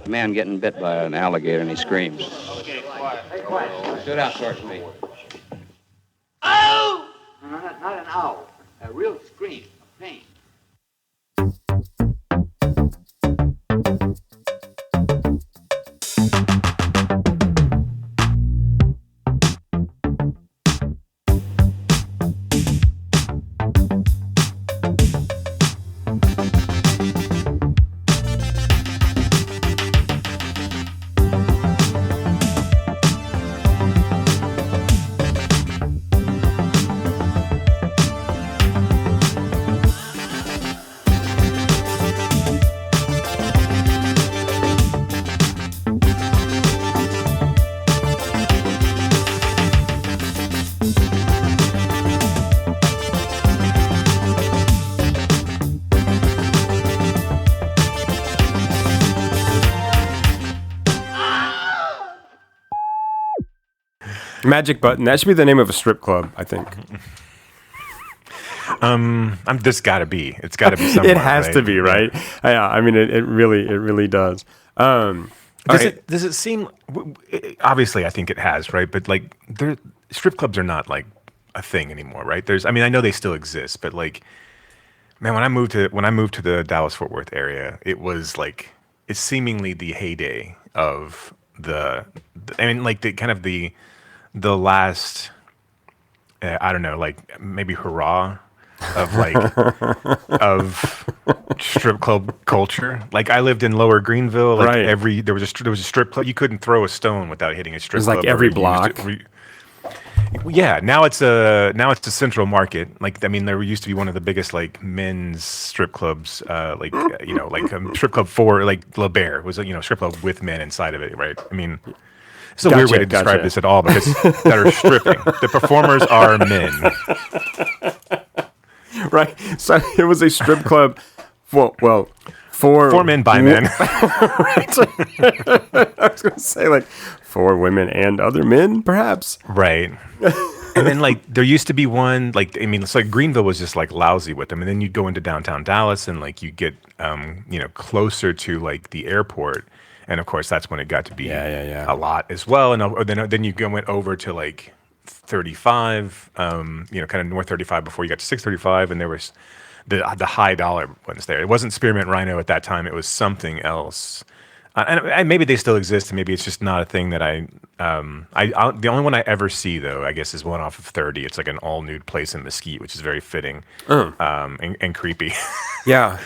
A man getting bit by an alligator and he screams. Okay, quiet. Hey, quiet. Sit down, Sergeant Lee. Ow! No, not an owl. A real scream of pain. Magic Button. That should be the name of a strip club, I think. There's got to be. It's got to be somewhere. It has to be, right? Yeah. I mean, it really does. Does it seem? Obviously, I think it has, right? But like, strip clubs are not like a thing anymore, right? I know they still exist, but like, man, when I moved to the Dallas-Fort Worth area, it was like it's seemingly the heyday of the last, I don't know, like maybe hurrah of like of strip club culture. Like I lived in Lower Greenville. Like right. There was a strip club. You couldn't throw a stone without hitting a strip club. It was like every block. Yeah, now it's a Central Market. Like I mean, there used to be one of the biggest like men's strip clubs. Strip club for like La Bear was strip club with men inside of it. Right. I mean. It's a weird way to describe this at all, because that are stripping. The performers are men. Right. So it was a strip club for men by men. Right. I was going to say like for women and other men, perhaps. Right. And then like there used to be one, like, I mean, it's like Greenville was just like lousy with them. And then you'd go into downtown Dallas and like you get, closer to like the airport. And of course, that's when it got to be a lot as well. And then you went over to like 35, kind of North 35 before you got to 635, and there was the high dollar ones there. It wasn't Spearmint Rhino at that time; it was something else. And maybe they still exist, and maybe it's just not a thing that the only one I ever see though, I guess, is one off of 30. It's like an all nude place in Mesquite, which is very fitting and creepy. Yeah,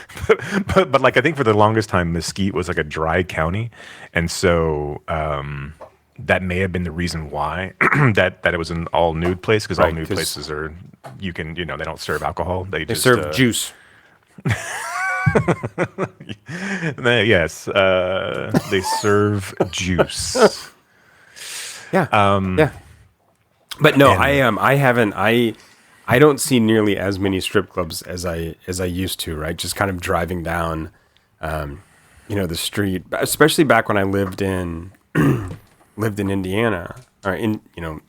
but like I think for the longest time, Mesquite was like a dry county, and so that may have been the reason why that it was an all nude place, because all nude places are they don't serve alcohol. They just serve juice. Yes, they serve juice. Yeah. But no, I don't see nearly as many strip clubs as I used to, right? Just kind of driving down the street, especially back when I lived in Indiana or in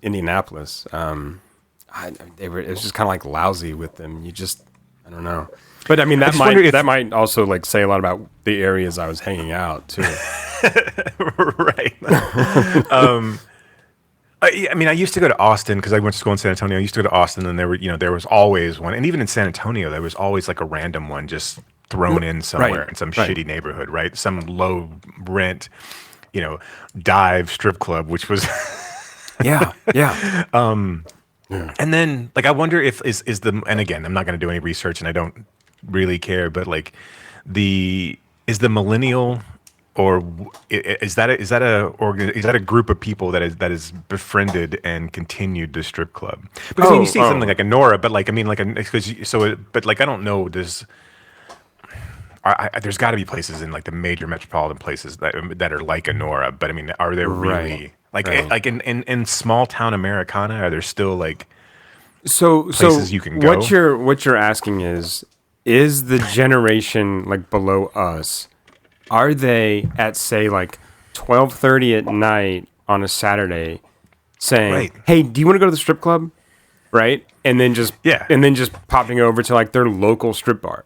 Indianapolis. It was just kind of like lousy with them. I don't know. But I mean, that might also like say a lot about the areas I was hanging out too. Right. I mean, I used to go to Austin because I went to school in San Antonio. I used to go to Austin, and there was always one, and even in San Antonio, there was always like a random one just thrown in somewhere in some shitty neighborhood, right? Some low rent, dive strip club, which was yeah. And then like I wonder if and again, I'm not going to do any research, and I don't really care, but like is the millennial, or is that a group of people that is befriended and continued the strip club? Because when you see something like a Nora, but like I mean like but like I don't know, there's got to be places in like the major metropolitan places that are like a Nora, but I mean, are there really like in small town Americana? Are there still like places you can go? What you're asking is the generation like below us, are they at say like 12:30 at night on a Saturday saying, "Hey, do you want to go to the strip club?" Right? And then just popping over to like their local strip bar.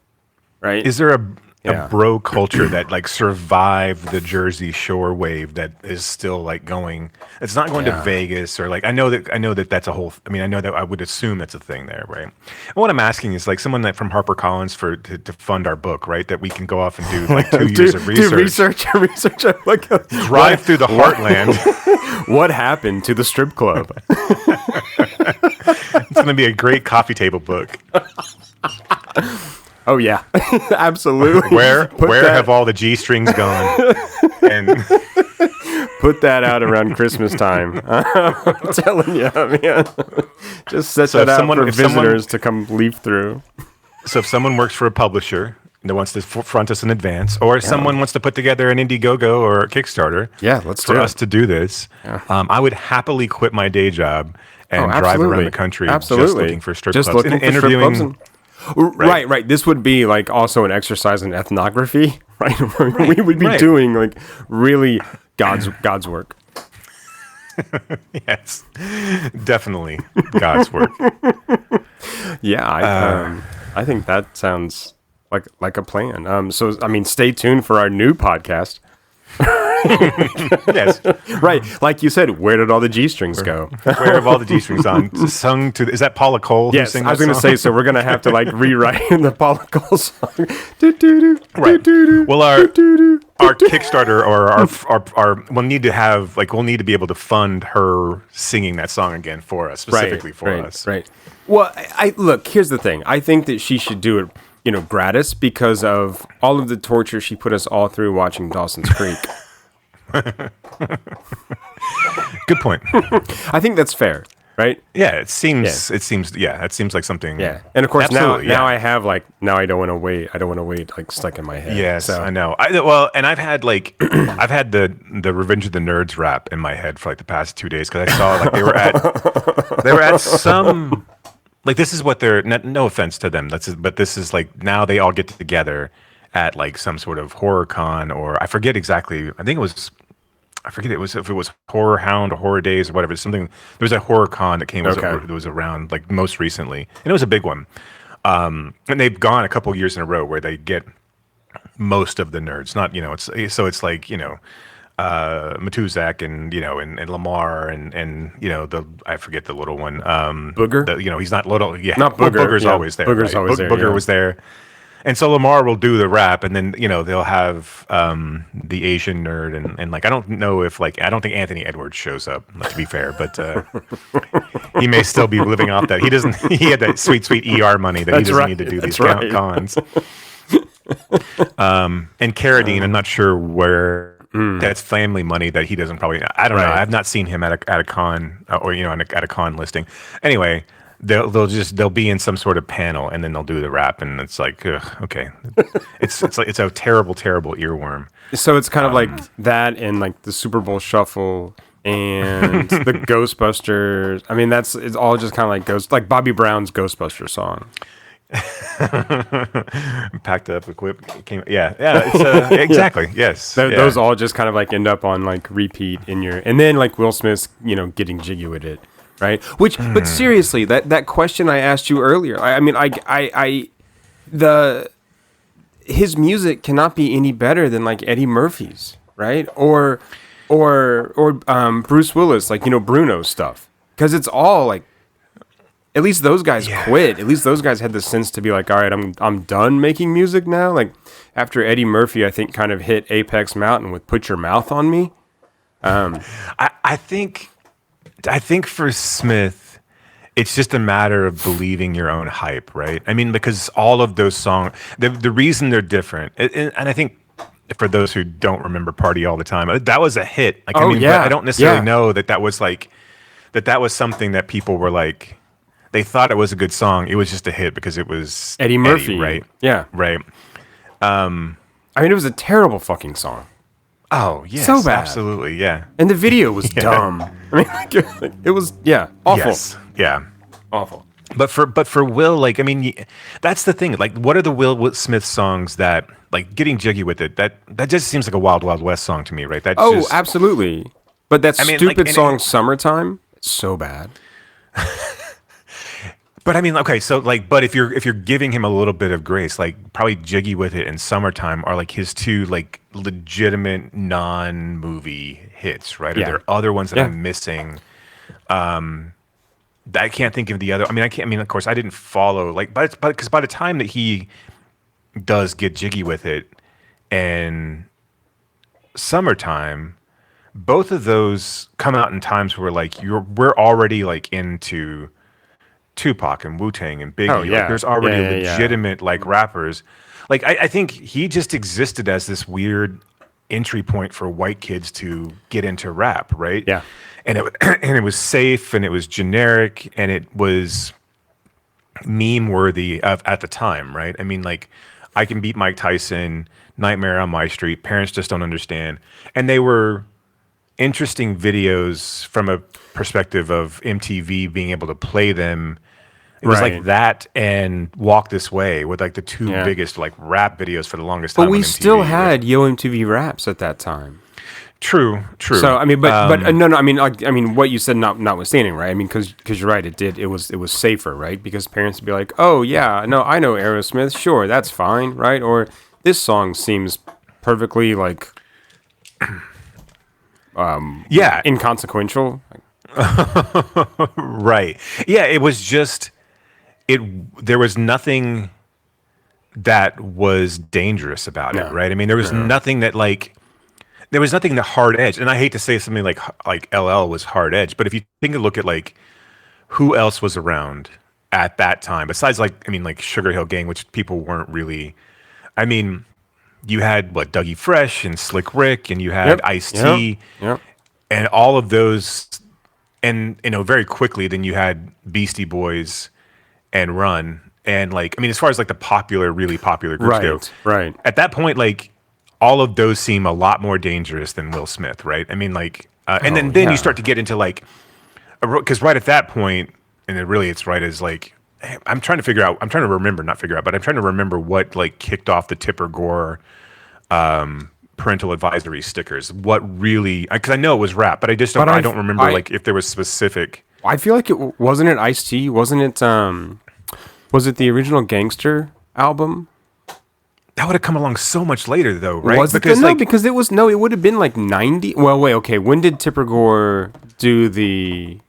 Right? Is there Yeah. a bro culture that like survived the Jersey Shore wave that is still like going. It's not going to Vegas or like I know that that's a whole. I mean, I know that I would assume that's a thing there, right? And what I'm asking is like someone that from HarperCollins to fund our book, right? That we can go off and do like 2 years of research. research. Like drive through the heartland. What happened to the strip club? It's going to be a great coffee table book. Oh yeah, absolutely. Where have all the G strings gone? And put that out around Christmas time. I'm telling you, man. Just set that out for visitors to come leaf through. So if someone works for a publisher that wants to front us in advance, or someone wants to put together an Indiegogo or a Kickstarter, for us to do this, I would happily quit my day job and drive around the country just looking for strip clubs, interviewing. Right. This would be like also an exercise in ethnography, right? We would be doing like really God's work. Yes, definitely God's work. Yeah, I think that sounds like a plan. So I mean, stay tuned for our new podcast. Yes, right. Like you said, where did all the G strings go? Where have all the G strings gone? Sung to? Is that Paula Cole? Yes, I was going to say. So we're going to have to like rewrite the Paula Cole song. Right. Well, our Kickstarter or our we'll need to be able to fund her singing that song again for us, specifically for us. Right. Well, I look. Here's the thing. I think that she should do it, gratis because of all of the torture she put us all through watching Dawson's Creek. Good point. I think that's fair, right? Yeah, it seems that seems like something. Yeah. And of course now I have now I don't want to wait. I don't want to wait like stuck in my head. Yes, so. I know. And I've had I've had the Revenge of the Nerds rap in my head for like the past 2 days because I saw like they were at some. Like this is what they're. No offense to them. But this is like now they all get together at like some sort of horror con or I forget exactly. I think it was. I forget if it was Horror Hound or Horror Days or whatever. Something. There was a horror con that was around like most recently, and it was a big one. And they've gone a couple years in a row where they get most of the nerds. Not it's like Matuzak and Lamar and I forget the little one. Booger? He's not little. Yeah, not Booger. Booger's always there. Booger's always there. Booger was there. And so Lamar will do the rap, and then they'll have the Asian nerd, and like I don't know if I don't think Anthony Edwards shows up. To be fair, but he may still be living off that. He doesn't. He had that sweet ER money that he doesn't need to do these cons. And Carradine, I'm not sure where that's family money that he doesn't probably. I don't know. I've not seen him at a con or at a con listing. Anyway. They'll be in some sort of panel and then they'll do the rap and it's like okay, it's a terrible earworm. So it's kind of like that and like the Super Bowl Shuffle and the Ghostbusters. I mean it's all just kind of like Bobby Brown's Ghostbusters song. Packed up, equipped, it's exactly yes. Those all just kind of like end up on like repeat and then like Will Smith's getting jiggy with it. Right. But seriously, that question I asked you earlier. His music cannot be any better than like Eddie Murphy's, right? Or Bruce Willis, like Bruno stuff, because it's all like. At least those guys quit. At least those guys had the sense to be like, all right, I'm done making music now. Like after Eddie Murphy, I think kind of hit Apex Mountain with "Put Your Mouth on Me." I think for Smith, it's just a matter of believing your own hype, right? I mean, because all of those songs, the reason they're different, and I think for those who don't remember "Party All the Time," that was a hit. Like, but I don't necessarily know that was like that was something that people were like, they thought it was a good song. It was just a hit because it was Eddie Murphy, right? Yeah, right. I mean, it was a terrible fucking song. Oh, yes. So bad. Absolutely, yeah. And the video was dumb. I mean, it was, awful. Yes. Yeah. Awful. But for Will, like, I mean, that's the thing. Like, what are the Will Smith songs that, like, getting jiggy with it, that just seems like a Wild Wild West song to me, right? Absolutely. But that stupid song, Summertime, it's so bad. But I mean, okay, so like, but if you're giving him a little bit of grace, like probably Jiggy with It and Summertime are like his two like legitimate non-movie hits, right? Are there other ones that I'm missing? I can't think of the other. I mean, I can't. I mean, of course, I didn't follow like, but because by the time that he does get Jiggy with It and Summertime, both of those come out in times where like we're already like into Tupac and Wu-Tang and Biggie. Oh, yeah. Like, there's already legitimate like rappers. Like I think he just existed as this weird entry point for white kids to get into rap, right? Yeah. And it was safe and it was generic and it was meme worthy at the time, right? I mean, like I Can Beat Mike Tyson, Nightmare on My Street, Parents Just Don't Understand, and they were interesting videos from a perspective of MTV being able to play them. It was like that and Walk This Way with like the two biggest like rap videos for the longest time. But we on MTV, still had Yo MTV Raps at that time. True. So I mean, but no. I mean, what you said, notwithstanding, right? I mean, because you're right. It was safer, right? Because parents would be like, oh yeah, no, I know Aerosmith. Sure, that's fine, right? Or this song seems perfectly like, inconsequential. Right. Yeah. It was just there was nothing that was dangerous about it, right? I mean, there was nothing that like. There was nothing that hard edge, and I hate to say something like LL was hard edge, but if you take a look at like who else was around at that time, besides like Sugar Hill Gang, which people weren't really. I mean, you had Dougie Fresh and Slick Rick, and you had Ice-T, and all of those, and very quickly then you had Beastie Boys and Run, and as far as like the really popular groups go, right at that point, like. All of those seem a lot more dangerous than Will Smith, right? I mean, and then you start to get into like, because right at that point, and it's right as like, I'm trying to remember what like kicked off the Tipper Gore parental advisory stickers. What really, because I know it was rap, but I just I don't remember like if there was specific. I feel like wasn't it Ice-T? Wasn't it? Was it the original Gangster album? That would have come along so much later, though, right? Because it would have been like 90. Well, wait, okay. When did Tipper Gore do the?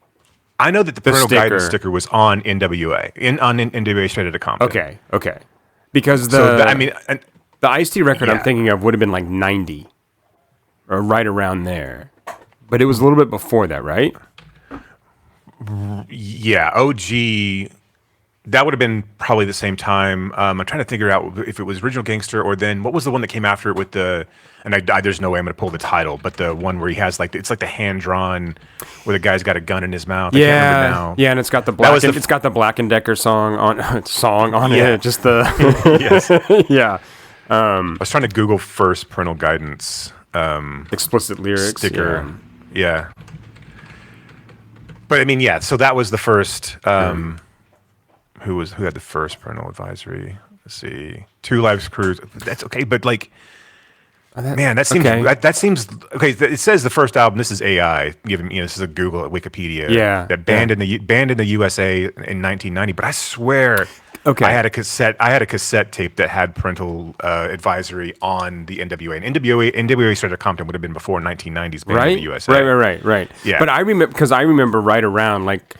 I know that the parental guidance sticker was on NWA, on NWA Straight Outta Compton. Okay. Because the Ice-T record I'm thinking of would have been like 90, or right around there, but it was a little bit before that, right? Yeah, OG. That would have been probably the same time. I'm trying to figure out if it was Original Gangster or then what was the one that came after it with the. And there's no way I'm going to pull the title, but the one where he has it's like the hand drawn, where the guy's got a gun in his mouth. I can't remember now. Yeah, and it's got the Black and Decker song on it. Just the yes, yeah. I was trying to Google first parental guidance explicit lyrics sticker. Yeah. But I mean, so that was the first. Who had the first parental advisory? Let's see, Two Lives Crew. That's okay, but like, man, that seems that seems okay. It says the first album. This is AI. This is a Google at Wikipedia. Yeah, that banned in the USA in 1990. But I swear, I had a cassette tape that had parental advisory on the NWA. And NWA Straight Outta Compton would have been before 1990s banned in the USA. Right. Yeah, but I remember right around like.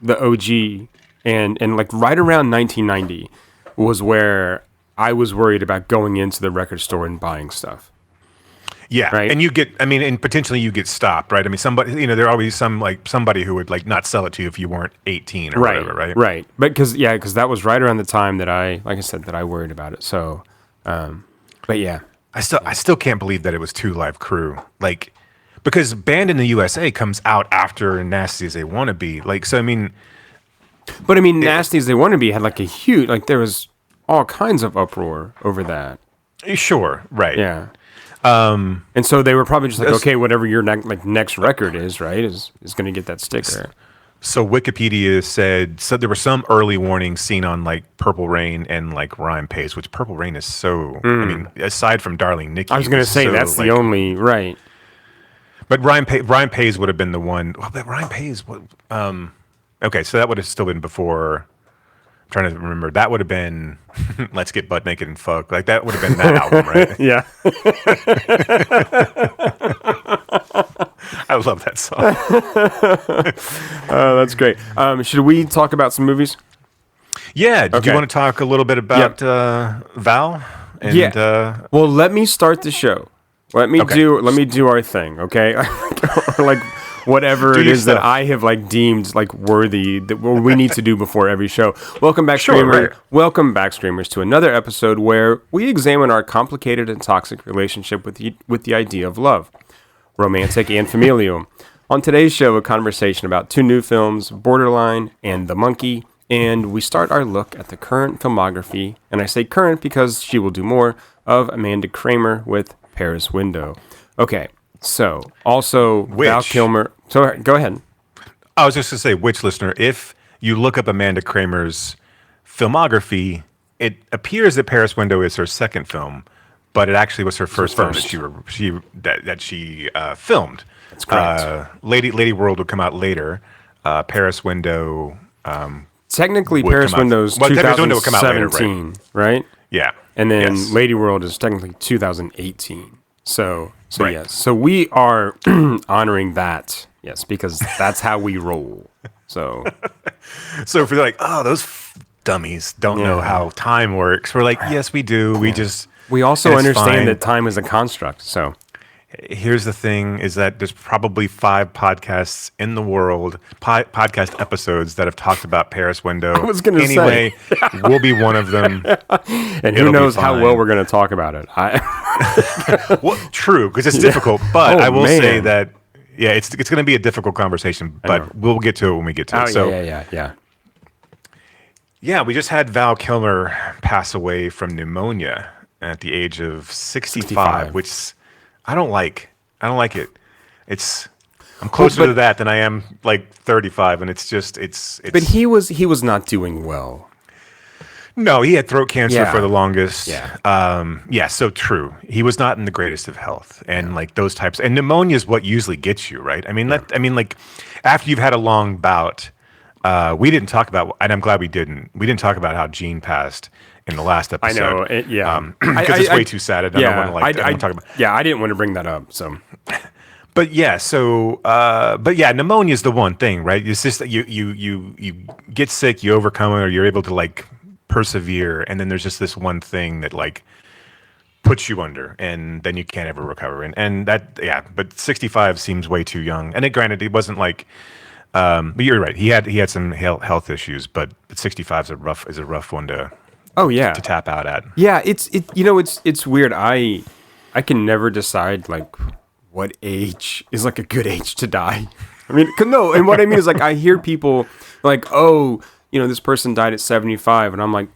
The OG and like right around 1990 was where I was worried about going into the record store and buying stuff. Yeah, right. And potentially you get stopped, right? I mean, somebody, there always somebody who would like not sell it to you if you weren't 18 or whatever, right? Right. But because that was right around the time that I worried about it. So, but yeah, I still can't believe that it was Two Live Crew, like. Because Banned in the USA comes out after Nasty as They Wanna Be. Nasty as They Wanna Be had like a huge, like there was all kinds of uproar over that. Sure, right. Yeah. And so they were probably just like, okay, whatever your next record is, right, is going to get that sticker. So Wikipedia said there were some early warnings seen on like Purple Rain and like Rhyme Pays, which Purple Rain is so, I mean, aside from Darling Nikki. I was going to say that's the only, right. But Ryan Pays would have been the one. Well, but Ryan Pays, Okay, so that would have still been before. I'm trying to remember. That would have been Let's Get Butt Naked and Fuck. Like that would have been that album, right? Yeah. I love that song. That's great. Should we talk about some movies? Yeah. Do Okay. you want to talk a little bit about Val? And, Yeah. Well, let me start the show. Let me do our thing, okay? Or like whatever Do it your is that stuff. I have like deemed like worthy that what we need to do before every show. Welcome back, Sure, streamers. right. Welcome back, streamers, to another episode where we examine our complicated and toxic relationship with the idea of love, romantic and familial. On today's show, a conversation about two new films, Borderline and The Monkey, and we start our look at the current filmography, and I say current because she will do more, of Amanda Kramer with Paris Window. Okay, so also Val Which- Kilmer. So go ahead. I was just going to say, which listener, if you look up Amanda Kramer's filmography, it appears that Paris Window is her second film, but it actually was her first film that she filmed. That's correct. Lady World would come out later. Paris Window, Technically, would Paris come out- Window's well, Paris Window would come out later, 2017, right? yeah, And then Yes. Lady World is technically 2018. So Right. yes. So we are honoring that, yes, because that's how we roll. So So if you're like, oh, those dummies don't know how time works, we're like, yes, we do. We just we also and it's understand fine. that time is a construct. So Here's the thing: is that there's probably 5 podcasts in the world, podcast episodes that have talked about Paris Window. I was gonna anyway, we'll be one of them. and It'll who be knows how fine. well we're going to talk about it. Well, true, because it's difficult. But Oh, I will say man. that it's going to be a difficult conversation. But we'll get to it when we get to it. So yeah, we just had Val Kilmer pass away from pneumonia at the age of 65, which I don't like. I don't like it. I'm closer to that than I am like 35, and it's But he was not doing well. No, he had throat cancer for the longest. Yeah. So true. He was not in the greatest of health, and like those types. And pneumonia is what usually gets you, right? I mean, like after you've had a long bout. We didn't talk about, and I'm glad we didn't. We didn't talk about how Gene passed in the last I episode. know. Because it's way too sad. I don't want to talk about. Yeah, I didn't want to bring that up. So, But yeah, pneumonia is the one thing, right? It's just that you get sick, you overcome it, or you're able to like persevere, and then there's just this one thing that like puts you under, and then you can't ever recover. And that, but 65 seems way too young. And granted, it wasn't like. But you're right. He had some health issues, but 65 is a rough one to tap out at. Yeah, it's weird. I can never decide like what age is like a good age to die. I mean, no, and what I mean is like I hear people like, oh, this person died at 75, and I'm like,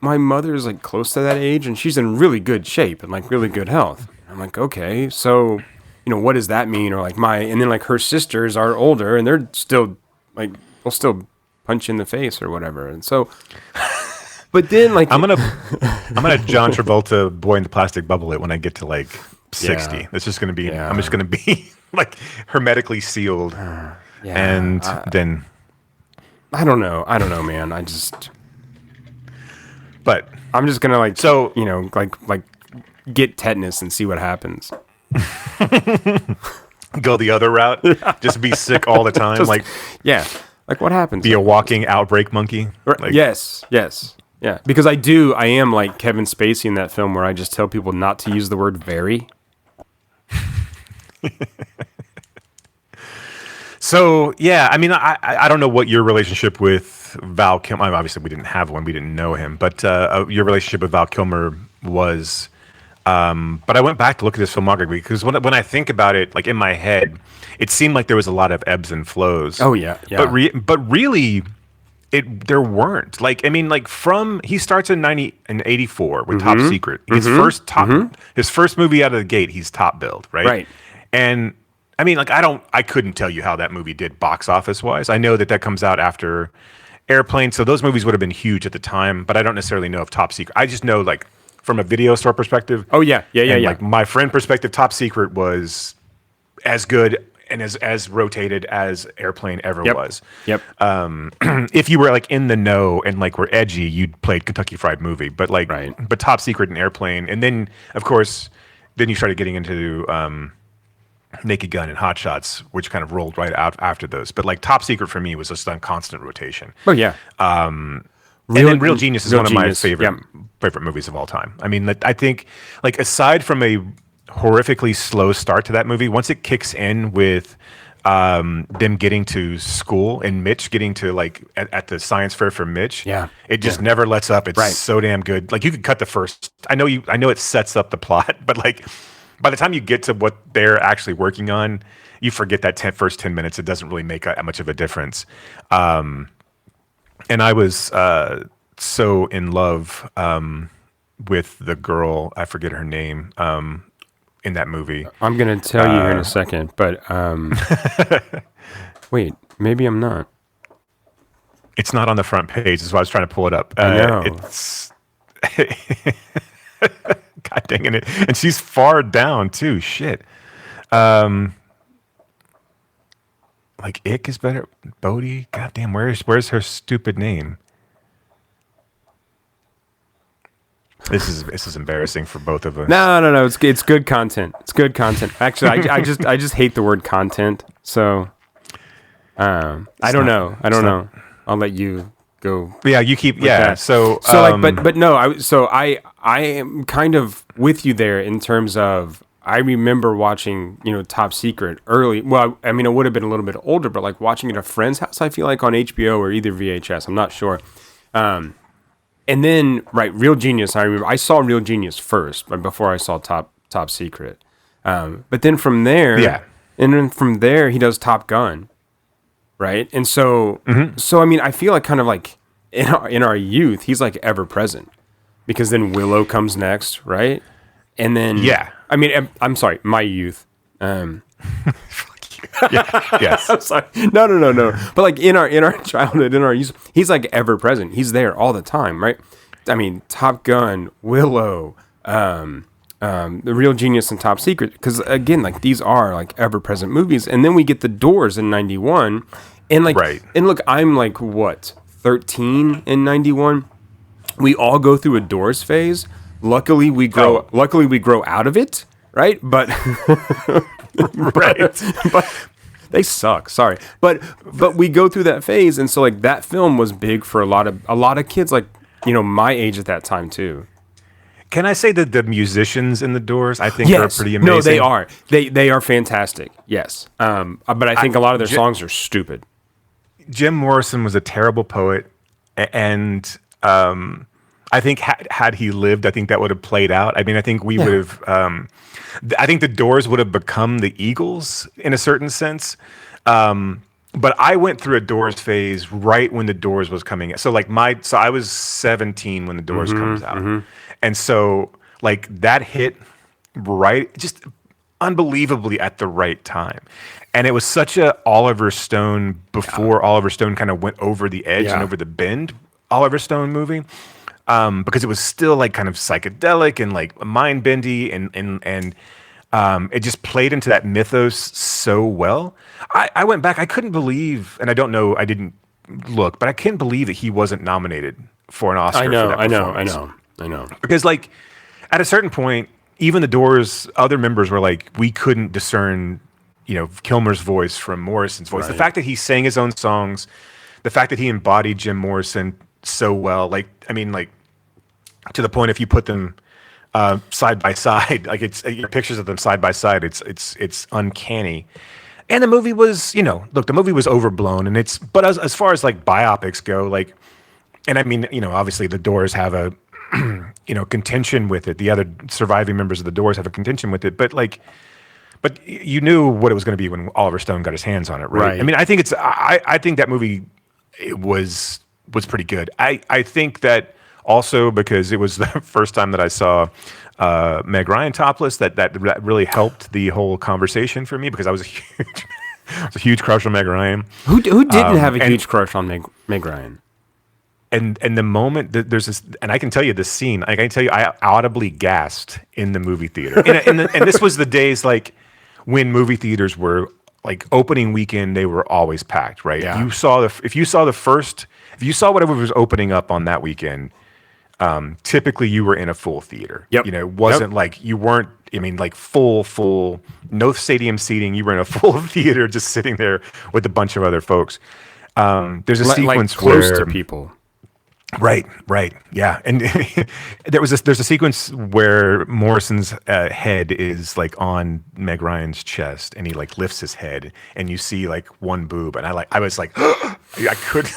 my mother's like close to that age, and she's in really good shape and like really good health. I'm like, okay, so. What does that mean? Or like and then like her sisters are older and they're still like, they'll still punch you in the face or whatever. And so, but then like, I'm gonna John Travolta Boy in the Plastic Bubble it when I get to like 60. Yeah. It's just gonna be, I'm just gonna be like hermetically sealed. And then. I don't know, man. But I'm just gonna like, so, like get tetanus and see what happens. Go the other route, just be sick all the time, like what happens? be a walking outbreak monkey. Like, yes, yeah. Because I am like Kevin Spacey in that film where I just tell people not to use the word very. So yeah, I mean, I don't know what your relationship with Val Kilmer. Obviously, we didn't have one; we didn't know him. But your relationship with Val Kilmer was. But I went back to look at his filmography because when I think about it, like in my head, it seemed like there was a lot of ebbs and flows. Oh yeah. But really, there weren't. Like I mean, like he starts in 84 with Top Secret. His first movie out of the gate, he's top billed, right? Right. And I mean, like I couldn't tell you how that movie did box office wise. I know that comes out after Airplane, so those movies would have been huge at the time. But I don't necessarily know if Top Secret. I just know like. From a video store perspective. Oh yeah. Like my friend perspective, Top Secret was as good, and as rotated as Airplane ever was. Yep. If you were like in the know and like were edgy, you'd played Kentucky Fried Movie, but like, but Top Secret and Airplane, and then of course, then you started getting into Naked Gun and Hot Shots, which kind of rolled right out after those. But like Top Secret for me was just on constant rotation. Oh yeah. And then Real Genius is one of my favorite movies of all time. I mean, I think like aside from a horrifically slow start to that movie, once it kicks in with them getting to school and Mitch getting to like at the science fair for Mitch, it just never lets up. It's so damn good. Like you could cut the first. I know it sets up the plot, but like by the time you get to what they're actually working on, you forget that first 10 minutes. It doesn't really make that much of a difference. And I was so in love with the girl. I forget her name. In that movie. I'm going to tell you here in a second, but wait, maybe I'm not. It's not on the front page. That's why I was trying to pull it up. I know. It's God dang it. And she's far down too. Shit. Like Ick is better. Bodhi. God damn, where's her stupid name? This is embarrassing for both of us. No. It's good content. It's good content. Actually, I just hate the word content. So, I don't know. I'll let you go. Yeah, you keep. Yeah. That. So but no. I am kind of with you there in terms of I remember watching Top Secret early. Well, I mean, it would have been a little bit older, but like watching it at a friend's house. I feel like on HBO or either VHS. I'm not sure. And then, Real Genius, I remember, I saw Real Genius first, before I saw Top Secret. But then from there, he does Top Gun, right? And so, I mean, I feel like kind of like in our youth, he's like ever present, because then Willow comes next, right? And then, I mean, I'm sorry, my youth. Yes. I'm sorry. No. But like in our childhood, in our youth, he's like ever present. He's there all the time, right? I mean, Top Gun, Willow, The Real Genius, and Top Secret. Because again, like these are like ever present movies. And then we get The Doors in '91, and like, and look, I'm like what 13 in '91. We all go through a Doors phase. Luckily, we grow out of it, right? But. But they suck. Sorry, but we go through that phase, and so like that film was big for a lot of kids, like my age at that time too. Can I say that the musicians in The Doors, I think, are pretty amazing? No, they are. They are fantastic. Yes, but I think a lot of their songs are stupid. Jim Morrison was a terrible poet, and I think had he lived, I think that would have played out. I mean, I think we would have. I think the Doors would have become the Eagles in a certain sense. But I went through a Doors phase right when the Doors was coming. So like so I was 17 when the Doors comes out. And so like that hit just unbelievably at the right time. And it was such a Oliver Stone before Oliver Stone kind of went over the edge and over the bend Oliver Stone movie. Because it was still like kind of psychedelic and like mind bendy and it just played into that mythos so well. I went back, I couldn't believe, and I don't know, I didn't look, but I can't believe that he wasn't nominated for an Oscar. I know. Because like at a certain point, even the Doors, other members were like, we couldn't discern, Kilmer's voice from Morrison's voice. The fact that he sang his own songs, the fact that he embodied Jim Morrison so well, like, I mean, like, to the point if you put them side by side, like it's pictures of them side by side, it's uncanny. And the movie was, look, the movie was overblown, and but as far as like biopics go, like, and I mean, obviously the Doors have a, contention with it. The other surviving members of the Doors have a contention with it, but you knew what it was going to be when Oliver Stone got his hands on it, right? I mean, I think I think that movie was pretty good. I think that also because it was the first time that I saw Meg Ryan topless, that really helped the whole conversation for me, because I was a huge crush on Meg Ryan. Who didn't have a huge crush on Meg Ryan? And the moment that there's this, and I can tell you this scene, I can tell you I audibly gasped in the movie theater. And this was the days like when movie theaters were like opening weekend, they were always packed, right? Yeah. If you saw whatever was opening up on that weekend, typically you were in a full theater. Yep. You know, it wasn't like you weren't. I mean, like full, no stadium seating. You were in a full theater, just sitting there with a bunch of other folks. There's a sequence close where to people. Right, yeah, and there's a sequence where Morrison's head is like on Meg Ryan's chest, and he like lifts his head, and you see like one boob, and I was like, I could.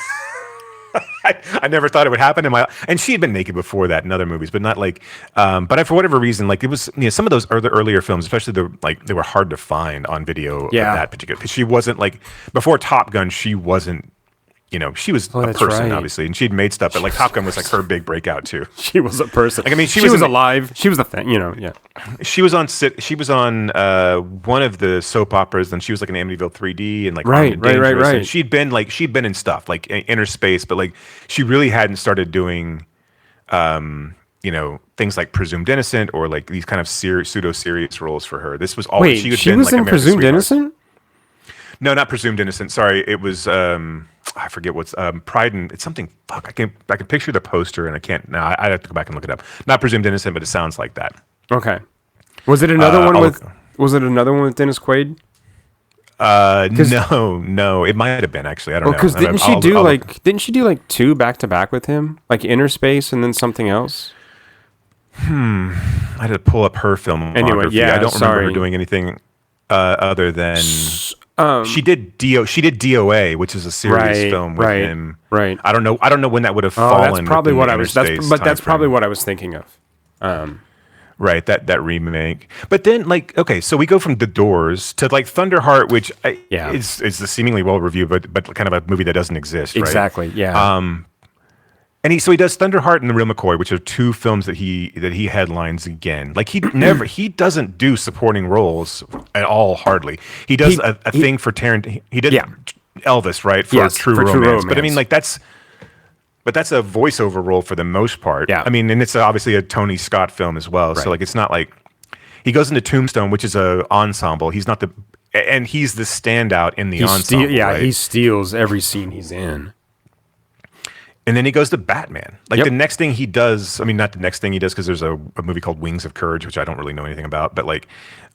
I never thought it would happen and she had been naked before that in other movies, but not like, but for whatever reason, like it was, some of those earlier films, especially they were hard to find on video. Yeah. Of that particular, because she wasn't like before Top Gun, she wasn't. She was a person, right. obviously, and she'd made stuff, but like Top Gun was like her big breakout too. She was a person. Like, I mean, she was alive. She was the thing, yeah. She was on one of the soap operas, and she was like in Amityville 3D and like right. And she'd been in stuff like Inner Space, but like she really hadn't started doing, things like Presumed Innocent or like these kind of pseudo serious roles for her. This was all Wait, she was in Presumed Innocent? No, not Presumed Innocent. Sorry, it was I forget what's Pride and it's something. Fuck, I can picture the poster and I can't. No, I have to go back and look it up. Not Presumed Innocent, but it sounds like that. Okay. Was it another one with? Was it another one with Dennis Quaid? No, it might have been actually. I don't know. Because didn't she do like two back to back with him, like Inner Space and then something else? I had to pull up her filmography. Anyway, yeah, I don't remember her doing anything other than. She did DOA, which is a serious film with him. Right. I don't know when that would have fallen. That's probably what I was. That's probably what I was thinking of. Right, that remake. But then, like, okay, so we go from The Doors to like Thunderheart, which is a seemingly well reviewed, but kind of a movie that doesn't exist. Exactly. Right? Yeah. And he does Thunderheart and The Real McCoy, which are two films that he headlines again. Like he doesn't do supporting roles at all, hardly. He does a thing for Tarantino. He did Elvis, right? For True Romance. But I mean, like that's a voiceover role for the most part. Yeah. I mean, and it's obviously a Tony Scott film as well. Right. So like it's not like he goes into Tombstone, which is a ensemble. He's not and he's the standout in the ensemble. Right? He steals every scene he's in. And then he goes to Batman. Like the next thing he does, I mean, not the next thing he does, because there's a movie called Wings of Courage, which I don't really know anything about. But like,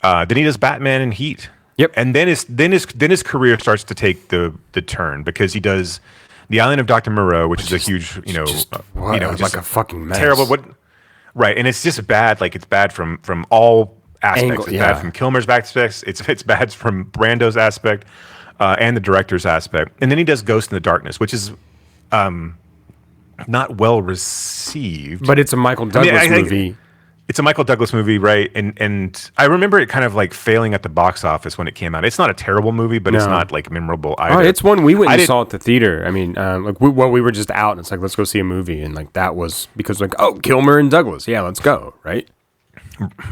then he does Batman and Heat. Yep. And then his career starts to take the turn because he does The Island of Dr. Moreau, which is a huge, just like a fucking mess. Terrible. Right, and it's just bad. Like it's bad from all aspects. It's bad from Kilmer's aspects. It's bad from Brando's aspect, and the director's aspect. And then he does Ghost in the Darkness, which is. Not well received, but it's a Michael Douglas movie. It's a Michael Douglas movie, right? And I remember it kind of like failing at the box office when it came out. It's not a terrible movie, but it's not like memorable either. Oh, it's one we went and saw at the theater. I mean, we were just out, and it's like, let's go see a movie, and like that was because like, oh, Kilmer and Douglas, yeah, let's go, right?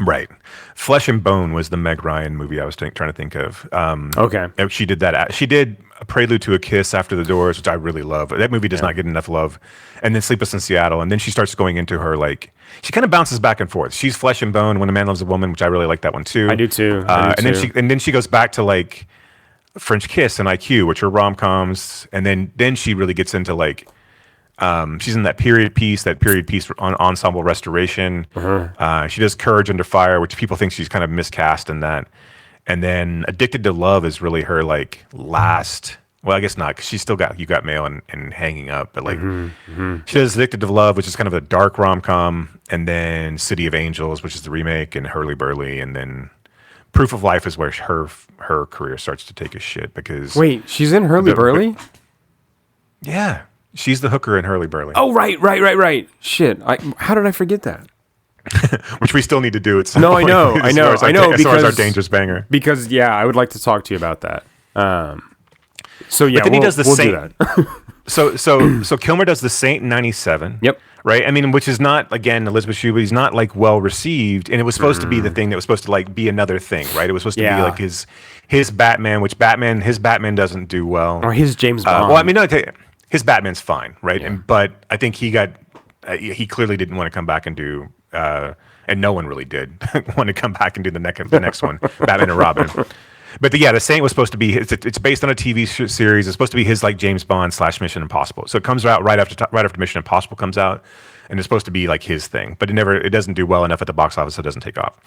Right. Flesh and Bone was the Meg Ryan movie I was trying to think of. Okay. She did that. She did A Prelude to a Kiss After the Doors, which I really love. That movie does not get enough love. And then Sleepless in Seattle. And then she starts going into her, like, she kind of bounces back and forth. She's Flesh and Bone, When a Man Loves a Woman, which I really like that one too. I do too. And then she goes back to like French Kiss and IQ, which are rom-coms. And then she really gets into like, she's in that period piece on Ensemble Restoration. She does Courage Under Fire, which people think she's kind of miscast in that. And then Addicted to Love is really her like last. Well, I guess not, because she's still got You Got Mail and Hanging Up. But like she does Addicted to Love, which is kind of a dark rom-com, and then City of Angels, which is the remake, and Hurly Burly, and then Proof of Life is where her career starts to take a shit because. Wait, she's in Hurly Burly? Yeah. She's the hooker in Hurly Burly. Oh, right. Shit. How did I forget that? Which we still need to do. No, I know. As far as our dangerous banger. Because, I would like to talk to you about that. So, yeah, but then he does the Saint. Do that. so Kilmer does the Saint in 97. Yep. Right? I mean, which is not, again, Elizabeth Shue, but he's not, like, well received. And it was supposed to be the thing that was supposed to, like, be another thing, right? It was supposed to be, like, his Batman, which his Batman doesn't do well. Or his James Bond. Well, I mean, no, his Batman's fine, right? Yeah. But I think he clearly didn't want to come back and do, and no one really did want to come back and do the next one, Batman and Robin. But the Saint was supposed to be it's based on a TV series. It's supposed to be his like James Bond / Mission Impossible. So it comes out right after Mission Impossible comes out, and it's supposed to be like his thing. But it doesn't do well enough at the box office, so it doesn't take off.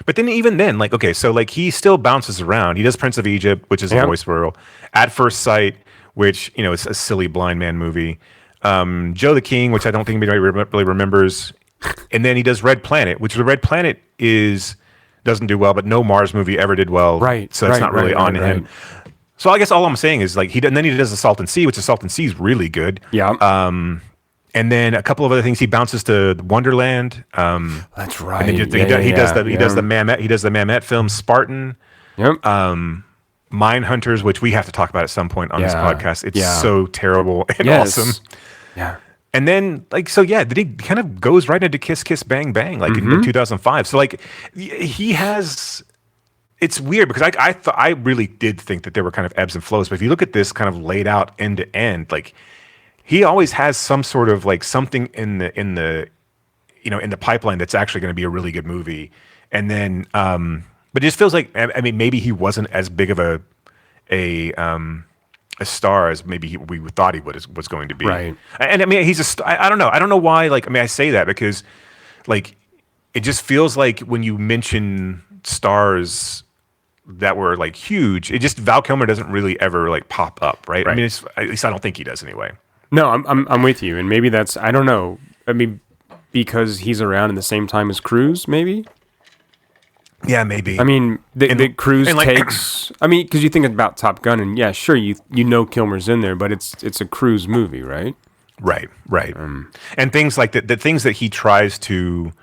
But then even then, like, okay, so like he still bounces around. He does Prince of Egypt, which is a voice role. At First Sight, which, you know, it's a silly blind man movie. Joe the King, which I don't think anybody really remembers. And then he does Red Planet, which the Red Planet doesn't do well, but no Mars movie ever did well. Right. So it's not really on him. So I guess all I'm saying is like then he does the Salton Sea, which the Salton Sea is really good. Yeah. And then a couple of other things. He bounces to Wonderland. That's right. And he does the Mamet film Spartan. Yep. Mine Hunters, which we have to talk about at some point on this podcast. It's so terrible and awesome. Yeah. And then then he kind of goes right into Kiss Kiss Bang Bang in 2005. So like he has. It's weird because I really did think that there were kind of ebbs and flows, but if you look at this kind of laid out end to end, like. He always has some sort of like something in the pipeline that's actually going to be a really good movie, and then but it just feels like I mean maybe he wasn't as big of a star as maybe we thought he was going to be. Right. And I mean he's I don't know why, like I mean I say that because like it just feels like when you mention stars that were like huge, it just Val Kilmer doesn't really ever like pop up, right? I mean at least I don't think he does anyway. No, I'm with you, and maybe that's I don't know. I mean, because he's around in the same time as Cruise, maybe. Yeah, maybe. I mean, the Cruise takes. I mean, because you think about Top Gun, and yeah, sure, you know Kilmer's in there, but it's a Cruise movie, right? Right. And things like the things that he tries to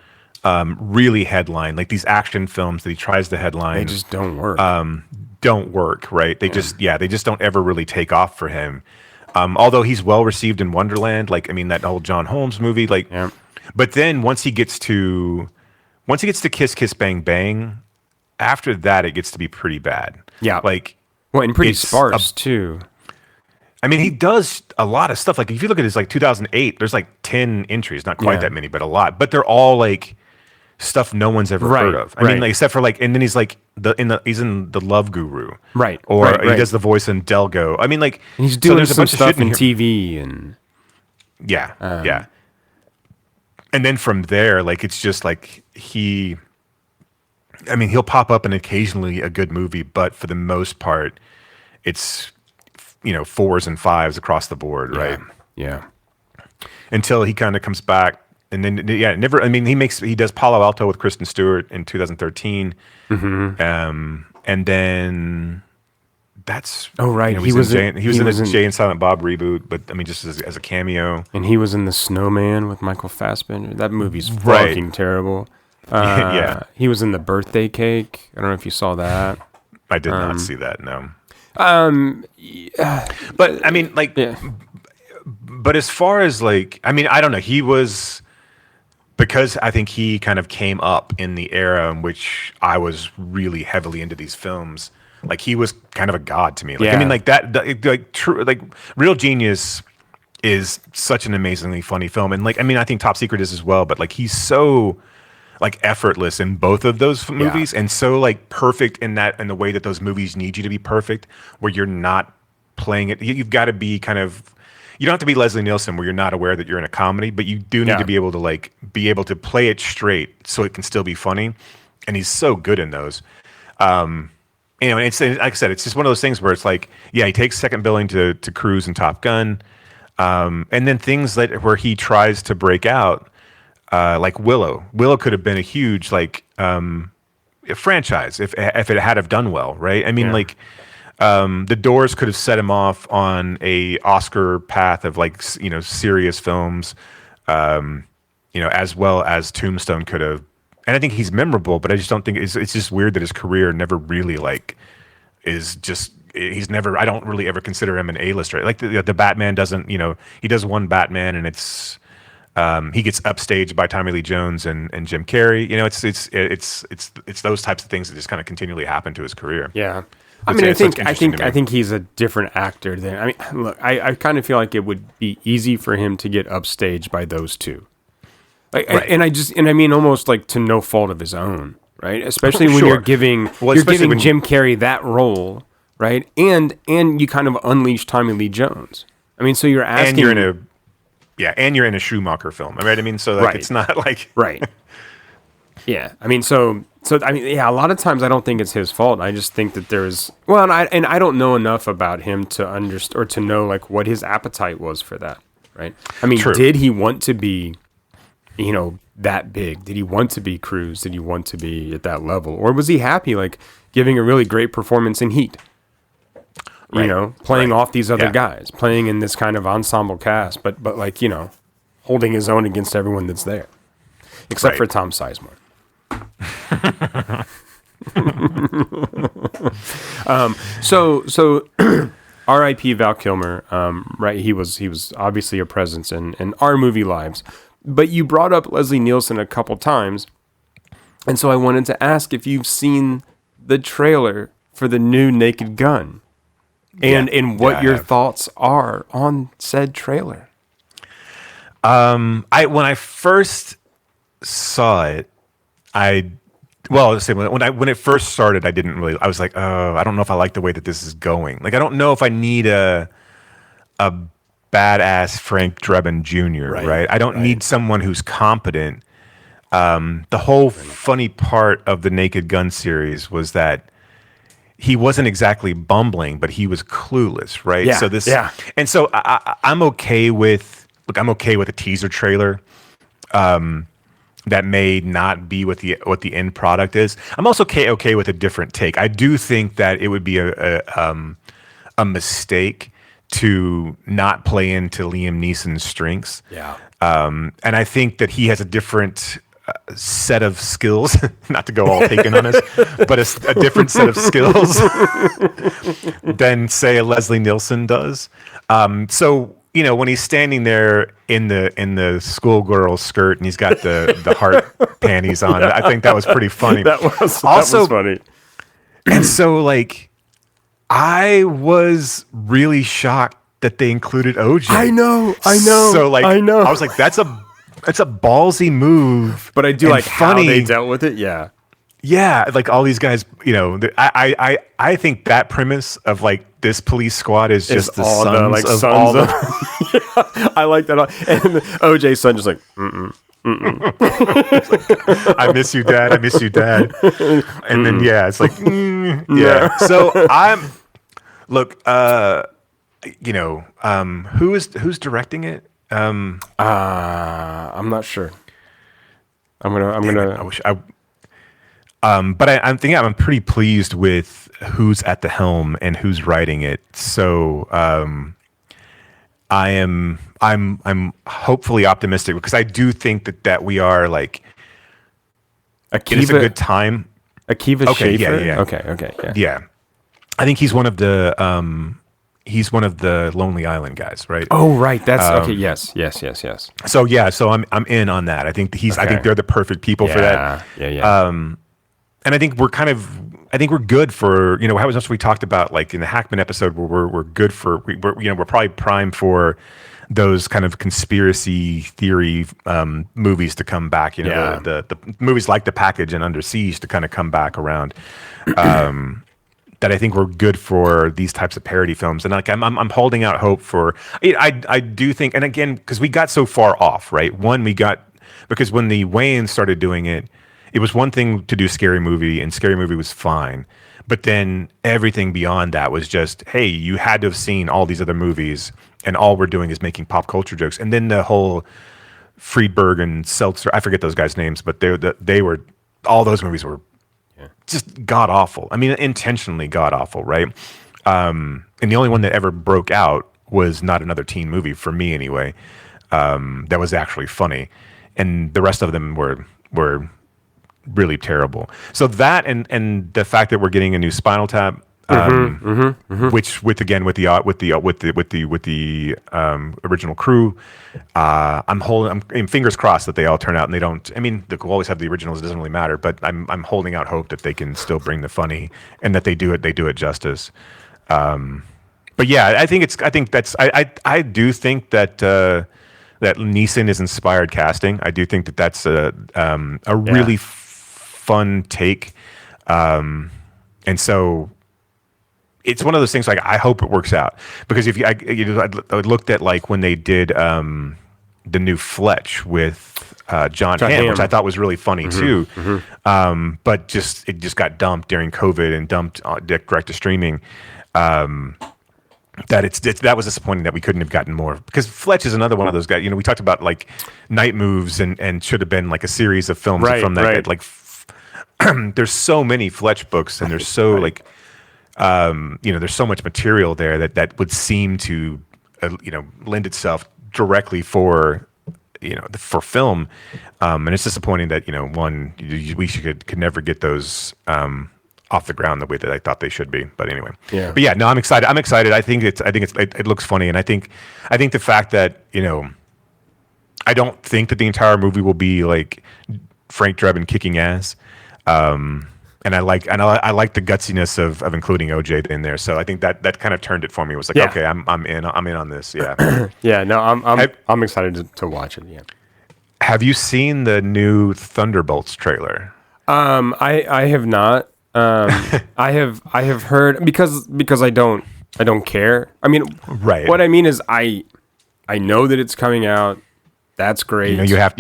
really headline, like these action films that he tries to headline, they just don't work. Right? They just don't ever really take off for him. Although he's well received in Wonderland, like I mean that old John Holmes movie, like. Yeah. But then once he gets to Kiss Kiss Bang Bang, after that it gets to be pretty bad. Yeah. Like. Well, and pretty sparse too. I mean, he does a lot of stuff. Like if you look at his like 2008, there's like 10 entries, not quite that many, but a lot. But they're all like stuff no one's ever heard of. I mean, like, except for like, and then he's like he's in The Love Guru, right? Or he does the voice in Delgo. I mean, like and he's doing there's some stuff in TV and yeah. And then from there, like it's just like he'll pop up in occasionally a good movie, but for the most part, it's 4s and 5s across the board, right? Yeah. Until he kind of comes back. And then, never. I mean, he does Palo Alto with Kristen Stewart in 2013, and then that's he was in the Jay and Silent Bob reboot, but I mean, just as a cameo. And he was in The Snowman with Michael Fassbender. That movie's fucking terrible. He was in The Birthday Cake. I don't know if you saw that. I did not see that. No. But I mean, like, but as far as like, I mean, I don't know. He was. Because I think he kind of came up in the era in which I was really heavily into these films. Like he was kind of a god to me. Like I mean, like like Real Genius is such an amazingly funny film, and like I mean, I think Top Secret is as well. But like he's so like effortless in both of those movies, and so like perfect in the way that those movies need you to be perfect, where you're not playing it. You've got to be kind of. You don't have to be Leslie Nielsen where you're not aware that you're in a comedy, but you do need to be able to play it straight so it can still be funny. And he's so good in those. And it's like I said, it's just one of those things where it's like, he takes second billing to Cruise and Top Gun. And then things where he tries to break out, like Willow. Willow could have been a huge franchise if it had have done well, right? I mean, The Doors could have set him off on a Oscar path of like serious films, as well as Tombstone could have. And I think he's memorable, but I just don't think it's just weird that his career never really he's never. I don't really ever consider him an A-lister. Like the Batman doesn't. He does one Batman, and it's he gets upstaged by Tommy Lee Jones and Jim Carrey. It's those types of things that just kind of continually happen to his career. Yeah. I mean, I think he's a different actor than. I mean, look, I kind of feel like it would be easy for him to get upstaged by those two, and I mean almost like to no fault of his own, right? Especially when you're giving Jim Carrey that role, right? And you kind of unleash Tommy Lee Jones. I mean, so you're asking, and you're in a Schumacher film, right? I mean, so like it's not like right. Yeah, I mean, so I mean, yeah. A lot of times, I don't think it's his fault. I just think that there's and I don't know enough about him to understand or to know like what his appetite was for that, right? I mean, did he want to be, that big? Did he want to be Cruise? Did he want to be at that level, or was he happy like giving a really great performance in Heat? Playing off these other guys, playing in this kind of ensemble cast, but like holding his own against everyone that's there, except for Tom Sizemore. So R.I.P. Val Kilmer, right? He was obviously a presence in our movie lives, but you brought up Leslie Nielsen a couple times, and so I wanted to ask if you've seen the trailer for the new Naked Gun, and what your thoughts are on said trailer. When I first saw it, when it first started, I was like, oh, I don't know if I like the way that this is going. Like, I don't know if I need a badass Frank Drebin Jr., right? I don't need someone who's competent. The whole funny part of the Naked Gun series was that he wasn't exactly bumbling, but he was clueless, right? Yeah. And so I'm okay with a teaser trailer. That may not be what the end product is. I'm also okay with a different take. I do think that it would be a mistake to not play into Liam Neeson's strengths. Yeah. And I think that he has a different set of skills, not to go all taken on us, but a different set of skills than, say, a Leslie Nielsen does. So when he's standing there in the schoolgirl skirt and he's got the heart panties on, I think that was pretty funny. That was funny. And so, like, I was really shocked that they included OJ. I know. So, like, I know. I was like, that's a ballsy move. But I do like funny. how they dealt with it. Yeah. Yeah, like all these guys, I think that premise of like this police squad is just the sons of all the. Yeah, I like that. And OJ's son just like, I miss you, Dad. I miss you, Dad. And then it's like, yeah. So who's directing it? I'm not sure. I'm gonna. I wish I. But I'm thinking I'm pretty pleased with who's at the helm and who's writing it. So I'm hopefully optimistic because I do think that we are like it's a good time. Akiva Schaffer? Yeah. Okay. Yeah. I think he's one of the Lonely Island guys, right? Oh, right. That's okay. Yes. So I'm in on that. I think I think they're the perfect people for that. Yeah. And I think we're good for, how much we talked about like in the Hackman episode where we're good for, we're probably primed for those kind of conspiracy theory movies to come back, the movies like The Package and Under Siege to kind of come back around. That I think we're good for these types of parody films. And like I'm holding out hope for, I do think, and again, because we got so far off, right? Because when the Wayans started doing it, it was one thing to do Scary Movie, and Scary Movie was fine. But then everything beyond that was just, hey, you had to have seen all these other movies, and all we're doing is making pop culture jokes. And then the whole Friedberg and Seltzer, I forget those guys' names, but they were, all those movies were just god awful. I mean, intentionally god awful, right? And the only one that ever broke out was Not Another Teen Movie, for me anyway, that was actually funny. And the rest of them were really terrible. So that and the fact that we're getting a new Spinal Tap, which with the original crew, I'm fingers crossed that they all turn out and they don't. I mean, we'll always have the originals. It doesn't really matter. But I'm holding out hope that they can still bring the funny and that they do it justice. But yeah, I do think that that Neeson is inspired casting. I do think that that's a really fun take. And so it's one of those things, like, I hope it works out, because if I looked at, like, when they did the new Fletch with John Hamm, which I thought was really funny too. But it just got dumped during COVID and dumped direct to streaming. That was disappointing that we couldn't have gotten more, because Fletch is another one of those guys. We talked about, like, Night Moves and should have been like a series of films from that. Right. Like, there's so many Fletch books, and there's so like, there's so much material there that would seem to, lend itself directly for film. And it's disappointing that, we could never get those off the ground the way that I thought they should be. But anyway, no, I'm excited. I think it looks funny, and I think the fact that I don't think that the entire movie will be like Frank Drebin kicking ass, and I like the gutsiness of including OJ in there. So I think that kind of turned it for me. It was like, okay, I'm in on this. Yeah, yeah. No, I'm excited to watch it. Yeah. Have you seen the new Thunderbolts trailer? I have not. I have heard, because I don't care. I mean, right. What I mean is I know that it's coming out. That's great. You have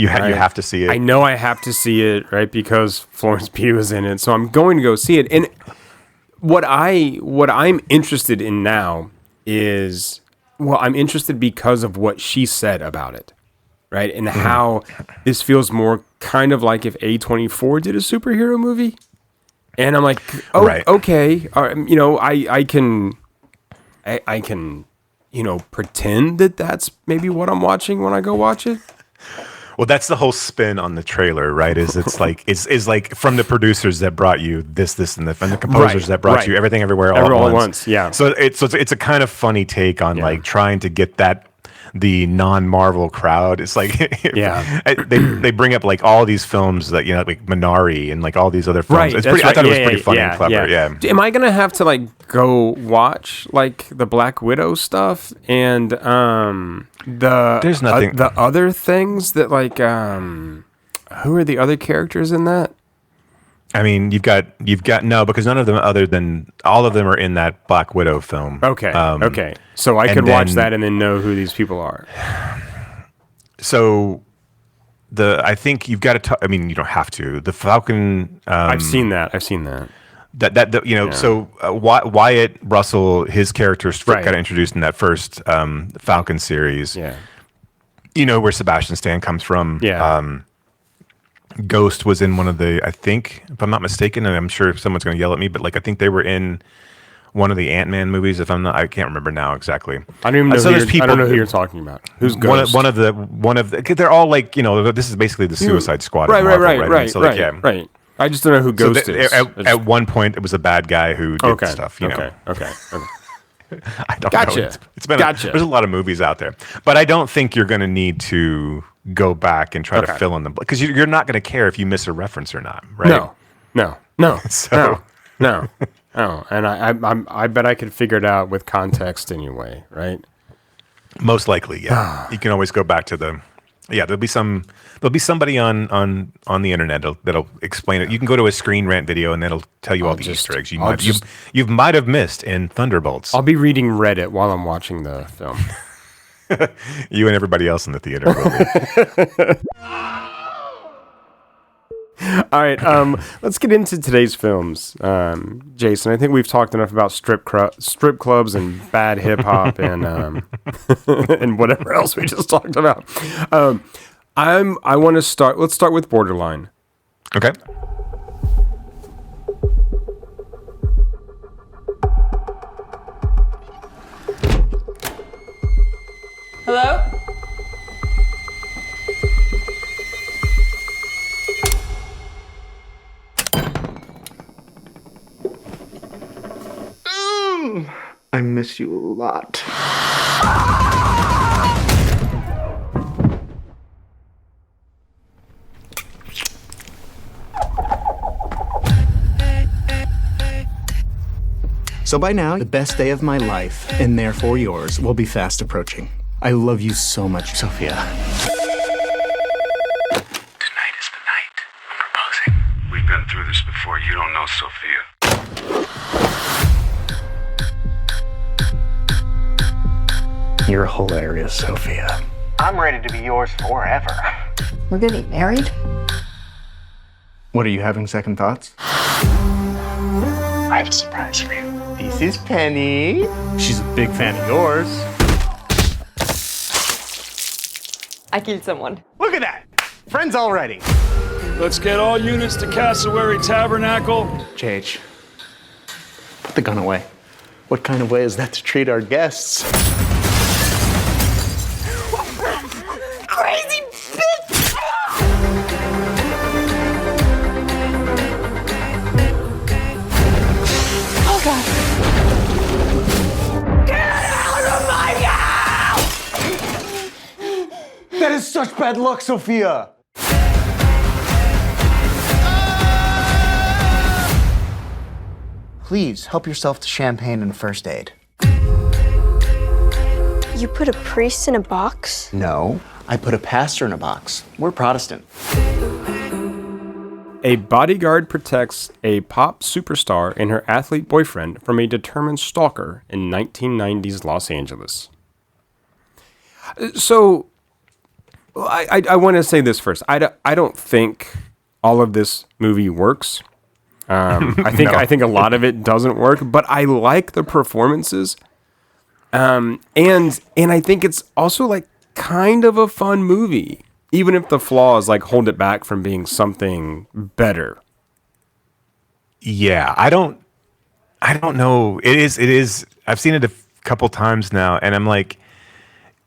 to see it. I know I have to see it, right? Because Florence Pugh is in it, so I'm going to go see it. And what I'm interested in now is, I'm interested because of what she said about it, right? And how this feels more kind of like if A24 did a superhero movie. And I'm like, okay, I can pretend that that's maybe what I'm watching when I go watch it. Well, that's the whole spin on the trailer, right? It's like from the producers that brought you this, and the composers that brought you Everything Everywhere All at Once. Yeah. So it's a kind of funny take on like trying to get the non-Marvel crowd. It's like, they bring up like all these films that, like Minari and like all these other films. I thought it was pretty funny and clever. Yeah. Am I gonna have to like go watch like the Black Widow stuff and there's nothing the other things that like who are the other characters in that? I mean, you've got no, because none of them, other than all of them, are in that Black Widow film. Okay. Okay. So I could watch that and then know who these people are. So I think you've got to. I mean, you don't have to. The Falcon. I've seen that. So Wyatt Russell, his character's got introduced in that first Falcon series. Yeah. Where Sebastian Stan comes from. Yeah. Ghost was in one of the, I think, if I'm not mistaken, and I'm sure someone's going to yell at me, but like I think they were in one of the Ant-Man movies. If I'm not, I can't remember now exactly. I don't even know. I don't know who you're talking about. Who's Ghost? One of the. They're all like, this is basically the Suicide Squad. Right. Right. I just don't know who Ghost is. At one point, it was a bad guy who did stuff. Okay. I don't know. It's been there's a lot of movies out there, but I don't think you're going to need to go back and try to fill in the because you're not going to care if you miss a reference or not, right? No. No. And I bet I could figure it out with context anyway, right? Most likely, yeah. You can always go back to there'll be somebody on the internet that'll explain it. You can go to a Screen Rant video and that'll tell you all the Easter eggs you might have missed in Thunderbolts. I'll be reading Reddit while I'm watching the film. You and everybody else in the theater will be. All right, let's get into today's films. Jason, I think we've talked enough about strip clubs and bad hip hop and and whatever else we just talked about. I want to start. Let's start with Borderline. Okay. Hello? I miss you a lot. So by now, the best day of my life, and therefore yours, will be fast approaching. I love you so much, Sophia. Tonight is the night I'm proposing. We've been through Sophia. You're hilarious, Sophia. I'm ready to be yours forever. We're getting married? What, are you having second thoughts? I have a surprise for you. This is Penny. She's a big fan of yours. I killed someone. Look at that! Friends already. Let's get all units to Cassowary Tabernacle. JH, put the gun away. What kind of way is that to treat our guests? Crazy bitch! Oh, God. That is such bad luck, Sophia! Please help yourself to champagne and first aid. You put a priest in a box? No, I put a pastor in a box. We're Protestant. A bodyguard protects a pop superstar and her athlete boyfriend from a determined stalker in 1990s Los Angeles. So, I want to say this first. I don't think all of this movie works. I think a lot of it doesn't work, but I like the performances. And I think it's also like kind of a fun movie, even if the flaws like hold it back from being something better. Yeah, I don't know. It is. I've seen it a couple times now, and I'm like,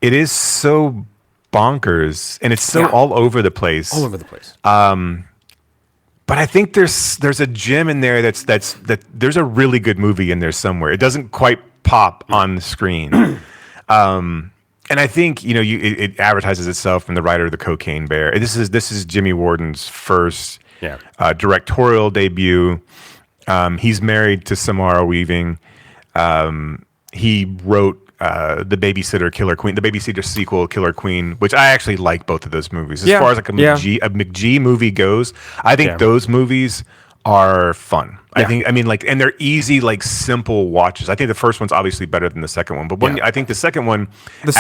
it is so bonkers, and it's so all over the place. All over the place. But I think there's a gem in there that there's a really good movie in there somewhere. It doesn't quite pop on the screen. And I think, you know, it advertises itself from the writer of The Cocaine Bear. This is Jimmy Warden's first directorial debut. He's married to Samara Weaving. He wrote The Babysitter, Killer Queen, the Babysitter sequel, Killer Queen, which I actually like both of those movies. As far as like a McG movie goes, I think those movies are fun. And they're easy, like simple watches. I think the first one's obviously better than the second one, but I think the second one, gives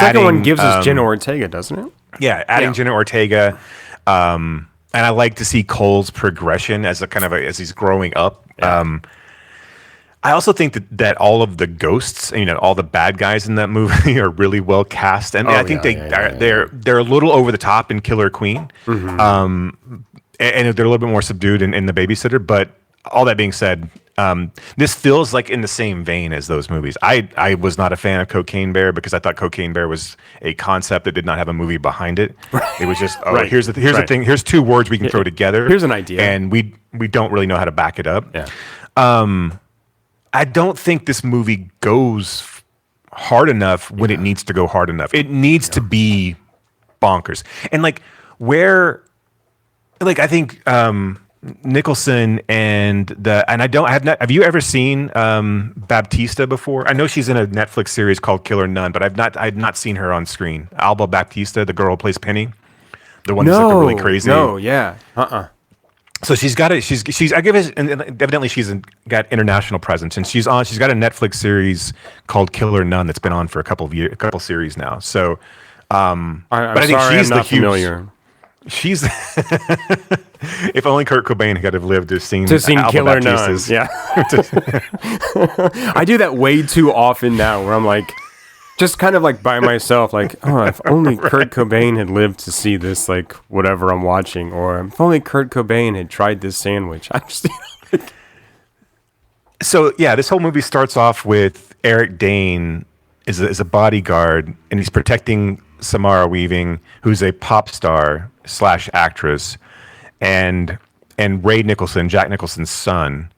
us Jenna Ortega, doesn't it? Yeah, adding Jenna Ortega, and I like to see Cole's progression as as he's growing up. Yeah. I also think that all of the ghosts, you know, all the bad guys in that movie are really well cast, and I think they're a little over the top in Killer Queen, and they're a little bit more subdued in The Babysitter. But all that being said, this feels like in the same vein as those movies. I was not a fan of Cocaine Bear because I thought Cocaine Bear was a concept that did not have a movie behind it. It was just here's the thing. Here's two words we can throw together. Here's an idea, and we don't really know how to back it up. Yeah. I don't think this movie goes hard enough when it needs to go hard enough. It needs to be bonkers. And I think Nicholson have you ever seen Baptista before? I know she's in a Netflix series called Killer Nun, but I've not seen her on screen. Alba Baptista, the girl who plays Penny, the one who's like really crazy. No, yeah, So she's got evidently she's got international presence, and she's got a Netflix series called Killer Nun that's been on for a couple series now. So, but I think she's the familiar. She's if only Kurt Cobain had have lived to seen Killer Nun. Yeah, I do that way too often now, where I'm like, just kind of like by myself, like, oh, if only Kurt Cobain had lived to see this, like, whatever I'm watching, or if only Kurt Cobain had tried this sandwich. I'm just, So, yeah, this whole movie starts off with Eric Dane is a bodyguard, and he's protecting Samara Weaving, who's a pop star / actress, and Ray Nicholson, Jack Nicholson's son,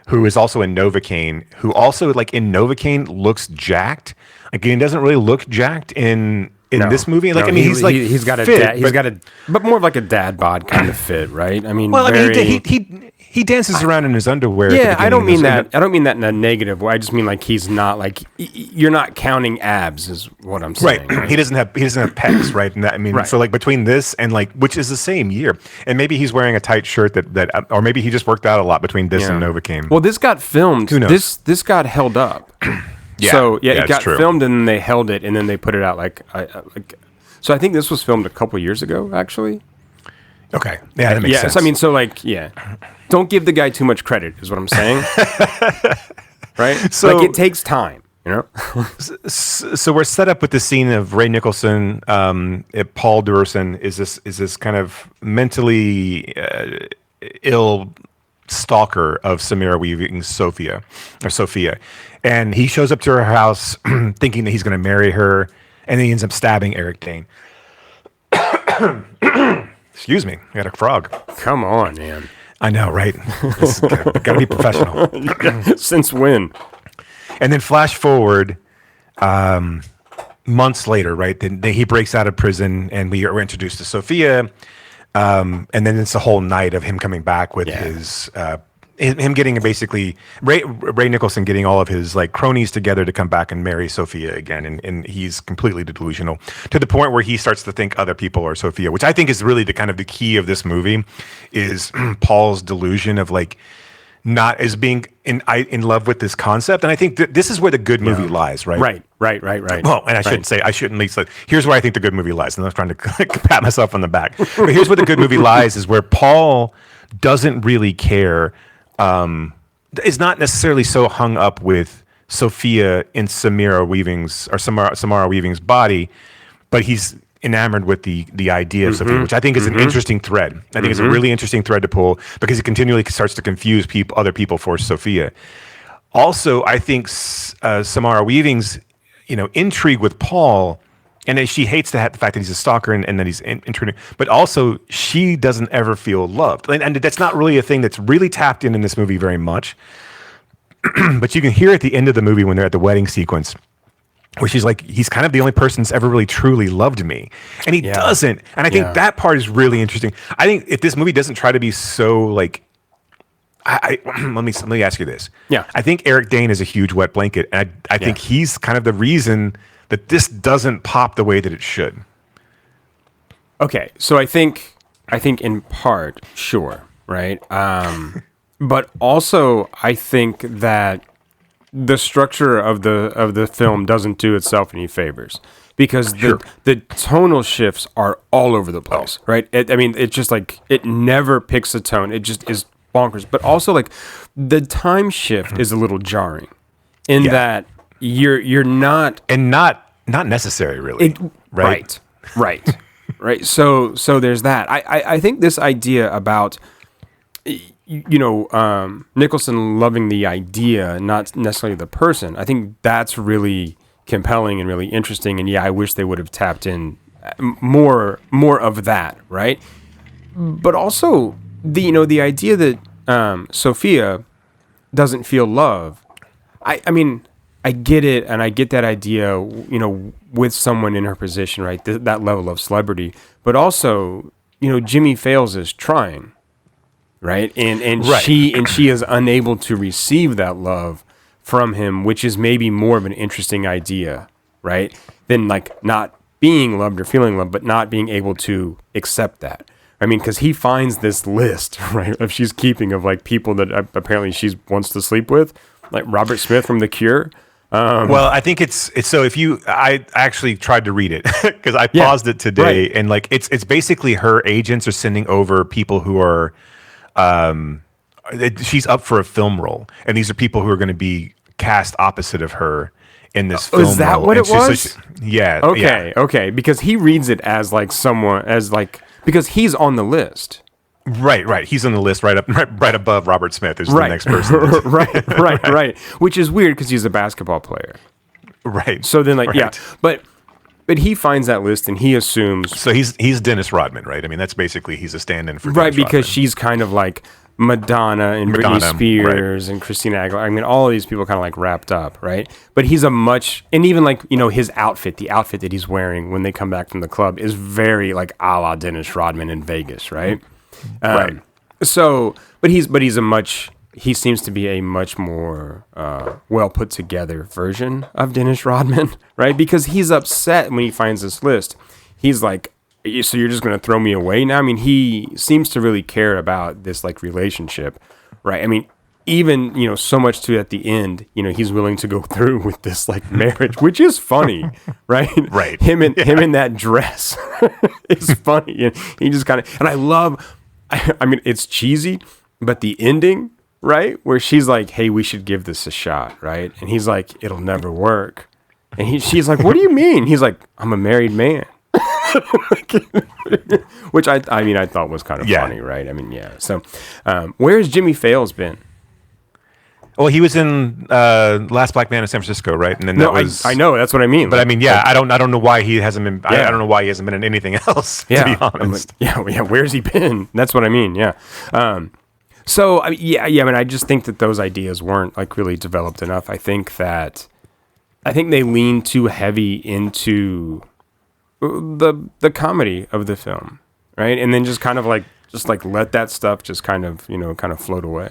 who is also in Novocaine, who also, like, in Novocaine looks jacked. Like, he doesn't really look jacked in in this movie. Like, No, I mean, he's like he's got a fit, but more of like a dad bod kind of fit, right? I mean, well, I mean, he dances around in his underwear. Yeah, I don't mean that. I don't mean that in a negative way. I just mean like he's not like you're not counting abs, is what I'm saying. Right. He doesn't have pecs, right? And that, I mean, so like between this and like, which is the same year, and maybe he's wearing a tight shirt that or maybe he just worked out a lot between this and Novocaine. Well, this got filmed. Who knows? This got held up. It got filmed and then they held it and then they put it out like. So I think this was filmed a couple years ago, actually. Okay. Yeah, that makes sense. So, I mean, don't give the guy too much credit, is what I'm saying. Right? So like, it takes time, you know? So we're set up with the scene of Ray Nicholson, Paul Durson is this kind of mentally ill stalker of Samara Weaving's Sophia. And he shows up to her house thinking that he's going to marry her, and then he ends up stabbing Eric Dane. Excuse me, I got a frog. Come on, man. I know, right? Got to be professional. Since when? And then flash forward months later, right? Then he breaks out of prison, and we're introduced to Sophia. And then it's the whole night of him coming back with him getting basically Ray Nicholson getting all of his like cronies together to come back and marry Sophia again, and he's completely delusional to the point where he starts to think other people are Sophia, which I think is really the key of this movie, is Paul's delusion of like not as being in love with this concept, and I think this is where the good movie lies, right? Right. Well, and I shouldn't leave. So here's where I think the good movie lies, and I'm trying to pat myself on the back. But here's where the good movie lies: is where Paul doesn't really care. Is not necessarily so hung up with Sophia in Samara Weaving's body, but he's enamored with the idea of Sophia, which I think is an interesting thread. I think it's a really interesting thread to pull because it continually starts to confuse other people for Sophia. Also, I think Samara Weaving's intrigue with Paul, and she hates the fact that he's a stalker and that he's intruding, but also she doesn't ever feel loved. And that's not really a thing that's really tapped in this movie very much. But you can hear at the end of the movie when they're at the wedding sequence, where she's like, he's kind of the only person that's ever really truly loved me. And he doesn't. And I think that part is really interesting. I think if this movie doesn't try to be so like, let me ask you this. Yeah. I think Eric Dane is a huge wet blanket. And I think he's kind of the reason that this doesn't pop the way that it should. Okay, so I think in part, sure, right? But also I think that the structure of the film doesn't do itself any favors, because the tonal shifts are all over the place, right? It's just like it never picks a tone. It just is bonkers. But also like the time shift is a little jarring in that you're not necessary really, right. So there's that. I think this idea about Nicholson loving the idea, not necessarily the person, I think that's really compelling and really interesting. And I wish they would have tapped in more of that, right? But also the idea that Sophia doesn't feel love. I mean, I get it, and I get that idea, with someone in her position, right? That level of celebrity. But also, Jimmy Fails is trying, right? And she is unable to receive that love from him, which is maybe more of an interesting idea, right? Than like not being loved or feeling loved, but not being able to accept that. I mean, because he finds this list, right, of she's keeping of like people that apparently she wants to sleep with, like Robert Smith from The Cure. Well, I think it's so I actually tried to read it because I paused it today, and like it's basically her agents are sending over people who are she's up for a film role, and these are people who are going to be cast opposite of her in this film. Is that role. what it was? Okay, because he reads it as like because he's on the list. Right. He's on the list right above Robert Smith is the next person. right. Which is weird because he's a basketball player. Right. So then but he finds that list and he assumes. So he's Dennis Rodman, right? I mean, that's basically he's a stand-in for Dennis because Rodman. she's kind of like Madonna and Britney Spears and Christina Aguilera. I mean, all of these people kind of like wrapped up, right? But he's and even like, you know, his outfit, the outfit that he's wearing when they come back from the club is very like a la Dennis Rodman in Vegas, right? Right. So, but he seems to be a much more well put together version of Dennis Rodman, right? Because he's upset when he finds this list. He's like, so you're just going to throw me away now? I mean, he seems to really care about this like relationship, right? I mean, even, you know, so much to at the end, you know, he's willing to go through with this like marriage, which is funny, right? Right. Him in that dress is funny. And he just kind of, and I mean, it's cheesy, but the ending, right? Where she's like, hey, we should give this a shot, right? And he's like, it'll never work. And she's like, what do you mean? He's like, I'm a married man. Which I thought was kind of funny, right? I mean, yeah. So, where's Jimmy Fails been? Well, he was in Last Black Man in San Francisco, right? And then I know that's what I mean. But I mean, yeah, I don't know why he hasn't been. I don't know why he hasn't been in anything else. To be honest, where's he been? That's what I mean. Yeah. So I mean, I just think that those ideas weren't like really developed enough. I think they lean too heavy into the comedy of the film, right? And then just kind of like let that stuff just kind of float away.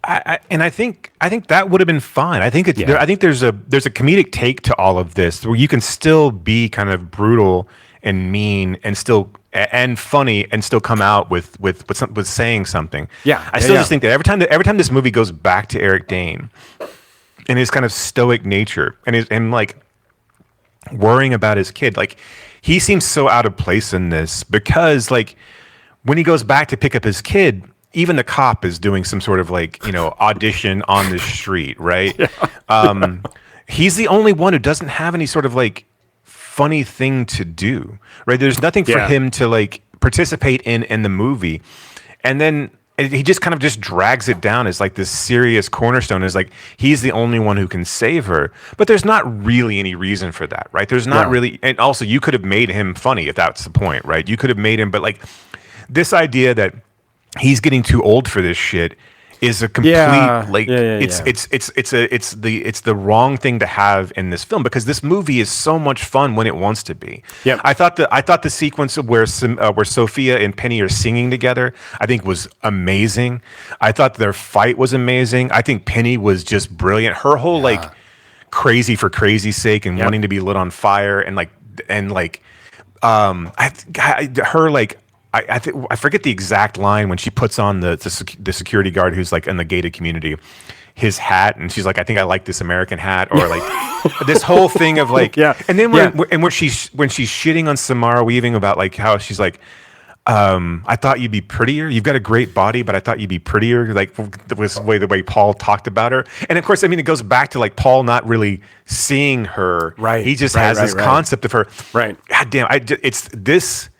I think that would have been fine. I think I think there's a comedic take to all of this where you can still be kind of brutal and mean and still and funny and still come out with saying something. Yeah, I still just think that every time this movie goes back to Eric Dane and his kind of stoic nature and like worrying about his kid, like he seems so out of place in this because like when he goes back to pick up his kid, even the cop is doing some sort of like, you know, audition on the street, right? Yeah. He's the only one who doesn't have any sort of like funny thing to do, right? There's nothing for him to like participate in the movie. And then he just kind of just drags it down as like this serious cornerstone, is like he's the only one who can save her. But there's not really any reason for that, right? There's not really, and also you could have made him funny if that's the point, right? You could have made him, but like this idea that he's getting too old for this shit is a complete it's the wrong thing to have in this film, because this movie is so much fun when it wants to be. Yeah, I thought the sequence of where Sophia and Penny are singing together, I think was amazing. I thought their fight was amazing. I think Penny was just brilliant. Her whole like crazy for crazy's sake and wanting to be lit on fire and I forget the exact line when she puts on the security guard who's like in the gated community, his hat, and she's like, I think I like this American hat, or like this whole thing of like, and then when she's shitting on Samara Weaving about like how she's like, I thought you'd be prettier. You've got a great body, but I thought you'd be prettier. Like the way Paul talked about her, and of course, I mean, it goes back to like Paul not really seeing her. Right. He just has this concept of her. Right. God damn. It's this.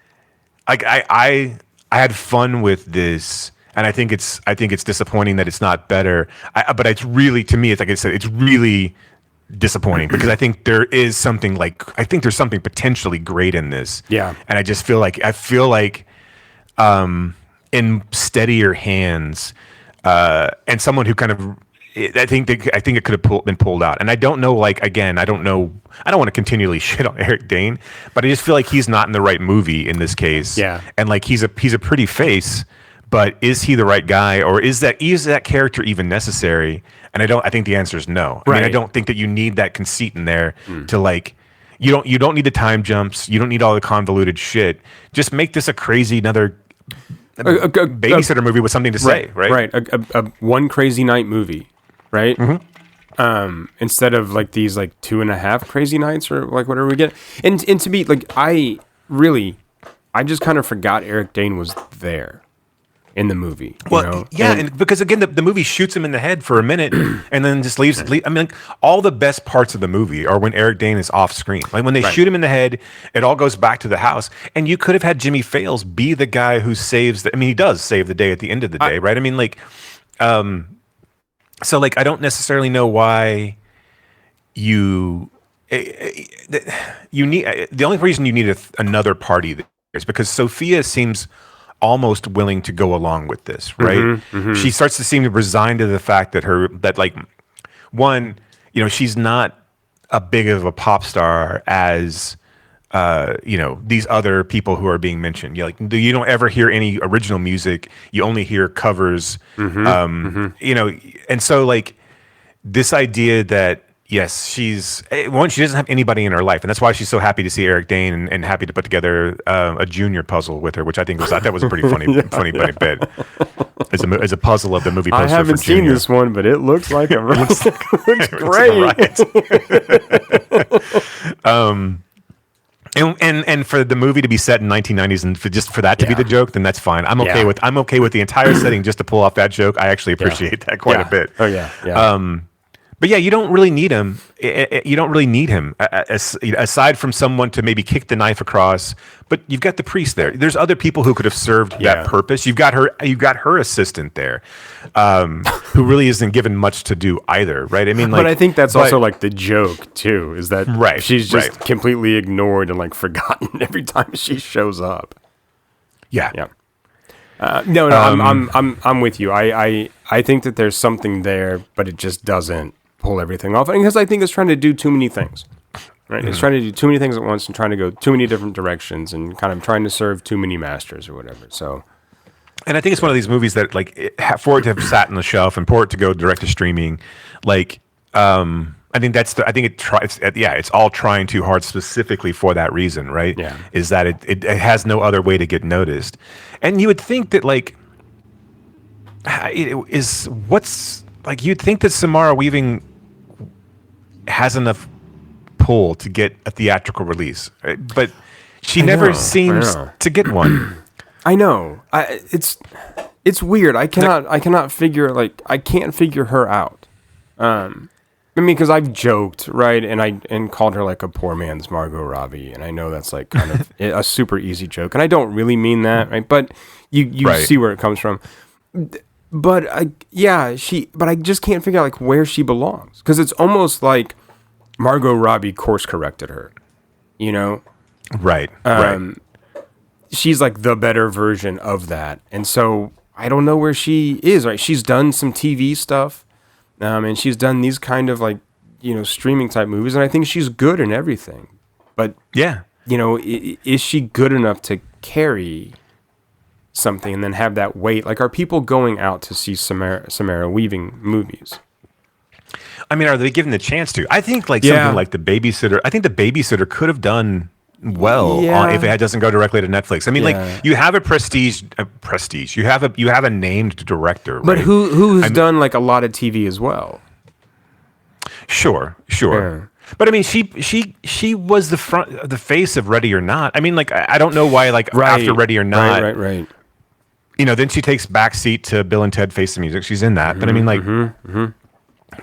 Like I had fun with this, and I think it's disappointing that it's not better. But it's really, to me, it's like I said, it's really disappointing because I think there's something potentially great in this. Yeah, and I just feel like in steadier hands, and someone who kind of. I think it could have been pulled out, and I don't know. Like again, I don't know. I don't want to continually shit on Eric Dane, but I just feel like he's not in the right movie in this case. Yeah, and like he's a pretty face, but is he the right guy, or is that character even necessary? And I think the answer is no. I mean, I don't think that you need that conceit in there to like. You don't need the time jumps. You don't need all the convoluted shit. Just make this a crazy another. A babysitter movie with something to say, right? Right. A one crazy night movie. Right. Mm-hmm. Instead of like these like 2.5 crazy nights or like whatever we get. And to be like, I just kind of forgot Eric Dane was there in the movie. Well, and because again, the movie shoots him in the head for a minute and then just leaves. I mean, like, all the best parts of the movie are when Eric Dane is off screen. Like when they shoot him in the head, it all goes back to the house. And you could have had Jimmy Fails be the guy who saves I mean, he does save the day at the end of the day, right? I mean, like, so like I don't necessarily know why you need the only reason you need another party is because Sophia seems almost willing to go along with this, right? She starts to seem to resign to the fact that like one, you know, she's not a big of a pop star as you know, these other people who are being mentioned. You don't ever hear any original music. You only hear covers. You know, and so like this idea that yes, she doesn't have anybody in her life, and that's why she's so happy to see Eric Dane and happy to put together a junior puzzle with her, which I thought that was a pretty funny bit as a puzzle of the movie poster. I haven't for seen Junior. this one, but it looks like it looks great. And for the movie to be set in 1990s and for that to be the joke, then that's fine. I'm okay with the entire setting just to pull off that joke. I actually appreciate that quite a bit. Oh yeah. But yeah, you don't really need him. You don't really need him aside from someone to maybe kick the knife across. But you've got the priest there. There's other people who could have served that purpose. You've got her assistant there, who really isn't given much to do either, right? I mean, like, but I think that's also like the joke too, is that she's just completely ignored and like forgotten every time she shows up. Yeah. No, I'm with you. I think that there's something there, but it just doesn't pull everything off. Because I think it's trying to do too many things. Right? It's trying to do too many things at once and trying to go too many different directions and kind of trying to serve too many masters or whatever. So, and I think it's one of these movies that like for it to have sat on the shelf and for it to go direct to streaming, like I think it's all trying too hard specifically for that reason, right? Yeah. Is that it has no other way to get noticed. And you would think that like you'd think that Samara Weaving has enough pull to get a theatrical release, right? But she never seems to get one. I know. It's weird. I can't figure her out. I mean, because I've joked, right, and called her like a poor man's Margot Robbie, and I know that's like kind of a super easy joke, and I don't really mean that, right? But you see where it comes from. But I just can't figure out like where she belongs, because it's almost like Margot Robbie course corrected her, you know? Right. She's like the better version of that, and so I don't know where she is. Right? She's done some TV stuff. And she's done these kind of like, you know, streaming type movies, and I think she's good in everything. But yeah, you know, is she good enough to carry something and then have that weight? Like, are people going out to see Samara Weaving movies? I mean, are they given the chance to? I think like something like The Babysitter. I think The Babysitter could have done well if it doesn't go directly to Netflix. I mean, like you have a prestige. You have a named director, but right? who's done like a lot of TV as well. Sure. Yeah. But I mean, she was the face of Ready or Not. I mean, like I don't know why after Ready or Not, right. You know, then she takes backseat to Bill and Ted Face the Music. She's in that, but I mean, like,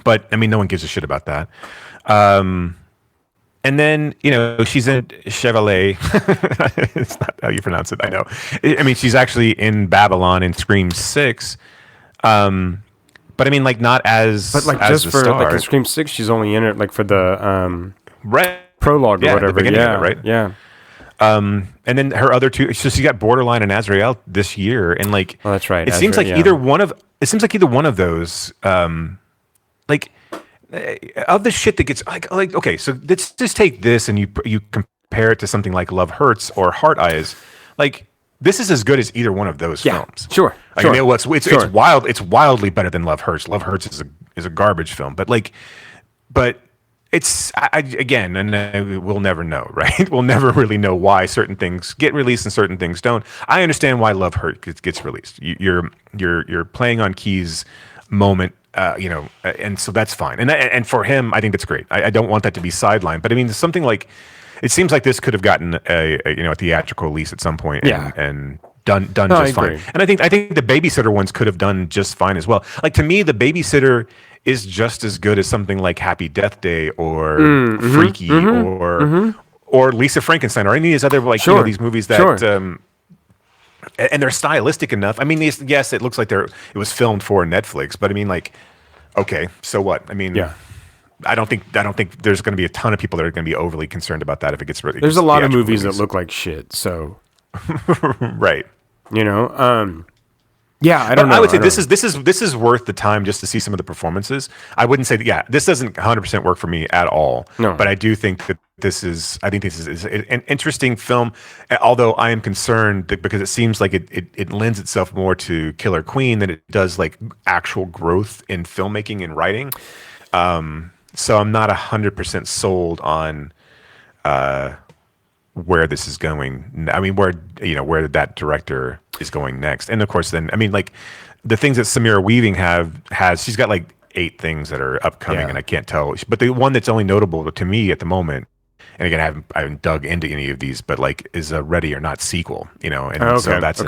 but I mean, no one gives a shit about that. And then, you know, she's in Chevalier. It's not how you pronounce it, I know. I mean, she's actually in Babylon and Scream 6. But I mean, like, not as But, like, as just for, star. like, in Scream 6, she's only in it, like, for the at prologue or the whatever. beginning of it, right? Yeah. And then her other two, so she got Borderline and Azrael this year. And, like, oh, that's right. It seems like either one of those, like, of the shit that gets like okay, so let's just take this and you compare it to something like Love Hurts or Heart Eyes. Like, this is as good as either one of those films. Sure. Like, I mean, it's wildly better than Love Hurts. Love Hurts is a garbage film, but it's again, and we'll never know, right? We'll never really know why certain things get released and certain things don't. I understand why Love Hurts gets released. You're playing on Key's moment. You know, and so that's fine. And for him, I think that's great. I don't want that to be sidelined. But I mean, something like, it seems like this could have gotten a theatrical release at some point and done just fine. And I think the Babysitter ones could have done just fine as well. Like, to me, The Babysitter is just as good as something like Happy Death Day or Freaky or Lisa Frankenstein or any of these other you know, these movies that and they're stylistic enough. I mean, yes, it looks like it was filmed for Netflix, but I mean, like, okay, so what? I mean, I don't think there's going to be a ton of people that are going to be overly concerned about that if it gets. There's a lot of movies that look like shit. So, right. You know, yeah, I don't know. I would say this is worth the time just to see some of the performances. I wouldn't say that, yeah, this doesn't 100% work for me at all. No. But I do think that this is an interesting film. Although I am concerned that because it seems like it lends itself more to Killer Queen than it does like actual growth in filmmaking and writing. So I'm not 100% sold on where this is going. I mean, where that director is going next. And of course, then, I mean, like the things that Samira Weaving has, she's got like 8 things that are upcoming and I can't tell. But the one that's only notable to me at the moment, and again, I haven't dug into any of these, but like is a Ready or Not sequel, you know? And so that's,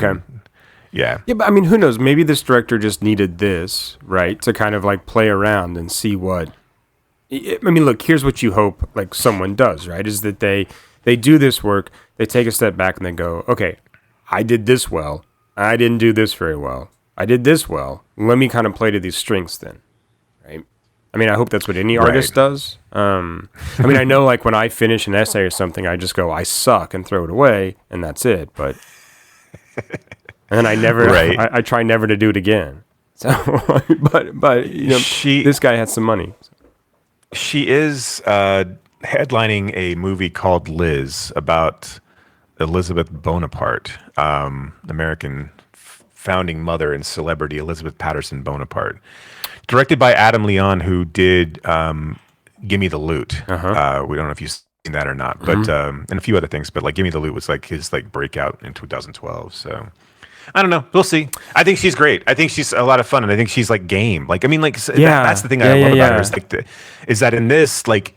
yeah. Yeah, but I mean, who knows? Maybe this director just needed this, right? To kind of like play around and see what, I mean, look, here's what you hope like someone does, right? Is that they do this work, they take a step back and they go, okay, I did this well. I didn't do this very well. I did this well. Let me kind of play to these strengths then, right? I mean, I hope that's what any artist does. I mean, I know like when I finish an essay or something, I just go, I suck and throw it away and that's it. But, and I never, I try never to do it again. So, but you know, this guy has some money. She is headlining a movie called Liz about Elizabeth Bonaparte, American founding mother and celebrity Elizabeth Patterson Bonaparte, directed by Adam Leon, who did Gimme the Loot. We don't know if you've seen that or not, but and a few other things. But like Gimme the Loot was like his like breakout in 2012. So I don't know. We'll see. I think she's great. I think she's a lot of fun, and I think she's like game. Like I mean, like that's the thing I love about her is like is that in this like.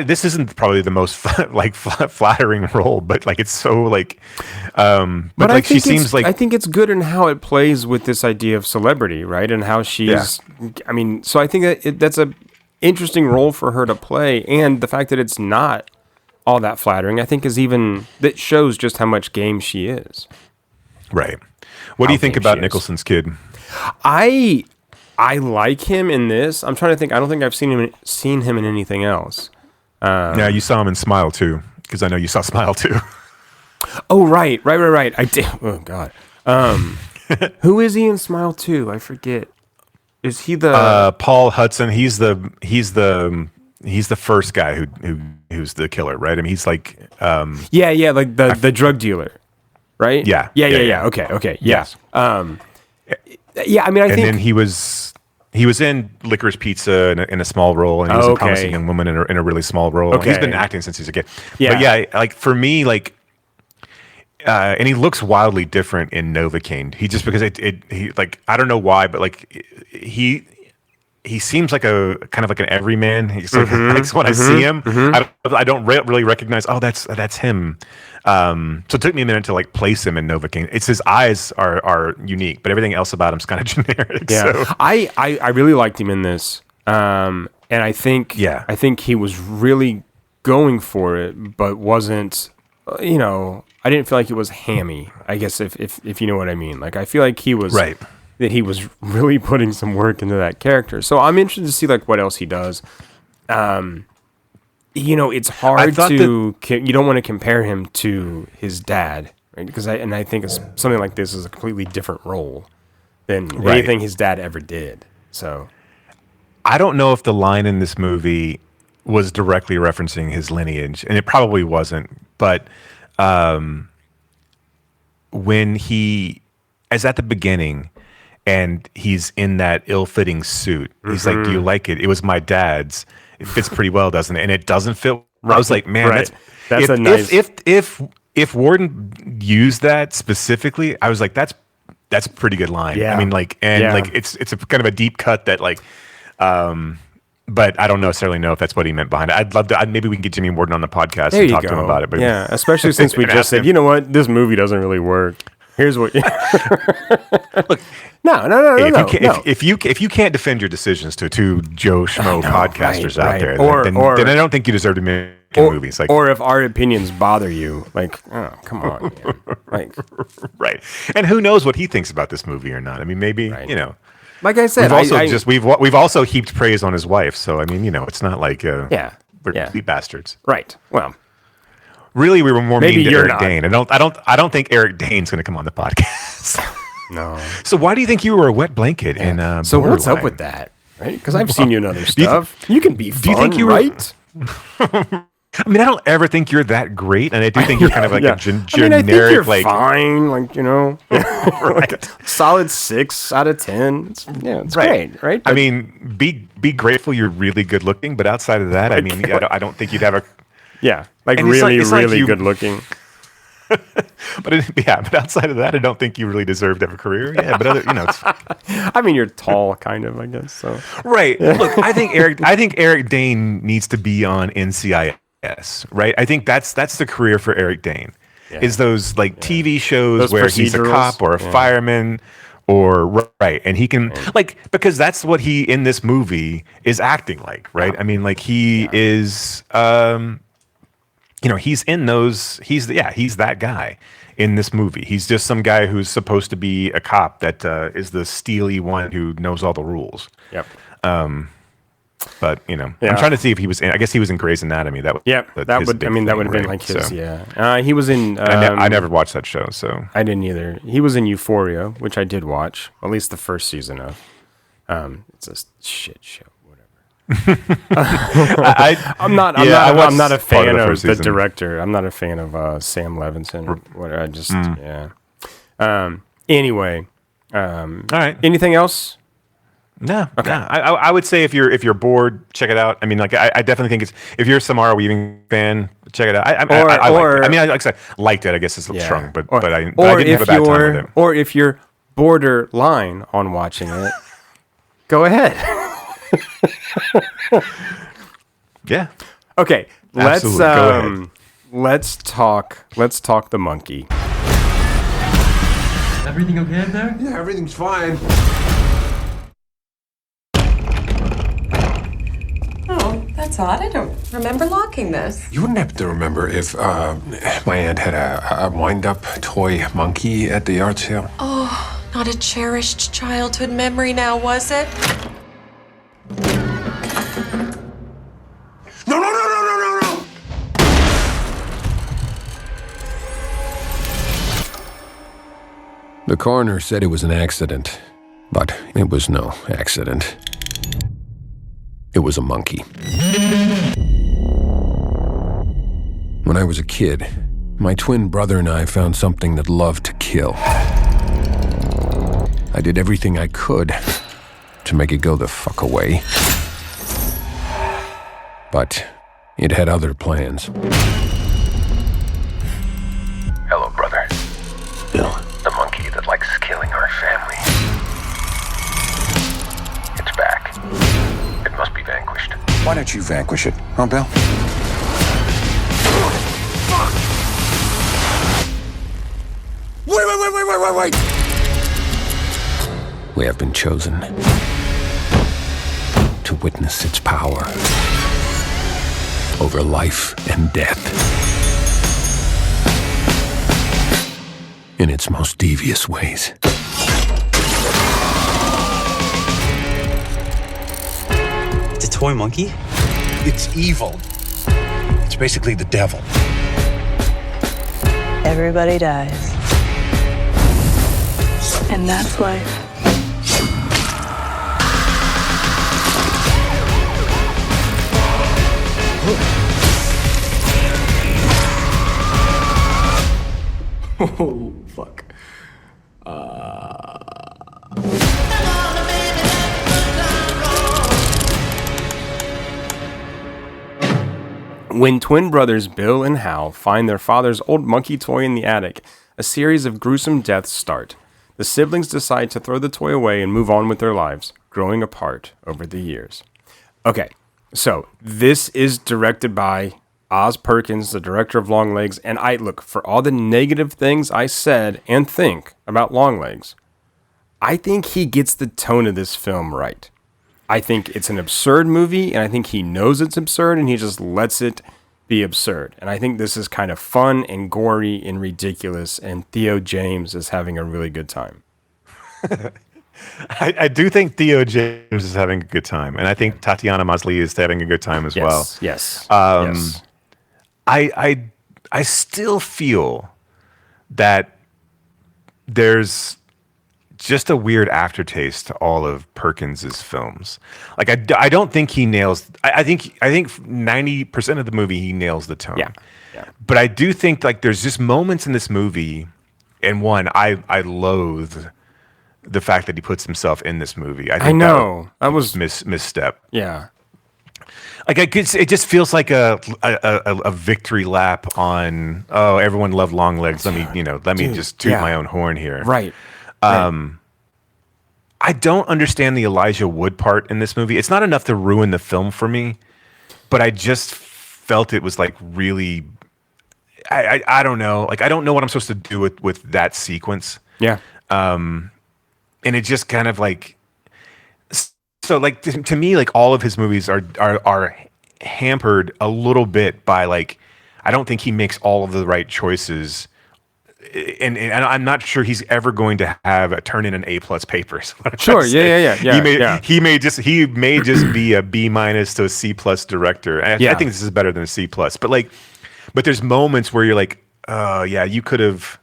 This isn't probably the most flattering role, but like it's so like, but like she seems like I think it's good in how it plays with this idea of celebrity, right? And how she's, I mean, so I think that that's a interesting role for her to play, and the fact that it's not all that flattering, I think, is even that shows just how much game she is. Right. What do you think about Nicholson's kid? I like him in this. I'm trying to think. I don't think I've seen him in anything else. Yeah, you saw him in Smile 2, because I know you saw Smile 2. Oh, right. I did. Oh, God. Who is he in Smile 2? I forget. Is he the Paul Hudson? He's the first guy who's the killer, right? I mean, he's like yeah, like the drug dealer, right? Yeah. Okay. Yes. Yeah, I mean, I think. And then he was in Licorice Pizza in a small role, and he was a promising young woman in a really small role. Okay. He's been acting since he's a kid. Yeah. But yeah, like for me, like, and he looks wildly different in Novocaine. He just because he like I don't know why, but like he seems like a kind of like an everyman. He's like, when I see him, I don't really recognize. Oh, that's him. So it took me a minute to like place him in Novocaine. It's his eyes are unique, but everything else about him's kind of generic. Yeah, so. I really liked him in this, and I think he was really going for it, but wasn't. You know, I didn't feel like it was hammy. I guess if you know what I mean. Like I feel like he was that he was really putting some work into that character. So I'm interested to see like what else he does. You know, it's hard to you don't want to compare him to his dad, right? Because I think it's something like this is a completely different role than anything his dad ever did. So I don't know if the line in this movie was directly referencing his lineage, and it probably wasn't. But when he is at the beginning and he's in that ill-fitting suit, he's like, "Do you like it? It was my dad's. It fits pretty well, doesn't it?" And it doesn't fit. I was like, "Man, that's a nice." If Warden used that specifically, I was like, "That's a pretty good line." Yeah. I mean, like, and like it's a kind of a deep cut that like. But I don't necessarily know if that's what he meant behind it. I'd love to. Maybe we can get Jimmy Warden on the podcast and talk to him about it. But yeah, especially since we just said, you know what, this movie doesn't really work. Here's what. Look, no. If you can't defend your decisions to two Joe Schmo podcasters out there, then I don't think you deserve to make movies. Like, or if our opinions bother you, like, oh, come on, man. Like, right. And who knows what he thinks about this movie or not? I mean, maybe you know. Like I said, we've also heaped praise on his wife. So I mean, you know, it's not like we're complete bastards. Right. Well, Really, we were more Maybe mean to you're Eric not. Dane. I don't think Eric Dane's going to come on the podcast. No. So why do you think you were a wet blanket in So what's up Borderline? with that? Right? Because I've seen you in other stuff. You can be fun, do you think you were- right? I mean, I don't ever think you're that great, and I do think you're kind of like a generic, I think you're like fine, like like a solid 6 out of 10. It's great, right? I mean, be grateful you're really good looking, but outside of that, I mean, I don't think you'd have a. Yeah, like And it's really, it's like really you- good looking. But outside of that, I don't think you really deserve to have a career. Yeah, but it's I mean, you're tall, kind of, I guess. So right. Look, I think Eric Dane needs to be on NCIS. Right. I think that's the career for Eric Dane. Is those like TV shows Those where he's a procedurals. cop or a fireman, or right, and he can like because that's what he in this movie is acting like. Right. I mean, like he is. He's in those. He's that guy in this movie. He's just some guy who's supposed to be a cop that is the steely one who knows all the rules. Yep. But I'm trying to see if he was in. I guess he was in Grey's Anatomy. That would have been like his. So. Yeah. He was in. I never watched that show, so I didn't either. He was in Euphoria, which I did watch, at least the first season of. It's a shit show. I'm not a fan of the director. I'm not a fan of Sam Levinson. Anyway, all right. Anything else? No. Okay. No. I would say if you're bored, check it out. I mean, like I definitely think if you're a Samara Weaving fan, check it out. I liked it. I mean, like I said, liked it. I guess it's strong, but I didn't have a bad time with it. Or if you're borderline on watching it, go ahead. Yeah. Okay. Absolutely. Go ahead. Let's talk the monkey. Everything okay in there? Yeah, everything's fine. Oh, that's odd. I don't remember locking this. You wouldn't have to remember if my aunt had a wind-up toy monkey at the yard sale. Oh, not a cherished childhood memory now, was it? No! The coroner said it was an accident, but it was no accident. It was a monkey. When I was a kid, my twin brother and I found something that loved to kill. I did everything I could to make it go the fuck away. But it had other plans. Hello, brother. Bill. The monkey that likes killing our family. It's back. It must be vanquished. Why don't you vanquish it, huh, Bill? Wait! We have been chosen to witness its power over life and death in its most devious ways. The toy monkey? It's evil. It's basically the devil. Everybody dies. And that's life. Oh, fuck. When twin brothers Bill and Hal find their father's old monkey toy in the attic, a series of gruesome deaths start. The siblings decide to throw the toy away and move on with their lives, growing apart over the years. Okay, so this is directed by Oz Perkins, the director of Longlegs, and I look, for all the negative things I said and think about Longlegs, I think he gets the tone of this film right. I think it's an absurd movie, and I think he knows it's absurd, and he just lets it be absurd. And I think this is kind of fun and gory and ridiculous, and Theo James is having a really good time. I do think Theo James is having a good time, and I think Tatiana Maslany is having a good time as well. Yes. I I still feel that there's just a weird aftertaste to all of Perkins's films. Like I don't think he nails. I think 90% of the movie he nails the tone. Yeah. But I do think like there's just moments in this movie, and one I loathe the fact that he puts himself in this movie. I know that was misstep. Yeah. Like it just feels like a victory lap on everyone loved long legs. Let me just toot my own horn here. Right. I don't understand the Elijah Wood part in this movie. It's not enough to ruin the film for me, but I just felt it was like really. I don't know. Like I don't know what I'm supposed to do with that sequence. Yeah. And it just kind of like. So like to me, like all of his movies are hampered a little bit by like I don't think he makes all of the right choices, and I'm not sure he's ever going to have a turn in an A+ papers. Sure, yeah. He may just be a B- to a C+ director. I think this is better than a C+. But there's moments where you're like, oh yeah, you could have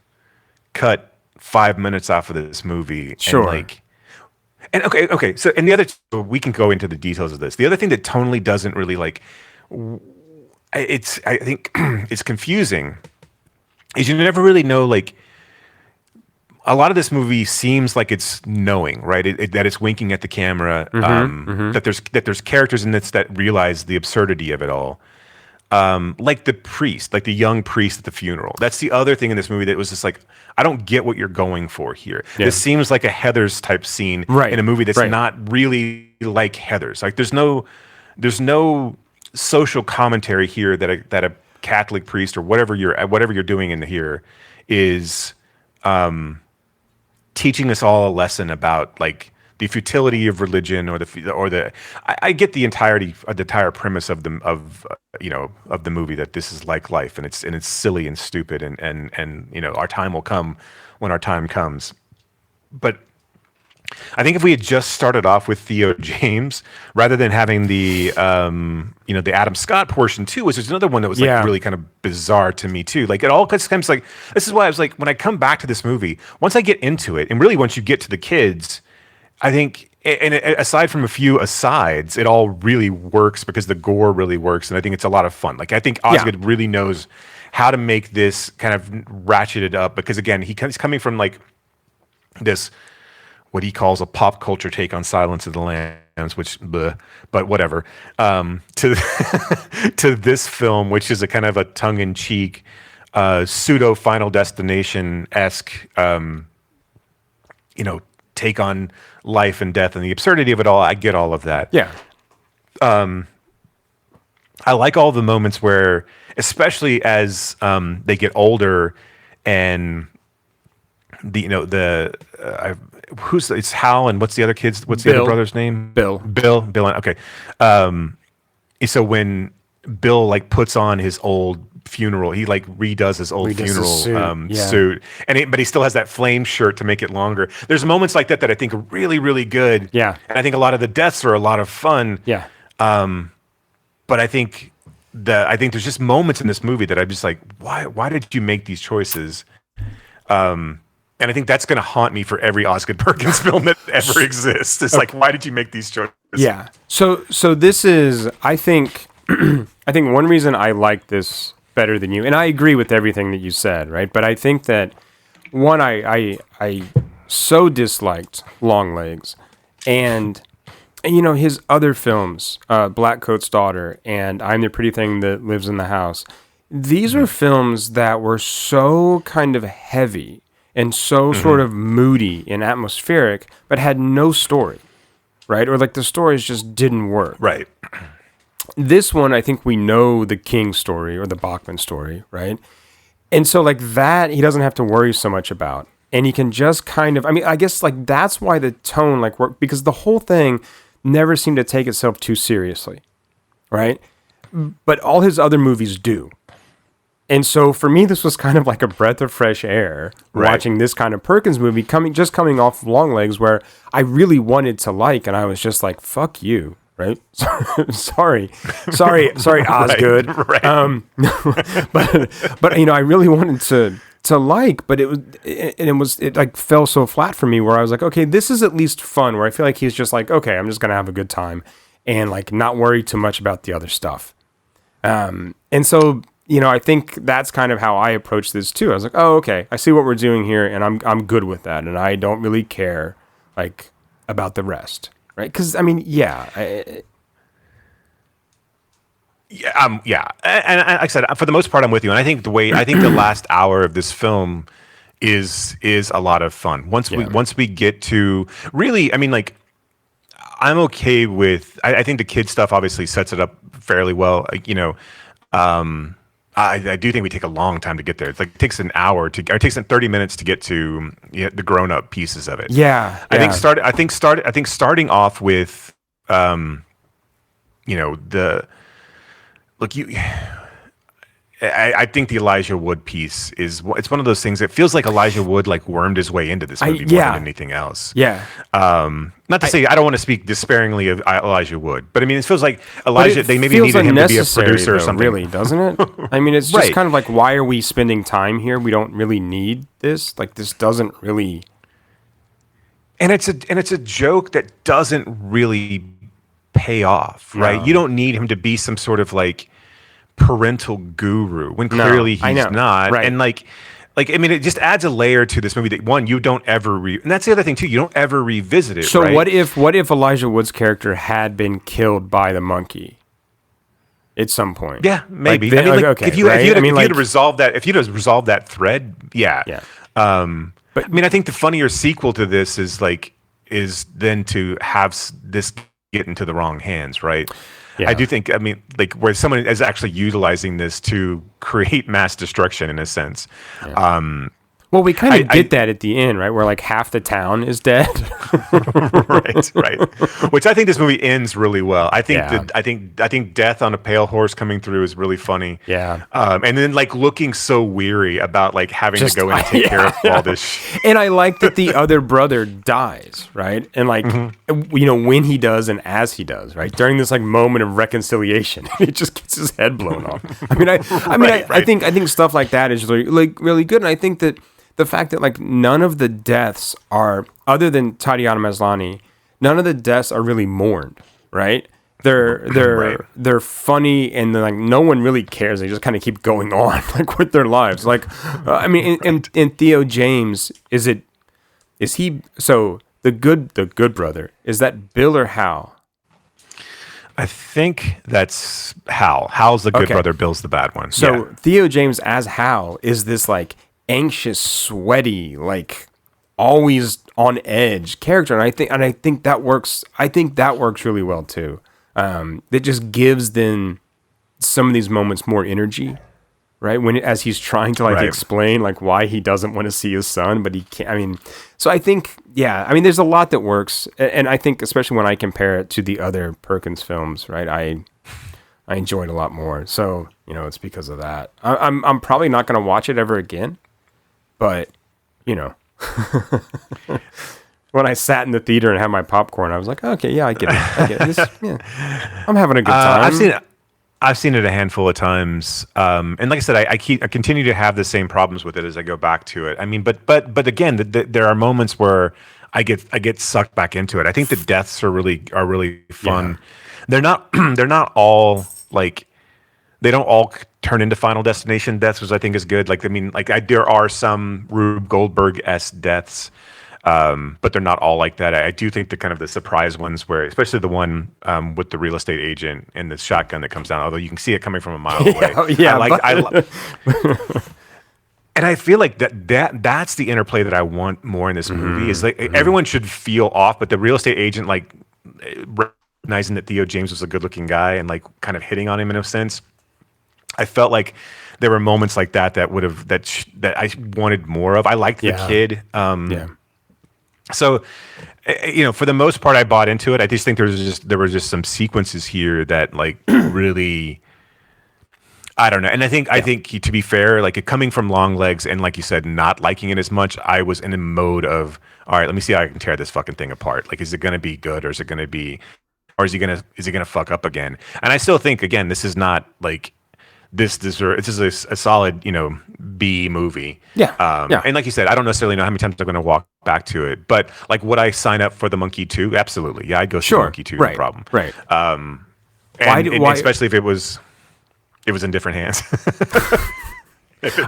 cut 5 minutes off of this movie. Sure. And okay. So, and the other, we can go into the details of this. The other thing that tonally doesn't really like, I think it's confusing, is you never really know, like, a lot of this movie seems like it's knowing, right? That it's winking at the camera, that there's characters in this that realize the absurdity of it all. Like the priest, like the young priest at the funeral. That's the other thing in this movie that was just like, I don't get what you're going for here. Yeah. This seems like a Heathers type scene in a movie that's not really like Heathers. Like there's no social commentary here that a Catholic priest or whatever you're doing in here is teaching us all a lesson about like the futility of religion I get the entire premise of the movie, that this is like life and it's silly and stupid and our time will come when our time comes. But I think if we had just started off with Theo James rather than having the Adam Scott portion too, which is another one that was like really kind of bizarre to me too. Like it all comes like, this is why I was like, when I come back to this movie, once I get into it, and really once you get to the kids, I think, and aside from a few asides, it all really works because the gore really works, and I think it's a lot of fun. Like I think Osgood really knows how to make this kind of ratcheted up, because again, he's coming from like this, what he calls a pop culture take on Silence of the Lambs, but whatever, to this film, which is a kind of a tongue-in-cheek, pseudo Final Destination-esque, take on life and death and the absurdity of it all. I get all of that. Yeah. I like all the moments where, especially as they get older, and it's Hal and what's the other other brother's name? Bill. Okay. So when Bill like puts on his old funeral, he like redoes his old funeral suit, but he still has that flame shirt to make it longer. There's moments like that I think are really, really good. Yeah. And I think a lot of the deaths are a lot of fun. Yeah. But I think there's just moments in this movie that I'm just like, why did you make these choices? And I think that's going to haunt me for every Osgood Perkins film that ever exists. It's like, why did you make these choices? Yeah. So this is, I think one reason I like this better than you, and I agree with everything that you said, right? But I think that one, I so disliked Longlegs, and his other films, Blackcoat's Daughter and I'm the Pretty Thing That Lives in the House. These are films that were so kind of heavy and so sort of moody and atmospheric, but had no story, right? Or like the stories just didn't work. Right. This one, I think we know the King story or the Bachman story, right? And so like that, he doesn't have to worry so much about. And he can just kind of, I guess like that's why the tone like worked, because the whole thing never seemed to take itself too seriously, right? But all his other movies do. And so for me, this was kind of like a breath of fresh air, watching this kind of Perkins movie coming off of Longlegs, where I really wanted to like, and I was just like, fuck you, right? sorry, Osgood. Right. But I really wanted to like, but it like fell so flat for me where I was like, okay, this is at least fun. Where I feel like he's just like, okay, I'm just gonna have a good time and like not worry too much about the other stuff. And so I think that's kind of how I approach this too. I was like, oh, okay, I see what we're doing here, and I'm good with that, and I don't really care like about the rest. Right, because I mean, yeah, and like I said, for the most part, I'm with you. And I think the last hour of this film is a lot of fun. Once we get to really, I mean, like, I'm okay with. I think the kid stuff obviously sets it up fairly well. I do think we take a long time to get there. It's like it takes an hour or it takes 30 minutes to get to the grown-up pieces of it. Yeah. I think starting off with I think the Elijah Wood piece it's one of those things that feels like Elijah Wood like wormed his way into this movie more than anything else. Yeah. Not to say I don't want to speak disparagingly of Elijah Wood, but I mean it feels like Elijah they maybe needed him to be a producer or something. Really, doesn't it? I mean, it's just kind of like, why are we spending time here? We don't really need this. Like, this doesn't really. And it's a joke that doesn't really pay off, right? No. You don't need him to be some sort of like parental guru when clearly he's not. Right. And like I mean, it just adds a layer to this movie that one, you don't ever and that's the other thing too, you don't ever revisit it. So right? what if Elijah Wood's character had been killed by the monkey at some point? Yeah, maybe. Like, I mean, like, okay, if you'd right? resolved that thread, yeah. But I mean, I think the funnier sequel to this is then to have this get into the wrong hands, right? Yeah. I do think, I mean, like where someone is actually utilizing this to create mass destruction in a sense. Yeah. Well, we kind of get that at the end, right? Where like half the town is dead. right. Which I think this movie ends really well. I think I think death on a pale horse coming through is really funny. Yeah. And then like looking so weary about like having to go in and take care of all this shit. And I like that the other brother dies, right? And like when he does and as he does, right? During this like moment of reconciliation, he just gets his head blown off. I think stuff like that is really good, and I think that the fact that like none of the deaths are, other than Tatiana Maslany, none of the deaths are really mourned, right? They're funny, and like no one really cares. They just kind of keep going on like with their lives. Like, I mean, in Theo James, is he? So the good brother, is that Bill or Hal? I think that's Hal. Hal's the good brother. Bill's the bad one. So Theo James as Hal is this like anxious, sweaty, like always on edge character, and I think that works. I think that works really well too. That just gives then some of these moments more energy, right? As he's trying to explain like why he doesn't want to see his son, but he can't. I mean, so I think there's a lot that works, and I think especially when I compare it to the other Perkins films, right? I enjoy it a lot more. So it's because of that. I'm probably not going to watch it ever again. But, when I sat in the theater and had my popcorn, I was like, okay, yeah, I get it. This, I'm having a good time. I've seen it a handful of times, and like I said, I continue to have the same problems with it as I go back to it. I mean, but again, there are moments where I get sucked back into it. I think the deaths are really fun. Yeah. They're not all like. They don't all turn into Final Destination deaths, which I think is good. Like, I mean, like there are some Rube Goldberg-esque deaths, but they're not all like that. I do think the kind of the surprise ones, where especially the one with the real estate agent and the shotgun that comes down, although you can see it coming from a mile away. And I feel like that's the interplay that I want more in this movie. Is like everyone should feel off, but the real estate agent like recognizing that Theo James was a good-looking guy and like kind of hitting on him in a sense. I felt like there were moments like that that I wanted more of. I liked the kid. So, for the most part, I bought into it. I just think there were just some sequences here that like really, I don't know. And I think to be fair, like coming from Longlegs and like you said, not liking it as much, I was in a mode of, all right, let me see how I can tear this fucking thing apart. Like, is it going to be good or is it going to be or is he gonna fuck up again? And I still think, again, this is not like this is a solid, B movie. Yeah. And like you said, I don't necessarily know how many times I'm going to walk back to it, but like, would I sign up for the Monkey 2? Absolutely. Yeah, I'd go see Monkey 2. Right. No problem. Right. And especially if it was in different hands.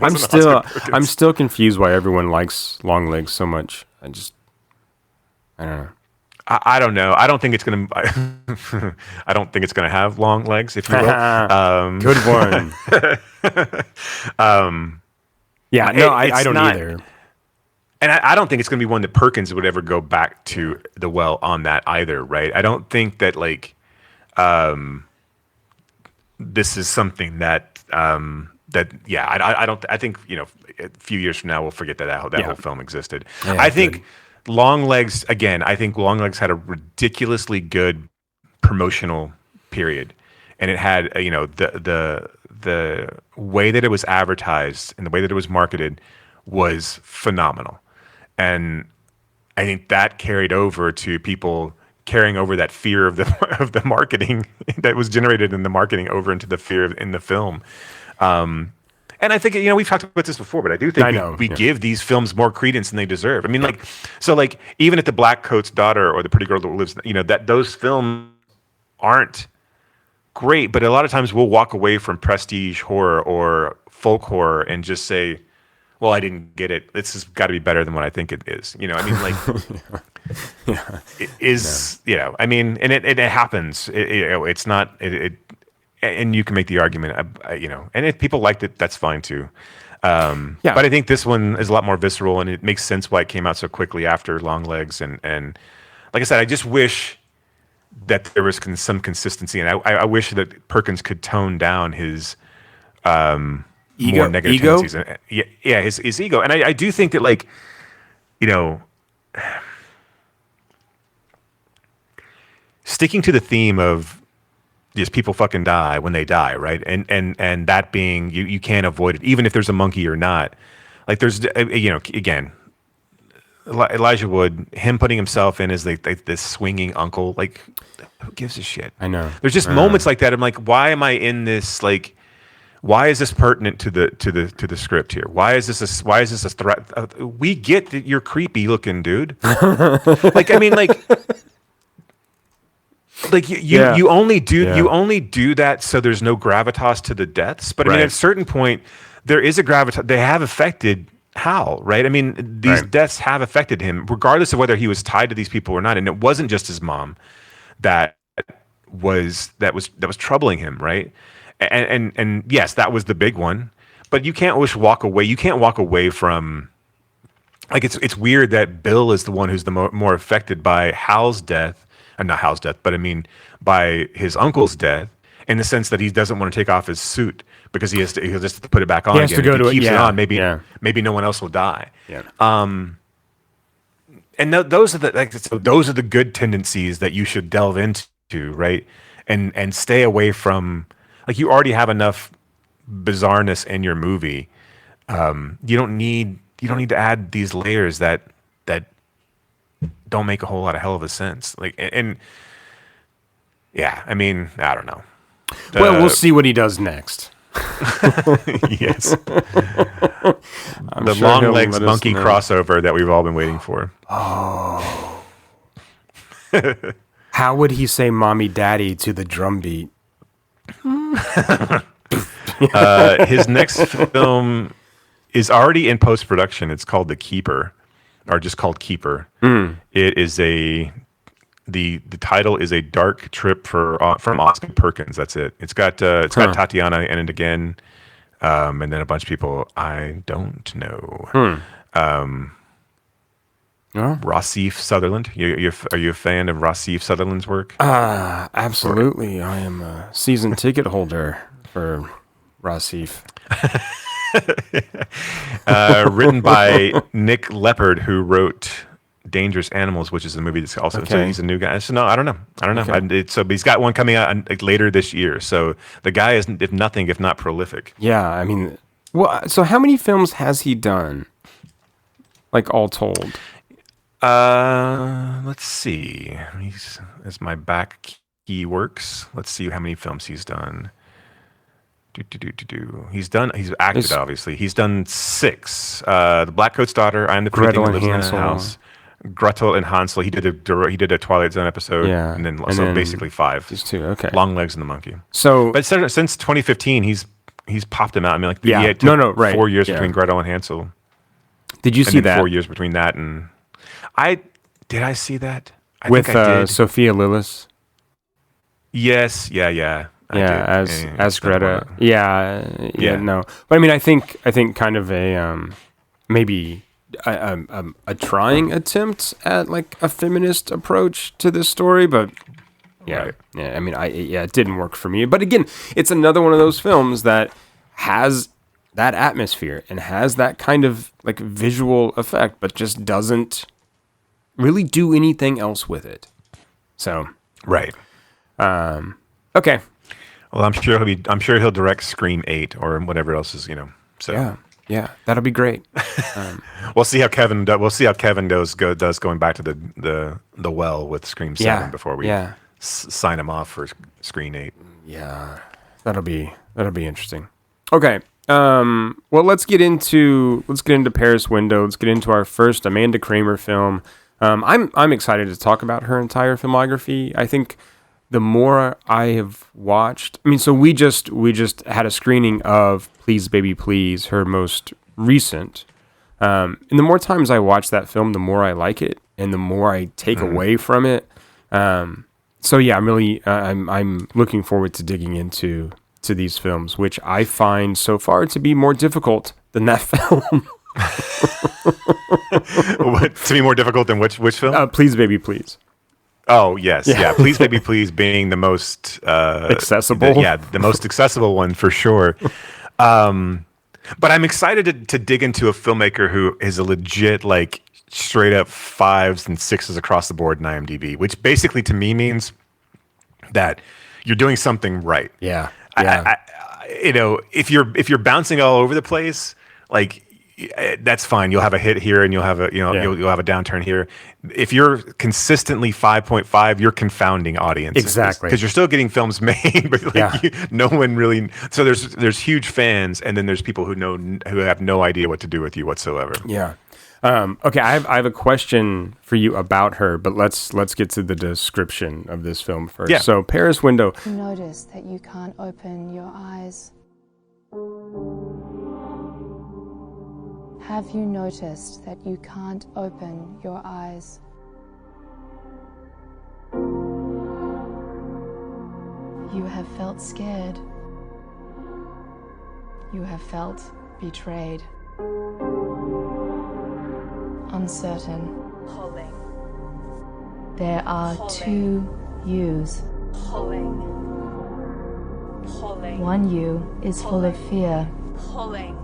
I'm still confused why everyone likes Longlegs so much. I don't know. I don't know. I don't think it's gonna. I don't think it's gonna have long legs, if you will. Good one. Yeah, no, I don't either. And I don't think it's gonna be one that Perkins would ever go back to the well on that either, right? I don't think that this is something that I don't. I think a few years from now we'll forget that whole film existed. Yeah, I think. Longlegs, again, I think Longlegs had a ridiculously good promotional period, and it had the way that it was advertised and the way that it was marketed was phenomenal, and I think that carried over to people carrying over that fear of the marketing that was generated in the marketing over into the fear in the film. And I think, we've talked about this before, but I do think we give these films more credence than they deserve. I mean, even at The Black Coat's Daughter or The Pretty Girl That Lives, that those films aren't great, but a lot of times we'll walk away from prestige horror or folk horror and just say, well, I didn't get it. This has got to be better than what I think it is. It is, and it happens. It's not, and you can make the argument, and if people liked it, that's fine too. But I think this one is a lot more visceral, and it makes sense why it came out so quickly after Longlegs. And like I said, I just wish that there was some consistency, and I wish that Perkins could tone down his more negative tendencies. And, his ego. And I do think that sticking to the theme of just people fucking die when they die, right? And that being you can't avoid it, even if there's a monkey or not. Like there's again, Elijah Wood, him putting himself in as this swinging uncle, like who gives a shit? I know. There's just moments like that. I'm like, why am I in this? Like, why is this pertinent to the script here? Why is this a threat? We get that you're creepy looking, dude. You only do that so there's no gravitas to the deaths. But I mean, at a certain point, there is a gravitas. They have affected Hal, right? I mean, these deaths have affected him, regardless of whether he was tied to these people or not. And it wasn't just his mom that was troubling him, right? And yes, that was the big one. But you can't walk away. You can't walk away from. Like it's weird that Bill is the one who's the more affected by Hal's death. Not Hal's death, but I mean by his uncle's death, in the sense that he doesn't want to take off his suit because he has to put it back on. He has again. To go if he keeps it on. Maybe no one else will die. Yeah. And those are the good tendencies that you should delve into, right? And stay away from. Like you already have enough bizarreness in your movie. You don't need to add these layers that don't make a whole lot of hell of a sense. I mean, I don't know. Well, we'll see what he does next. Yes. The long legs monkey crossover that we've all been waiting for. Oh. How would he say mommy daddy to the drum beat? His next film is already in post-production. It's called The Keeper. Or just called Keeper. It is the title is A Dark Trip from Austin Perkins. That's it. It's got Tatiana in it again, and then a bunch of people I don't know. Rossif Sutherland. Are you a fan of Rossif Sutherland's work? Absolutely. I am a season ticket holder for Rossif. Written by Nick Leopard, who wrote Dangerous Animals, which is the movie that's also so he's a new guy. So no, I don't know. Okay. But he's got one coming out later this year. So the guy is, if not prolific. Yeah, I mean, well, so how many films has he done? Like all told? Let's see. As my back he works. Let's see how many films he's done. He's acted, obviously. He's done 6. The Black Coat's Daughter, I'm the Pretty Thing That Lives in the House. Gretel and Hansel. He did a Twilight Zone episode. Yeah. And then basically 5. These 2, okay. Long Legs and the Monkey. So, but since 2015, he's popped him out. I mean, like, he had 4 years between Gretel and Hansel. Did you see that? 4 years between that and... Did I see that? I think I did. Sophia Lillis? Yes, yeah. As Greta. No. But I mean, I think kind of a maybe a trying attempt at like a feminist approach to this story, but I mean, it didn't work for me. But again, it's another one of those films that has that atmosphere and has that kind of like visual effect, but just doesn't really do anything else with it. So right. Okay. Well, I'm sure he'll direct Scream 8 or whatever else is, So yeah, that'll be great. We'll see how Kevin does going back to the well with Scream 7 before we sign him off for Scream 8. Yeah, that'll be interesting. Okay. Well, let's get into Paris Window. Let's get into our first Amanda Kramer film. I'm excited to talk about her entire filmography. I think the more I have watched, I mean, so we just had a screening of Please Baby Please, her most recent. And the more times I watch that film, the more I like it, and the more I take away from it. So yeah, I'm looking forward to digging into these films, which I find so far to be more difficult than that film. To be more difficult than which film? Please Baby Please. Oh yes, yeah. Please Baby Please being the most accessible. The most accessible one for sure. But I'm excited to dig into a filmmaker who is a legit like straight up 5s and 6s across the board in IMDb, which basically to me means that you're doing something right. Yeah. If you're bouncing all over the place, like that's fine. You'll have a hit here, and you'll have you'll have a downturn here. If you're consistently 5.5, you're confounding audiences. Exactly, because you're still getting films made, but no one really. So there's huge fans, and then there's people who have no idea what to do with you whatsoever. Yeah. Okay, I have a question for you about her, but let's get to the description of this film first. Yeah. So Paris Window. You notice that you can't open your eyes. Have you noticed that you can't open your eyes? You have felt scared. You have felt betrayed. Uncertain. Pulling. There are two yous. Pulling. One you is full of fear. Pulling.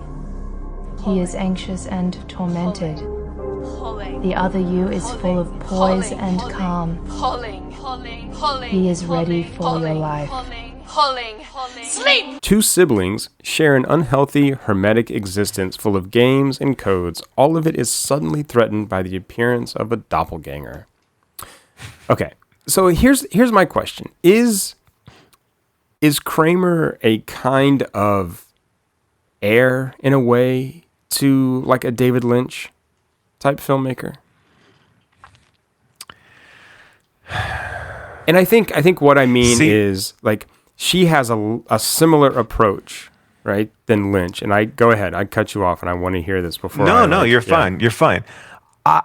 He is anxious and tormented. Pulling. The other you is full of poise and calm. Pulling. He is ready for your life. Pulling. Sleep! Two siblings share an unhealthy, hermetic existence full of games and codes. All of it is suddenly threatened by the appearance of a doppelganger. Okay, so here's my question. Is Kramer a kind of heir, in a way, to like a David Lynch type filmmaker? And I think what I mean is like she has a similar approach, right, than Lynch. And I go ahead, I cut you off, and I want to hear this before. No, you're fine. You're fine. I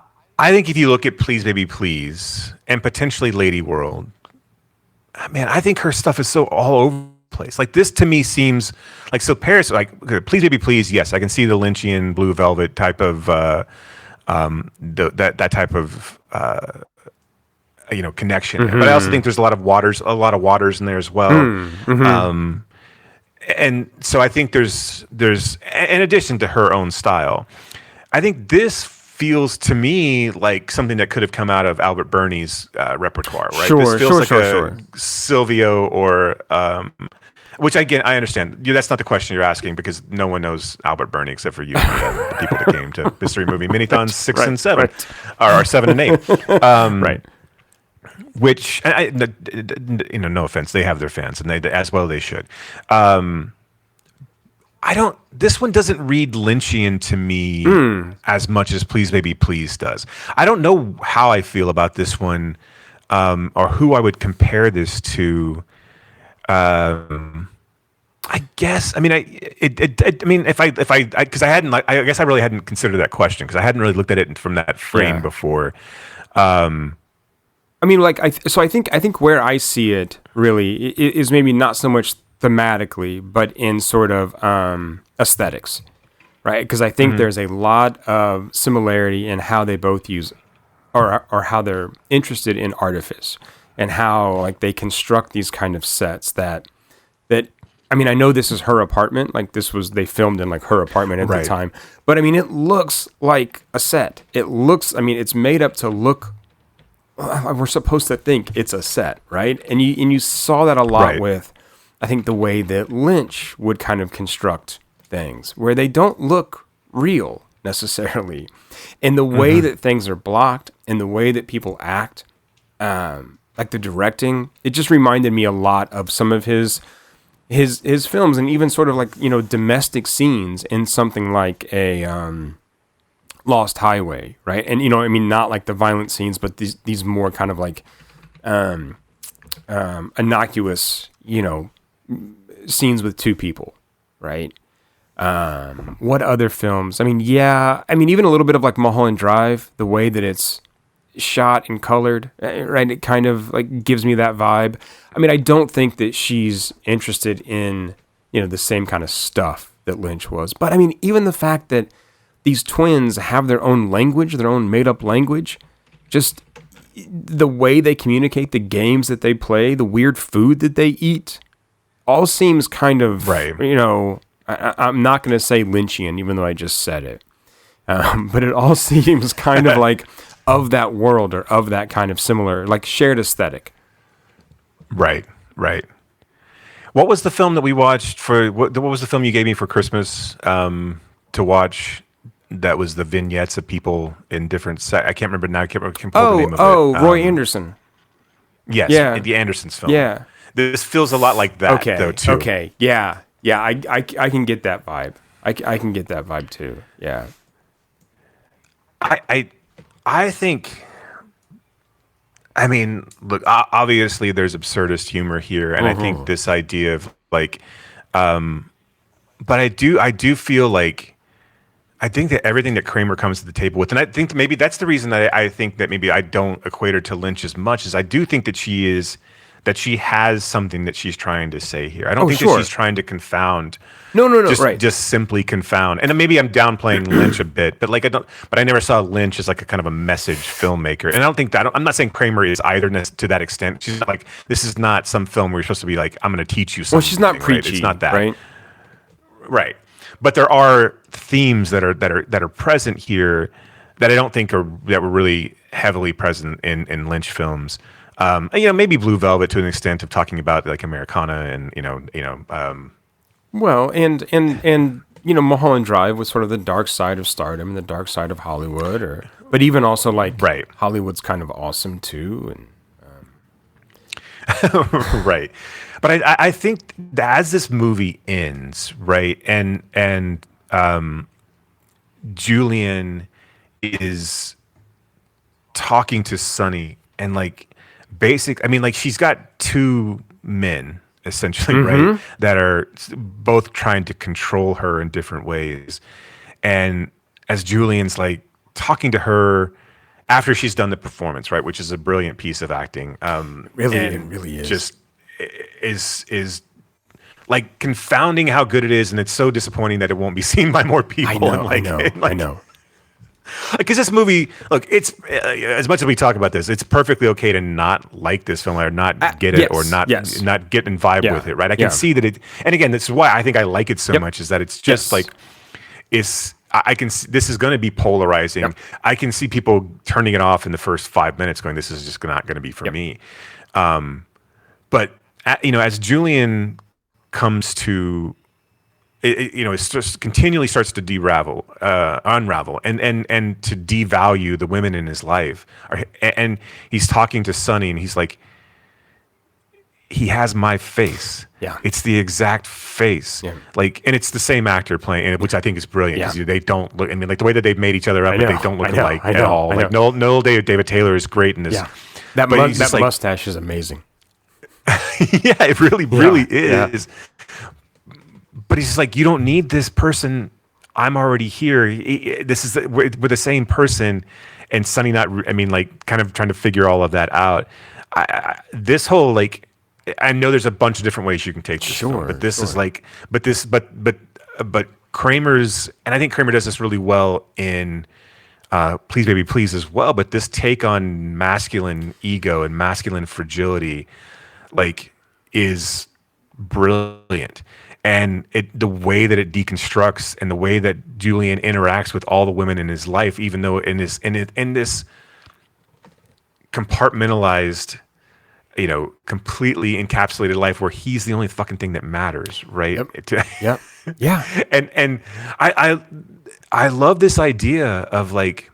think if you look at Please Baby Please and potentially Lady World, man, I think her stuff is so all over the place. Like this to me seems like so Paris. Like Please Baby Please, yes, I can see the Lynchian Blue Velvet type of that type of. Connection, but I also think there's a lot of waters in there as well. And so I think there's in addition to her own style, I think this feels to me like something that could have come out of Albert Birney's repertoire, right? This feels like Silvio or which again I understand. That's not the question you're asking because no one knows Albert Birney except for you, the people that came to Mystery Movie Minithons 6 and 7, or 7 and 8, right. which no offense, they have their fans, and they as well they should. This one doesn't read Lynchian to me as much as Please Baby Please does. I don't know how I feel about this one, or who I would compare this to. I guess. I mean, because I guess I really hadn't considered that question because I hadn't really looked at it from that frame before. I think where I see it really is maybe not so much thematically, but in sort of aesthetics, right? Because I think there's a lot of similarity in how they both use, or how they're interested in artifice, and how like they construct these kind of sets that. I mean, I know this is her apartment. Like they filmed in like her apartment at the time. But I mean, it looks like a set. It's made up to look. We're supposed to think it's a set, right? And you saw that a lot with, I think, the way that Lynch would kind of construct things, where they don't look real necessarily, and the way that things are blocked, and the way that people act, like the directing. It just reminded me a lot of some of his films, and even sort of like, domestic scenes in something like a Lost Highway, right? And not like the violent scenes, but these more kind of like innocuous, scenes with two people, right? What other films? Even a little bit of like Mulholland Drive, the way that it's shot and colored, right? It kind of like gives me that vibe. I don't think that she's interested in, the same kind of stuff that Lynch was. But even the fact that these twins have their own language, their own made up language, just the way they communicate, the games that they play, the weird food that they eat, all seems kind of, I'm not going to say Lynchian, even though I just said it. But it all seems kind of like of that world, or of that kind of similar, like shared aesthetic. Right. What was the film that we watched what was the film you gave me for Christmas to watch? That was the vignettes of people in different. I can't remember now. I can't pull the name of it. Roy Anderson. Yes, the Andersons film. Yeah, this feels a lot like that. Though too. Okay, yeah. I can get that vibe. I can get that vibe too. Yeah. I think. Look, obviously there's absurdist humor here, and I think this idea of like, but I do feel like. I think that everything that Kramer comes to the table with, and I think maybe that's the reason that I think that maybe I don't equate her to Lynch as much, as I do think that she has something that she's trying to say here. I don't think that she's trying to confound. No, just simply confound. And maybe I'm downplaying Lynch a bit, but I never saw Lynch as like a kind of a message filmmaker. And I don't think that, I'm not saying Kramer is either to that extent. She's not like, this is not some film where you're supposed to be like, I'm going to teach you something. Well, she's not preachy. Right? It's not that. Right. But there are themes that are present here that I don't think that were really heavily present in Lynch films. Maybe Blue Velvet to an extent of talking about like Americana and well, and Mulholland Drive was sort of the dark side of stardom and the dark side of Hollywood, but even also like Hollywood's kind of awesome too, and right. But I think that as this movie ends, right, and Julian is talking to Sonny, and like she's got two men essentially, right, that are both trying to control her in different ways, and as Julian's like talking to her after she's done the performance, right, which is a brilliant piece of acting, really is just. Is like confounding how good it is, and it's so disappointing that it won't be seen by more people. I know. Because this movie, look, it's as much as we talk about this, it's perfectly okay to not like this film or not get it or not get in vibe with it, right? I can see that it, and again, this is why I think I like it so much, is that it's just like I can see, this is going to be polarizing. I can see people turning it off in the first 5 minutes, going, "This is just not going to be for me." But as Julian comes to it just continually starts to unravel, and to devalue the women in his life. And he's talking to Sonny, and he's like, he has my face. Yeah, it's the exact face. Yeah. Like, and it's the same actor playing it, which I think is brilliant because they don't look. I mean, like the way that they've made each other up, but they don't look alike at all. Like Noel David Taylor is great in this. Yeah, that mustache is amazing. Yeah, it really is. But he's just like, you don't need this person. I'm already here. We're the same person. And Sonny kind of trying to figure all of that out. This whole, like, I know there's a bunch of different ways you can take this film, but this is like, but Kramer's, and I think Kramer does this really well in Please Baby Please as well. But this take on masculine ego and masculine fragility, like, is brilliant. And the way that it deconstructs and the way that Julian interacts with all the women in his life, even though in this compartmentalized, completely encapsulated life where he's the only fucking thing that matters, right? Yep. Yeah. And I love this idea of, like,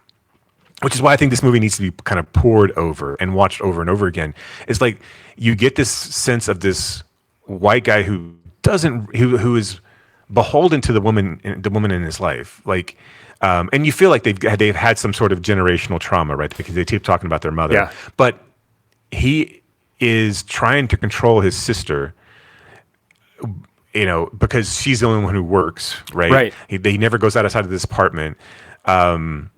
which is why I think this movie needs to be kind of poured over and watched over and over again. Is like, you get this sense of this white guy who is beholden to the woman in his life, like, and you feel like they've had some sort of generational trauma, right? Because they keep talking about their mother. Yeah. But he is trying to control his sister, because she's the only one who works, right? Right. He never goes outside of this apartment, and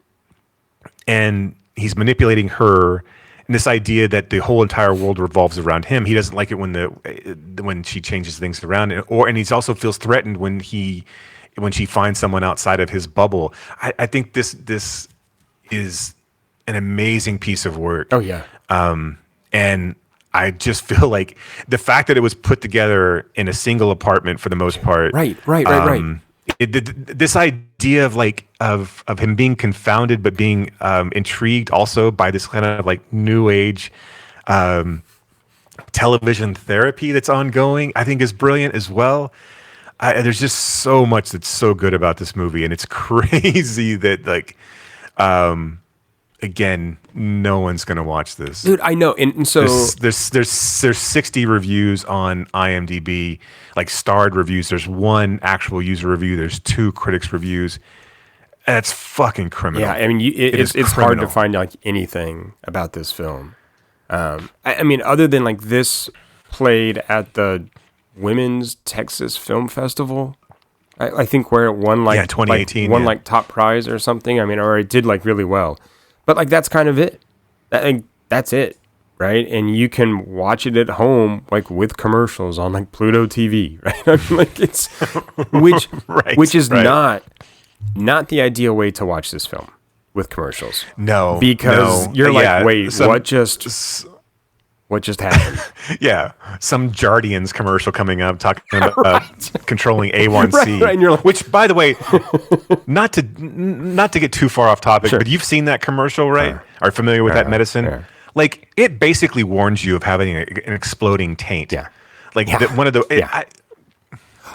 he's manipulating her. And this idea that the whole entire world revolves around him. He doesn't like it when she changes things around, and he also feels threatened when she finds someone outside of his bubble. I think this is an amazing piece of work. Oh yeah. And I just feel like the fact that it was put together in a single apartment for the most part. Right. This idea of him being confounded but being intrigued also by this kind of like new age television therapy that's ongoing, I think is brilliant as well. There's just so much that's so good about this movie, and it's crazy that, like, again, no one's gonna watch this, dude. I know, and so there's 60 reviews on IMDb, like starred reviews. There's one actual user review. There's 2 critics reviews. That's fucking criminal. Yeah, I mean, it's hard to find like anything about this film. I mean, other than like this played at the Women's Texas Film Festival, I think, where it won 2018 won like top prize or something. I mean, or it did like really well. But like that's kind of it. That's it, right? And you can watch it at home, like with commercials on like Pluto TV, right? I mean, like it's which is not the ideal way to watch this film, with commercials. No, because you're like, wait, what just happened? Yeah, some Jardians commercial coming up talking about controlling A1C, right, and you're like, which, by the way, not to get too far off topic, but you've seen that commercial, right? Are familiar with that medicine? Sure. Like, it basically warns you of having an exploding taint. Yeah, like one of the.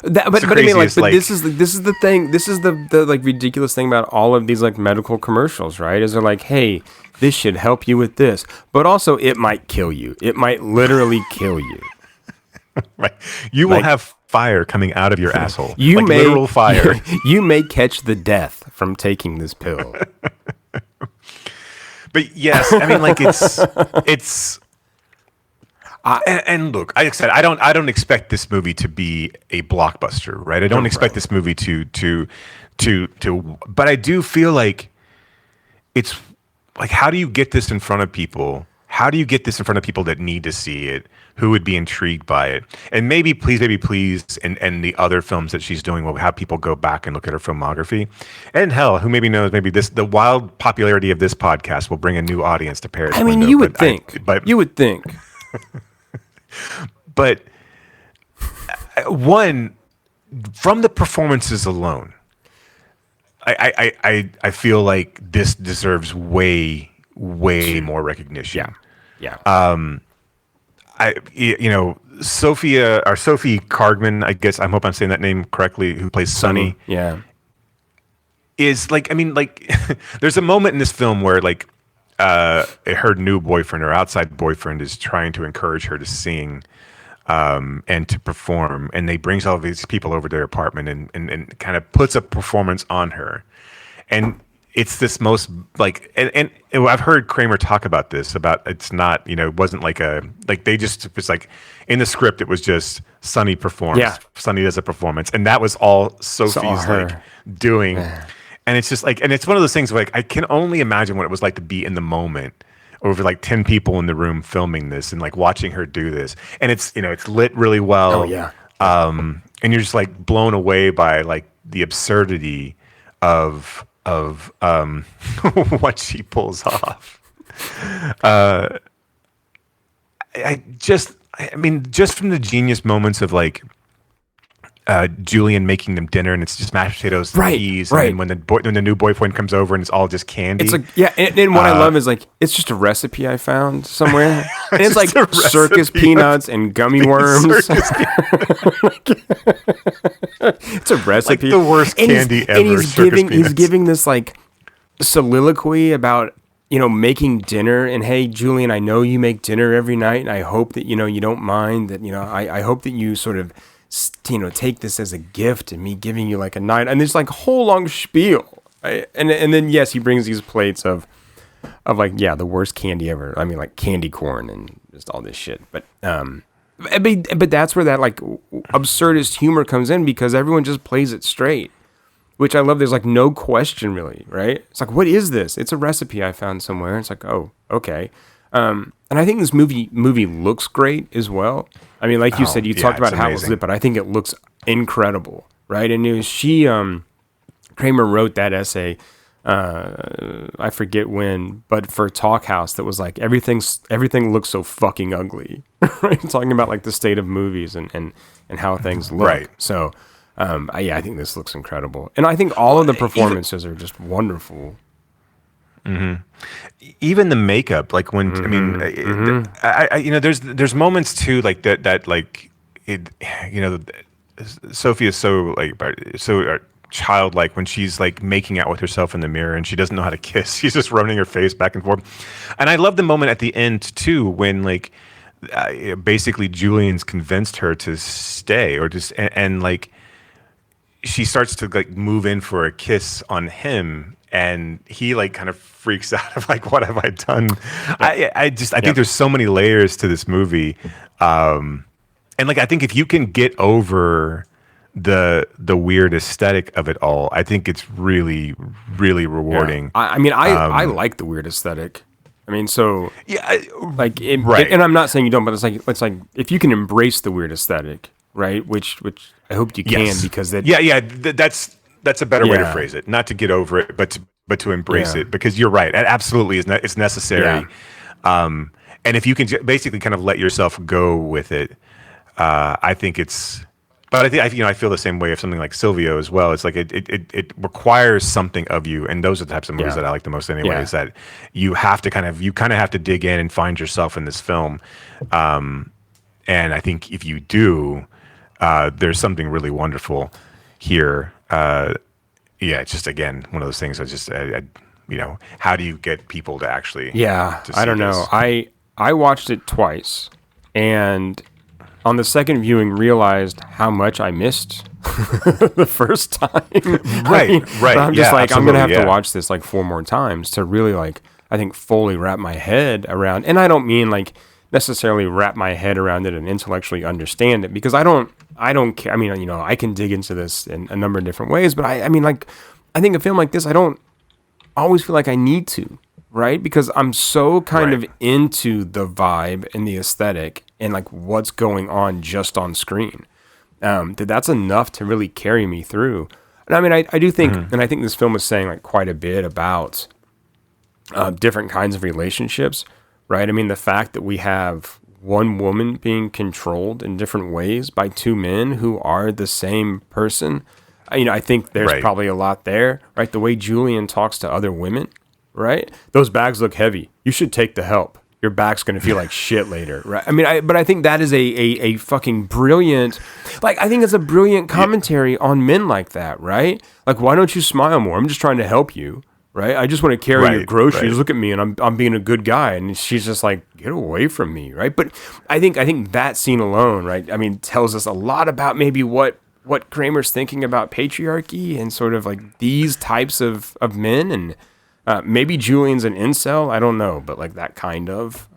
But I mean, like, this is the thing. This is the like ridiculous thing about all of these like medical commercials, right? Is they're like, hey, this should help you with this, but also it might kill you. It might literally kill you. Right. You will have fire coming out of your asshole. You like may literal fire. You may catch the death from taking this pill. But yes, I mean, like, it's. And look, I said I don't expect this movie to be a blockbuster, right? I don't expect this movie to, but I do feel like it's like, how do you get this in front of people? How do you get this in front of people that need to see it, who would be intrigued by it? And maybe Please Baby Please and the other films that she's doing will have people go back and look at her filmography. And hell, who maybe knows, maybe the wild popularity of this podcast will bring a new audience to Paris. I mean, you would think. But one, from the performances alone, I feel like this deserves way more recognition. Yeah. Sophie Cargman, I guess I hope I'm saying that name correctly, who plays Sunny. Yeah. Is like, I mean, like, there's a moment in this film where like her new boyfriend or outside boyfriend is trying to encourage her to sing and to perform, and they brings all of these people over to their apartment and kind of puts a performance on her. And it's this most like, and I've heard Kramer talk about this, about it's not, you know, it wasn't like they just, it's like in the script, it was just Sunny performs. Yeah. Sunny does a performance. And that was all Sophie's like doing. Yeah. And it's just like, and it's one of those things where like, I can only imagine what it was like to be in the moment over like 10 people in the room filming this and like watching her do this. And it's, you know, it's lit really well. Oh yeah. And you're just like blown away by like the absurdity of what she pulls off. I mean, just from the genius moments of like Julian making them dinner, and it's just mashed potatoes and peas, and then when the new boyfriend comes over and it's all just candy. It's like, yeah, and what I love is like, it's just a recipe I found somewhere, and it's like circus peanuts and gummy worms. It's a recipe, like the worst candy ever. And he's giving this like soliloquy about, you know, making dinner, and hey, Julian, I know you make dinner every night, and I hope that, you know, you don't mind that, you know, I hope that you sort of, you know, take this as a gift and me giving you like a night, and there's like whole long spiel, right? And then yes, he brings these plates of like, yeah, the worst candy ever. I mean, like candy corn and just all this shit. But that's where that like absurdist humor comes in, because everyone just plays it straight, which I love. There's like no question really, right? It's like, what is this? It's a recipe I found somewhere. It's like, oh, okay. And I think this movie looks great as well. I mean, like you said, you talked about how it was lit, but I think it looks incredible, right? And it was Kramer wrote that essay, I forget when, but for Talk House, that was like, everything looks so fucking ugly, right? Talking about like the state of movies and how things look. Right. So, I think this looks incredible. And I think all of the performances are just wonderful. Mm-hmm. Even the makeup, like when I you know, there's moments too, like that like it, you know, Sophie is so like childlike when she's like making out with herself in the mirror and she doesn't know how to kiss. She's just running her face back and forth. And I love the moment at the end too, when like basically Julian's convinced her to stay, or just and like she starts to like move in for a kiss on him. And he like kind of freaks out of like, what have I done? I think there's so many layers to this movie. And like, I think if you can get over the weird aesthetic of it all, I think it's really, really rewarding. Yeah. I like the weird aesthetic. I mean, so like, and I'm not saying you don't, but it's like if you can embrace the weird aesthetic, right? Which I hope you can, because that's a better way to phrase it. Not to get over it, but to embrace it, because you're right. It absolutely is. It's necessary. Yeah. And if you can basically kind of let yourself go with it, I think it's. But I feel the same way of something like Silvio as well. It's like it requires something of you, and those are the types of movies that I like the most anyway. Is that you have to kind of have to dig in and find yourself in this film, and I think if you do, there's something really wonderful here. It's just, again, one of those things. You know, how do you get people to actually? Yeah, to see I don't know. I watched it twice, and on the second viewing, realized how much I missed the first time. Right. But I'm just like, I'm gonna have to watch this like 4 more times to really like, I think, fully wrap my head around. And I don't mean like necessarily wrap my head around it and intellectually understand it, because I don't care. I mean, you know, I can dig into this in a number of different ways, but I mean, like, I think a film like this, I don't always feel like I need to, right? Because I'm so kind of into the vibe and the aesthetic and like what's going on just on screen, that's enough to really carry me through. And I mean, I do think, and I think this film is saying like quite a bit about different kinds of relationships, right? I mean, the fact that we have one woman being controlled in different ways by 2 men who are the same person, you know, I think there's probably a lot there, right? The way Julian talks to other women, right? Those bags look heavy. You should take the help. your back's going to feel like shit later, right? I mean, but I think that is a fucking brilliant, like, I think it's a brilliant commentary on men like that, right? Like, why don't you smile more? I'm just trying to help you, right? I just want to carry your groceries. Look at me, and I'm being a good guy. And she's just like, get away from me, right? But I think that scene alone, right? I mean, tells us a lot about maybe what Kramer's thinking about patriarchy and sort of like these types of men, and maybe Julian's an incel. I don't know, but like that kind of.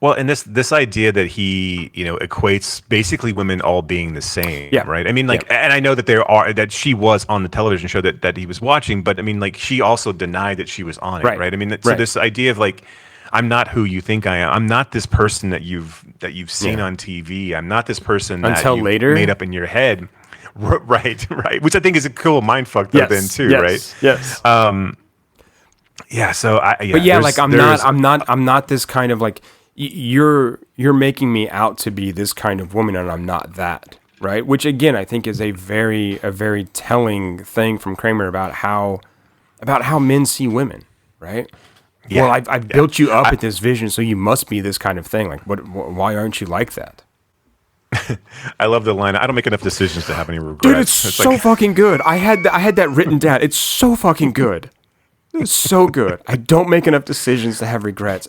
Well, and this idea that he, equates basically women all being the same, right? I mean, like, and I know that that she was on the television show that he was watching, but I mean, like, she also denied that she was on it, right? I mean, so this idea of like, I'm not who you think I am. I'm not this person that you've seen on TV. I'm not this person that you made up in your head, right? Which I think is a cool mindfuck though, then too, right? Yes. Yeah. So I'm not this kind of like. You're making me out to be this kind of woman, and I'm not that, right? Which again, I think is a very telling thing from Kramer about how men see women, right? Yeah, well, I've built you up at this vision, so you must be this kind of thing. Like, why aren't you like that? I love the line. I don't make enough decisions to have any regrets. Dude, it's so fucking good. I had that written down. It's so fucking good. It's so good. I don't make enough decisions to have regrets.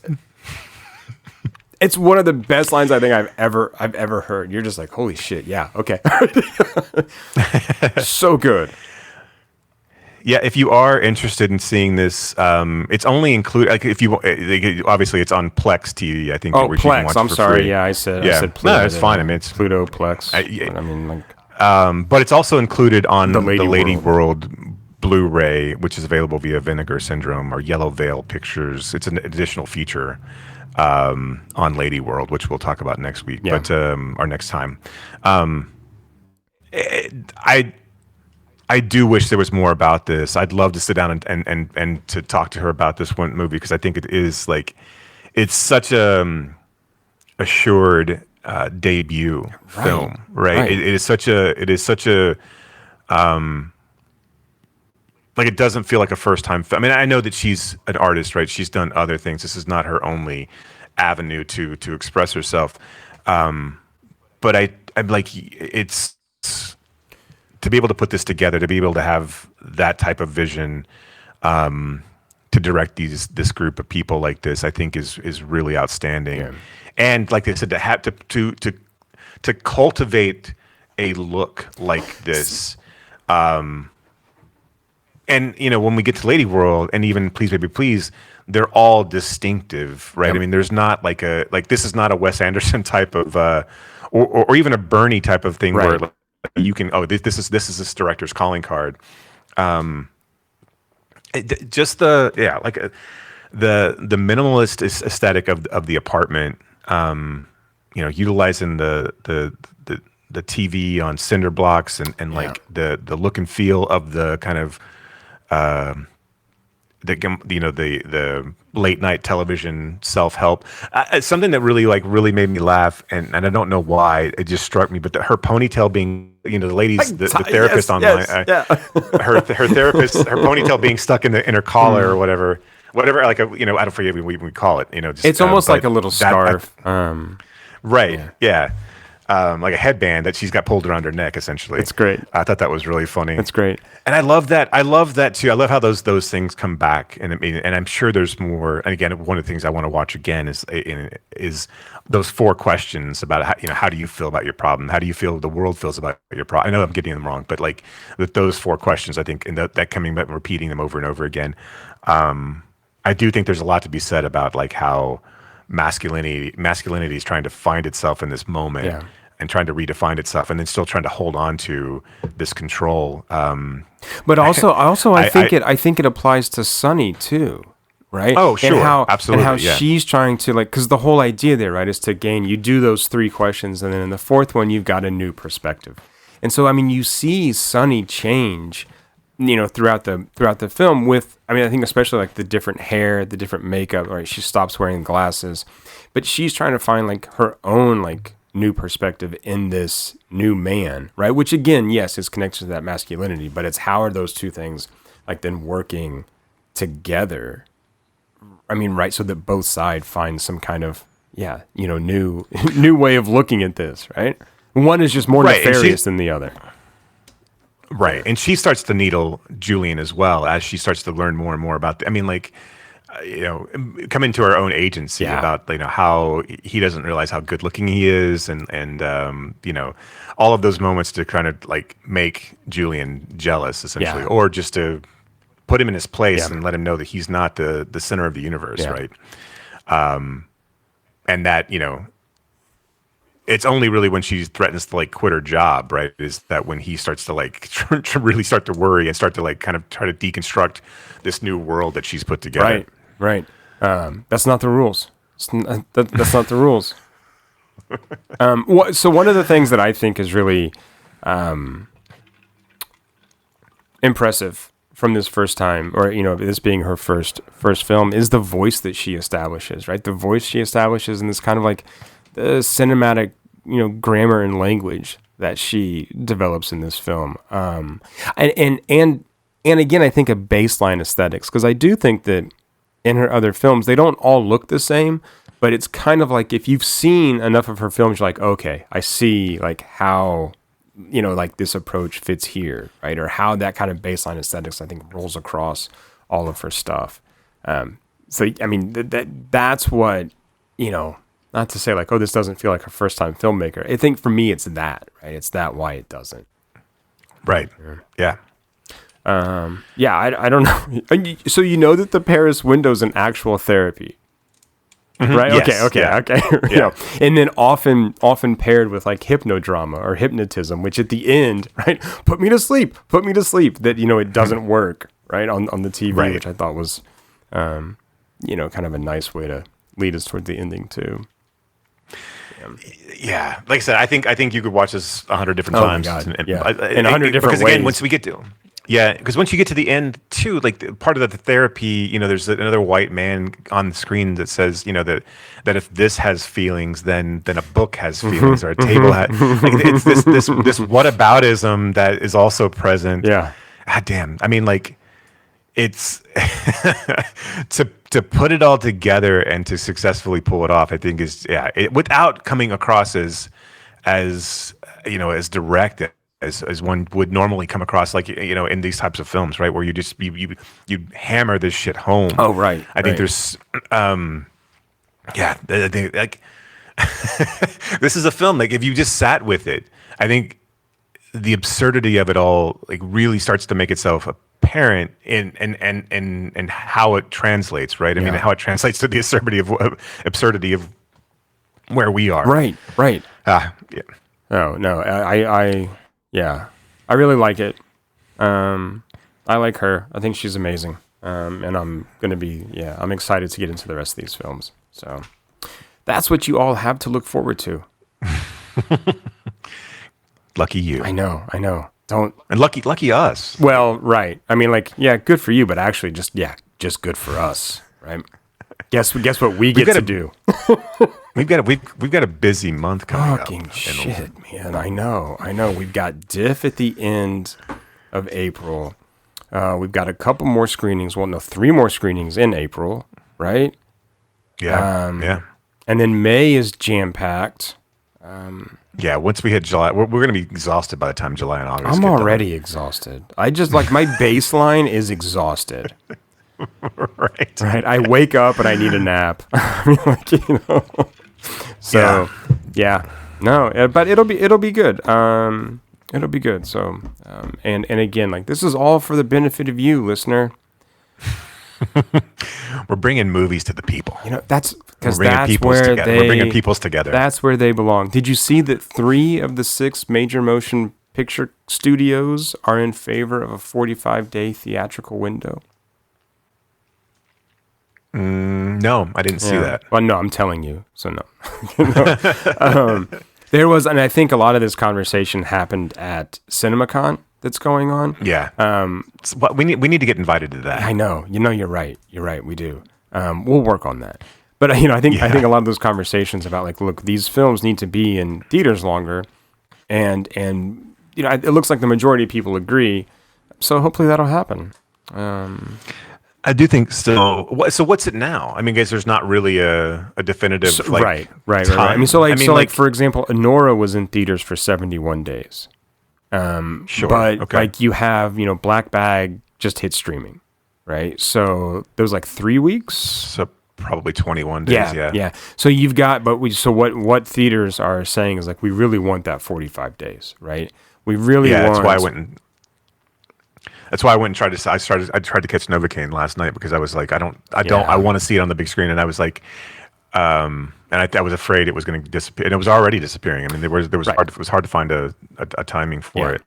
It's one of the best lines I think I've ever heard. You're just like, holy shit, yeah, okay. So good. Yeah, if you are interested in seeing this, it's only included. Like, if you obviously it's on Plex TV. I think. Oh, where Plex. You can watch I'm it for sorry. free. Yeah, I said Pluto. No, it's fine. I mean, it's Pluto Plex. I mean, like, but it's also included on the Lady World. World Blu-ray, which is available via Vinegar Syndrome or Yellow Veil Pictures. It's an additional feature on Lady World, which we'll talk about next week, but or next time. I do wish there was more about this. I'd love to sit down and to talk to her about this one movie, because I think it is like, it's such a assured debut film, right? It is such a like, it doesn't feel like a first time film. I mean, I know that she's an artist, right? She's done other things. This is not her only avenue to express herself. But I'm like, it's to be able to put this together, to be able to have that type of vision, to direct this group of people like this, I think is really outstanding. Yeah. And like they said, to have to cultivate a look like this. And, when we get to Lady World and even Please Baby Please, they're all distinctive, right? Yep. I mean, there's not this is not a Wes Anderson type of, or even a Bernie type of thing where you can, this is this director's calling card. Just the minimalist aesthetic of the apartment, utilizing the TV on cinder blocks and like the look and feel of the kind of, the late night television self-help, something that really made me laugh, and I don't know why, it just struck me, but her ponytail being, the ladies, the therapist online, her therapist, her ponytail being stuck in her collar or whatever, like I don't forget we call it, just, it's almost like a little scarf, like a headband that she's got pulled around her neck, essentially. It's great. I thought that was really funny. It's great, and I love that. I love that too. I love how those things come back, and I'm sure there's more. And again, one of the things I want to watch again is those 4 questions about how do you feel about your problem? How do you feel the world feels about your problem? I know I'm getting them wrong, but like with those 4 questions, I think, and that coming back and repeating them over and over again, I do think there's a lot to be said about like how masculinity is trying to find itself in this moment. Yeah. And trying to redefine itself, and then still trying to hold on to this control. But also, I think it applies to Sunny too, right? Oh, sure, absolutely. And how she's trying to, like, because the whole idea there, right, is to gain. You do those 3 questions, and then in the 4th one, you've got a new perspective. And so, I mean, you see Sunny change, throughout the film. With, I mean, I think especially like the different hair, the different makeup. Right, she stops wearing glasses, but she's trying to find like her own like new perspective in this new man, right? Which again, yes, is connected to that masculinity, but it's how are those 2 things like then working together right, so that both sides find some kind of new new way of looking at this, right? One is just more nefarious than the other. Right. And she starts to needle Julian as well as she starts to learn more and more about come into her own agency about how he doesn't realize how good looking he is, and all of those moments to kind of like make Julian jealous essentially, or just to put him in his place and let him know that he's not the center of the universe, right? And that it's only really when she threatens to like quit her job, right? Is that when he starts to like to really start to worry and start to like kind of try to deconstruct this new world that she's put together. Right. That's not the rules. That's not the rules. So one of the things that I think is really impressive from this first time, or this being her first film, is the voice that she establishes. Right, the voice she establishes in this kind of like the cinematic grammar and language that she develops in this film, and again, I think a baseline aesthetics, because I do think that in her other films they don't all look the same, but it's kind of like if you've seen enough of her films, you're like, okay, I see like how like this approach fits here, right? Or how that kind of baseline aesthetics I think rolls across all of her stuff. So I mean that's what not to say like, oh, this doesn't feel like her first time filmmaker. I think for me, it's that, right? It's that why it doesn't. Right. Yeah. I don't know. So that the Paris window's an actual therapy, right? Yes. Okay. Yeah. And then often paired with like hypnodrama or hypnotism, which at the end, right, put me to sleep. That it doesn't work, right, on the TV, which I thought was, kind of a nice way to lead us toward the ending too. Yeah, like I said, I think you could watch this 100 different times. Oh my God. In 100 different ways. Because again, once you get to the end too, like part of the therapy, there's another white man on the screen that says, that if this has feelings, then a book has feelings, or a table has. Like, it's this whataboutism that is also present. Yeah. God damn. I mean, like, it's to put it all together and to successfully pull it off, I think is without coming across as direct as one would normally come across, like in these types of films, right, where you just you hammer this shit home. Oh, right. I think there's I think like this is a film, like if you just sat with it, I think the absurdity of it all like really starts to make itself apparent in how it translates, right? I mean, how it translates to the absurdity of where we are. Right. Yeah. Oh no, I really like it. I like her. I think she's amazing. And I'm excited to get into the rest of these films. So that's what you all have to look forward to. Lucky you. I know. And lucky us. Well, right. I mean, like, yeah, good for you, but actually just good for us, right? Guess what we get to do. We've got a busy month coming up. Fucking shit, man. I know. We've got Diff at the end of April. We've got a couple more screenings. Well, no, 3 more screenings in April, right? Yeah. And then May is jam-packed. Once we hit July, we're going to be exhausted by the time July and August. I'm already exhausted. I just like my baseline is exhausted. Right. I wake up and I need a nap. So no, but it'll be good. It'll be good. So, and again, like this is all for the benefit of you, listener. We're bringing movies to the people. That's because that's where we're bringing peoples together. That's where they belong. Did you see that 3 of the 6 major motion picture studios are in favor of a 45-day theatrical window? No, I didn't see that. Well, no, I'm telling you. So no. There was, and I think a lot of this conversation happened at CinemaCon that's going on. Yeah. We need to get invited to that. I know. You're right. We do. We'll work on that. But I think a lot of those conversations about like, look, these films need to be in theaters longer, and it looks like the majority of people agree. So hopefully that'll happen. I do think so. So what's it now? I mean, guys, there's not really a definitive right. time. I mean, like for example, Anora was in theaters for 71 days. Sure. But okay. like you have, Black Bag just hit streaming, right? So there was like 3 weeks. So probably 21 days. Yeah. So you've got, what theaters are saying is like we really want that 45 days, right? We really want. That's why I went and. That's why I went and tried to. I tried to catch Novocaine last night because I was like, I want to see it on the big screen, and I was like, and I was afraid it was going to disappear, and it was already disappearing. I mean, it was hard to find a timing for it.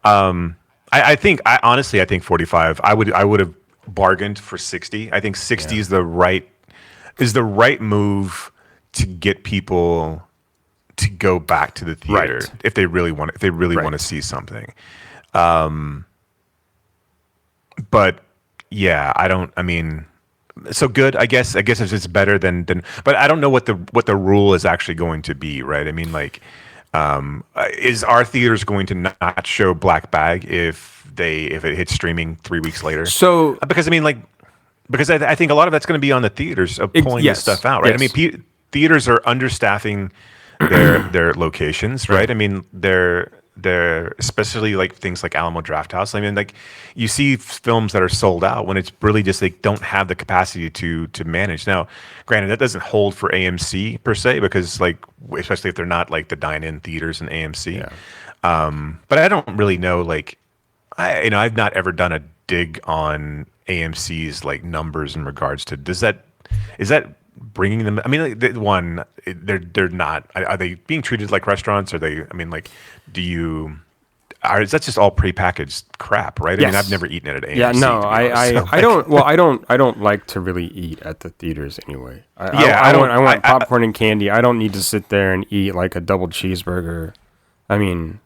I think honestly, I think 45. I would have bargained for 60. I think 60 is the right move to get people to go back to the theater if they really want to see something. But yeah, so good. I guess it's better than. But I don't know what the rule is actually going to be, right? I mean, like, is our theaters going to not show Black Bag if it hits streaming 3 weeks later? So because I think a lot of that's going to be on the theaters of pulling this stuff out, right? Yes. I mean, theaters are understaffing their locations, right? I mean, they're especially like things like Alamo Drafthouse. I mean, like you see films that are sold out when it's really just they don't have the capacity to manage. Now, granted, that doesn't hold for AMC per se because like especially if they're not like the dine-in theaters in AMC. But I don't really know. Like, I've not ever done a dig on AMC's like numbers in regards to is that bringing them. I mean, they're not. Are they being treated like restaurants? Are they? I mean, like, is that just all prepackaged crap, right? Yes. I mean, I've never eaten it at AMC. Yeah, no, I don't. Well, I don't like to really eat at the theaters anyway. I want popcorn and candy. I don't need to sit there and eat like a double cheeseburger. I mean.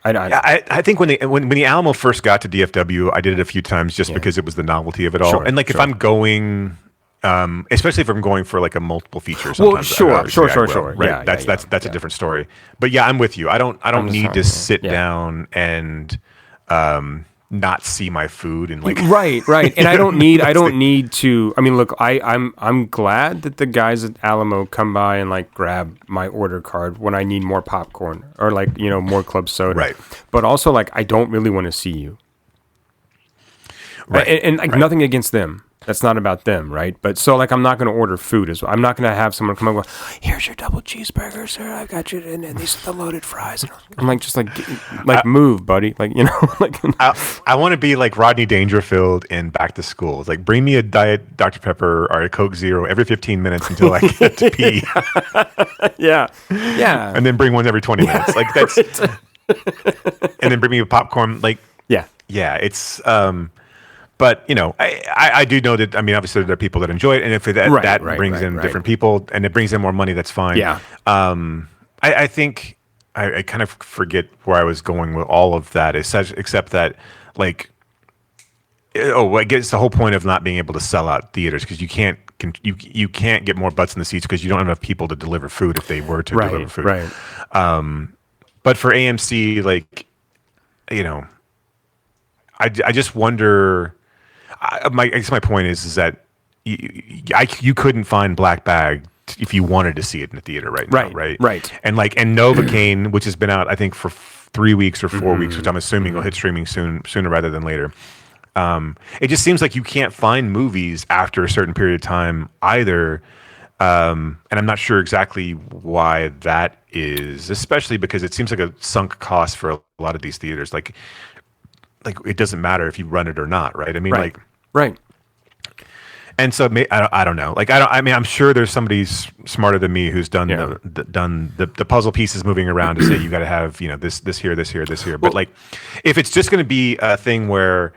I think when the Alamo first got to DFW, I did it a few times just because it was the novelty of it all. Sure, and like if I'm going, especially if I'm going for like a multiple feature. Well, sometimes, sure. Right, Yeah, that's a different story. But yeah, I'm with you. I don't need to sit down and not see my food and like right. And I don't need to. I mean, look, I'm glad that the guys at Alamo come by and like grab my order card when I need more popcorn or like more club soda. Right. But also like I don't really want to see you. Right. And like nothing against them. That's not about them, right? But so like I'm not going to order food as well. I'm not going to have someone come up and go, "Here's your double cheeseburger, sir. I got you, and these are the loaded fries." I'm like, just like move, buddy. Like like. I want to be like Rodney Dangerfield in Back to School. It's like bring me a Diet Dr. Pepper or a Coke Zero every 15 minutes until I get to pee. Yeah. And then bring one every 20 minutes. Like that's. And then bring me a popcorn. Like yeah. It's. But I do know that. I mean, obviously there are people that enjoy it, and if that brings in different people and it brings in more money, that's fine. Yeah. I think I kind of forget where I was going with all of that, except that like, I guess the whole point of not being able to sell out theaters because you can't get more butts in the seats because you don't have enough people to deliver food if they were to deliver food. Right. But for AMC, like, I just wonder. I guess my point is that you couldn't find Black Bag if you wanted to see it in the theater right now, right? And Novocaine, which has been out I think for 3 weeks or 4 weeks, which I'm assuming will hit streaming sooner rather than later. It just seems like you can't find movies after a certain period of time either, and I'm not sure exactly why that is, especially because it seems like a sunk cost for a lot of these theaters. Like it doesn't matter if you run it or not, right? I mean, right. And so I don't know. Like I mean, I'm sure there's somebody smarter than me who's done the puzzle pieces moving around to say you got to have this here. But like, if it's just going to be a thing where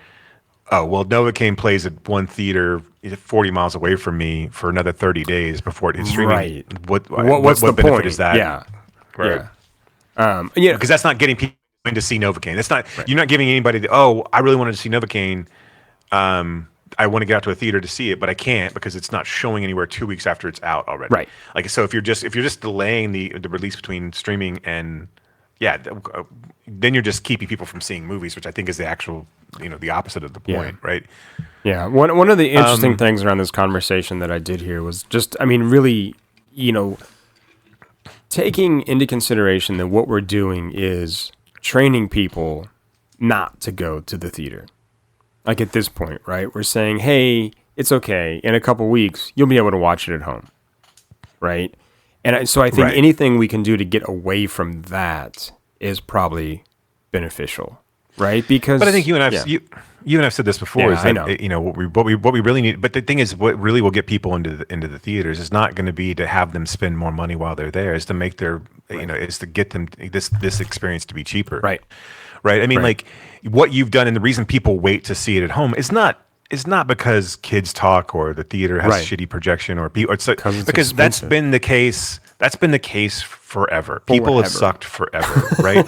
Novocaine plays at one theater 40 miles away from me for another 30 days before it hits streaming. Right. What's the benefit point? Is that? Yeah. Right. Yeah. Because that's not getting people to see Novocaine. That's not. You're not giving anybody. I really wanted to see Novocaine. I want to get out to a theater to see it, but I can't because it's not showing anywhere 2 weeks after it's out already. Right. Like so, if you're just delaying the release between streaming and yeah, then you're just keeping people from seeing movies, which I think is the actual, the opposite of the point, right? Yeah. One of the interesting things around this conversation that I did here was just, really, taking into consideration that what we're doing is training people not to go to the theater. Like at this point, right? We're saying, hey, it's okay. In a couple weeks, you'll be able to watch it at home, right? And so I think anything we can do to get away from that is probably beneficial, right? Because, but I think you and I've said this before. Is that, I know. what we really need. But the thing is, what really will get people into the theaters is not going to be to have them spend more money while they're there. Is to make their is to get them this experience to be cheaper. Right. I mean, like what you've done, and the reason people wait to see it at home is not because kids talk or the theater has shitty projection or people. It's because expensive. That's been the case. That's been the case forever. People have sucked forever, right?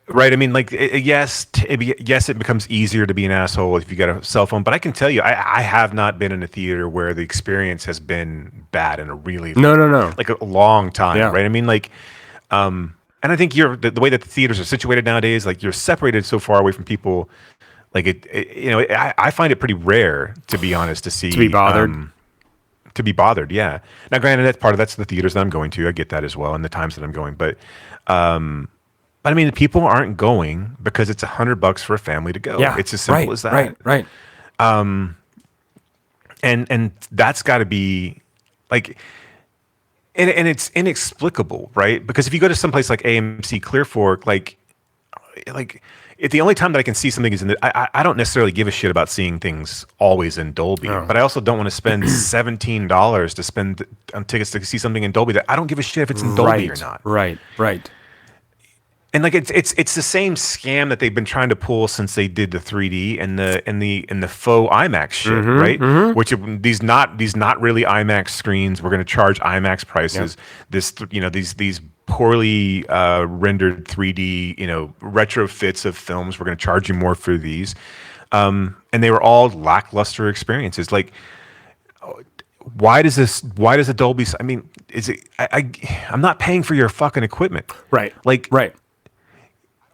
Right. I mean, like, yes, it becomes easier to be an asshole if you got a cell phone. But I can tell you, I have not been in a theater where the experience has been bad in a really like a long time. Yeah. Right. I mean, like, and I think the way that the theaters are situated nowadays, like you're separated so far away from people. Like I find it pretty rare, to be honest, to be bothered. To be bothered, yeah. Now, granted, that's the theaters that I'm going to. I get that as well, and the times that I'm going. But I mean, people aren't going because it's $100 for a family to go. Yeah, it's as simple as that. Right. And that's got to be like, and it's inexplicable, right? Because if you go to someplace like AMC Clear Fork, like. If the only time that I can see something is I don't necessarily give a shit about seeing things always in Dolby, but I also don't want to spend $17 to spend on tickets to see something in Dolby that I don't give a shit if it's in Dolby or not. Right. And like it's the same scam that they've been trying to pull since they did the 3D and the faux IMAX shit, right? Mm-hmm. Which these not really IMAX screens. We're going to charge IMAX prices. Yep. These poorly rendered 3D, retrofits of films. We're going to charge you more for these, and they were all lackluster experiences. Like, why does a Dolby? I mean, is it? I'm not paying for your fucking equipment, right? Like, right.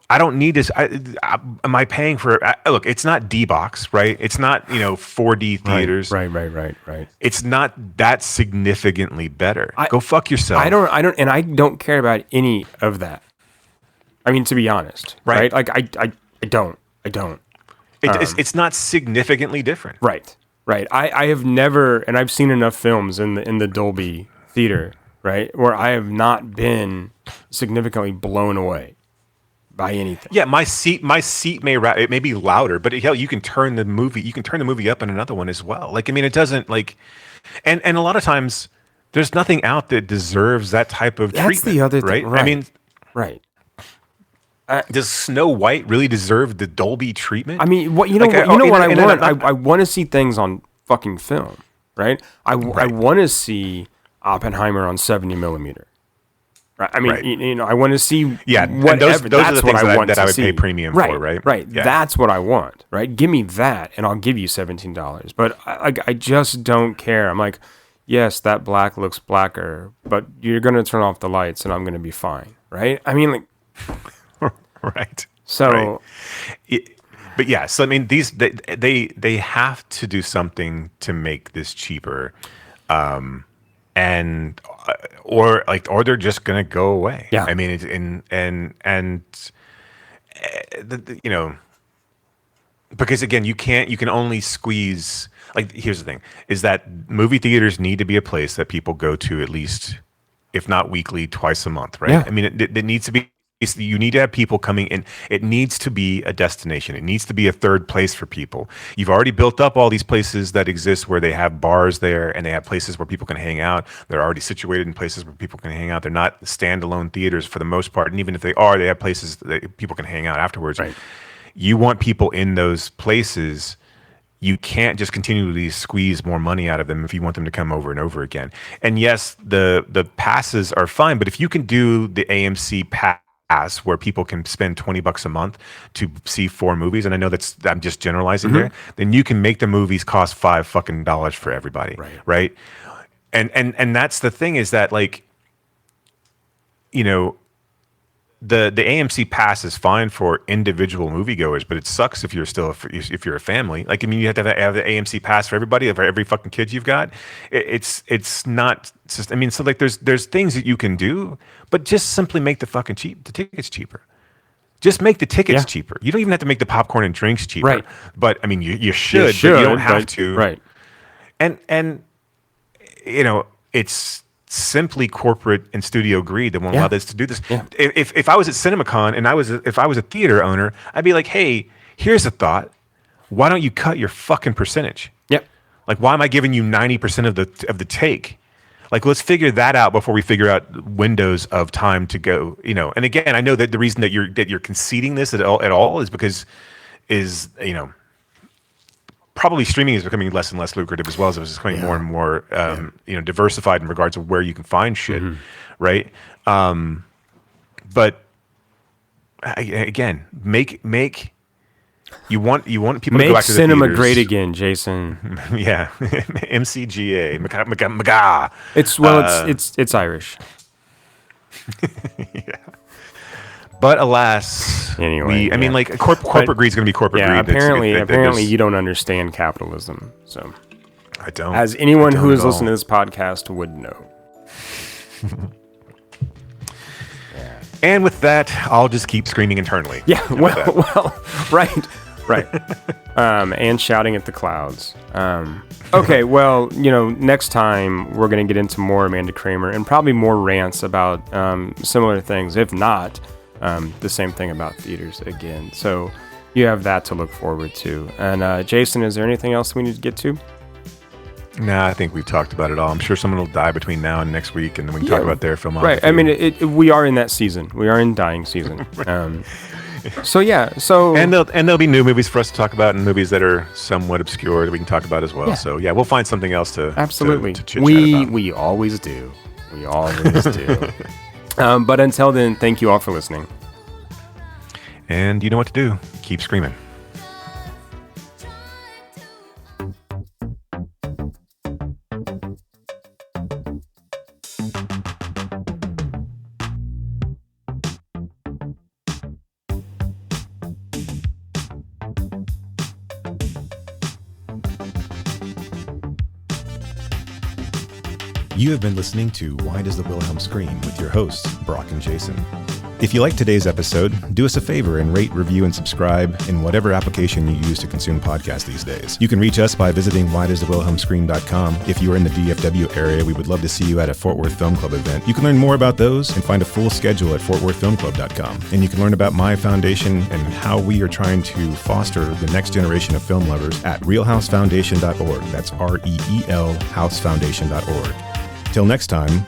I don't need this. Am I paying for? Look, it's not D-Box, right? It's not 4D theaters, right. It's not that significantly better. Go fuck yourself. I don't care about any of that. I mean, to be honest, right? Like I don't. It's not significantly different, right. I have never, and I've seen enough films in the Dolby theater, right, where I have not been significantly blown away by anything. Yeah, my seat it may be louder, but hell, you can turn the movie up in another one as well. Like, I mean, it doesn't like, and a lot of times there's nothing out that deserves that type of treatment. That's the other thing, right? I mean, right. Does Snow White really deserve the Dolby treatment? I mean, what I want to see things on fucking film, right? I want to see Oppenheimer on 70 millimeter. I mean, I want to see whatever. Those are the things that I would pay premium for, right? Right. Yeah. That's what I want, right? Give me that, and I'll give you $17. But I just don't care. I'm like, yes, that black looks blacker, but you're going to turn off the lights, and I'm going to be fine, right? I mean, like, right. So, but yeah. So I mean, they have to do something to make this cheaper. And or they're just gonna go away. Yeah, I mean, because again, you can only squeeze. Like, here's the thing: is that movie theaters need to be a place that people go to at least, if not weekly, twice a month, right? Yeah. I mean, it needs to be. You need to have people coming in. It needs to be a destination. It needs to be a third place for people. You've already built up all these places that exist where they have bars there and they have places where people can hang out. They're already situated in places where people can hang out. They're not standalone theaters for the most part. And even if they are, they have places that people can hang out afterwards. Right. You want people in those places. You can't just continually squeeze more money out of them if you want them to come over and over again. And yes, the passes are fine, but if you can do the AMC pass where people can spend $20 a month to see 4 movies, and I know I'm just generalizing there, then you can make the movies cost $5 for everybody, right? And that's the thing, is that, like, you know, the AMC pass is fine for individual moviegoers, but it sucks if you're a family. Like, I mean, you have to have the AMC pass for everybody, for every fucking kid you've got. It's not just. I mean, so like there's things that you can do, but just simply make the tickets cheaper. Just make the tickets cheaper. You don't even have to make the popcorn and drinks cheaper. Right. But I mean, you should, but you don't have to. Right. And you know, it's simply corporate and studio greed that won't allow this to do this. Yeah. If I was at CinemaCon and if I was a theater owner, I'd be like, hey, here's a thought. Why don't you cut your fucking percentage? Yep. Like, why am I giving you 90% of the take? Like, let's figure that out before we figure out windows of time to go. You know, and again, I know that the reason that you're conceding this at all is because you know, probably streaming is becoming less and less lucrative as well as it's becoming more and more you know, diversified in regards to where you can find shit, right? But again, make you want people to go back to the cinema theaters. great again, Jason. Yeah, MCGA, McGah. It's Irish. Yeah. But alas, anyway, I mean, like corporate greed is going to be corporate greed. Apparently, you don't understand capitalism. So I don't. As anyone who is listening to this podcast would know. And with that, I'll just keep screaming internally. Yeah. Well, right. And shouting at the clouds. Okay. Well, you know, next time we're going to get into more Amanda Kramer and probably more rants about similar things, if not. The same thing about theaters again. So you have that to look forward to. And Jason, is there anything else we need to get to? Nah, I think we've talked about it all. I'm sure someone will die between now and next week, and then we can talk about their filmography. Right. I mean, we are in that season. We are in dying season. So yeah. So and there'll be new movies for us to talk about, and movies that are somewhat obscure that we can talk about as well. Yeah. So yeah, we'll find something else to absolutely to chit-chat about. We always do. We always do. But until then, thank you all for listening. And you know what to do. Keep screaming. You have been listening to Why Does the Wilhelm Scream with your hosts, Brock and Jason. If you liked today's episode, do us a favor and rate, review, and subscribe in whatever application you use to consume podcasts these days. You can reach us by visiting whydoesthewilhelmscream.com. If you are in the DFW area, we would love to see you at a Fort Worth Film Club event. You can learn more about those and find a full schedule at fortworthfilmclub.com. And you can learn about my foundation and how we are trying to foster the next generation of film lovers at realhousefoundation.org. That's REEL housefoundation.org. Till next time,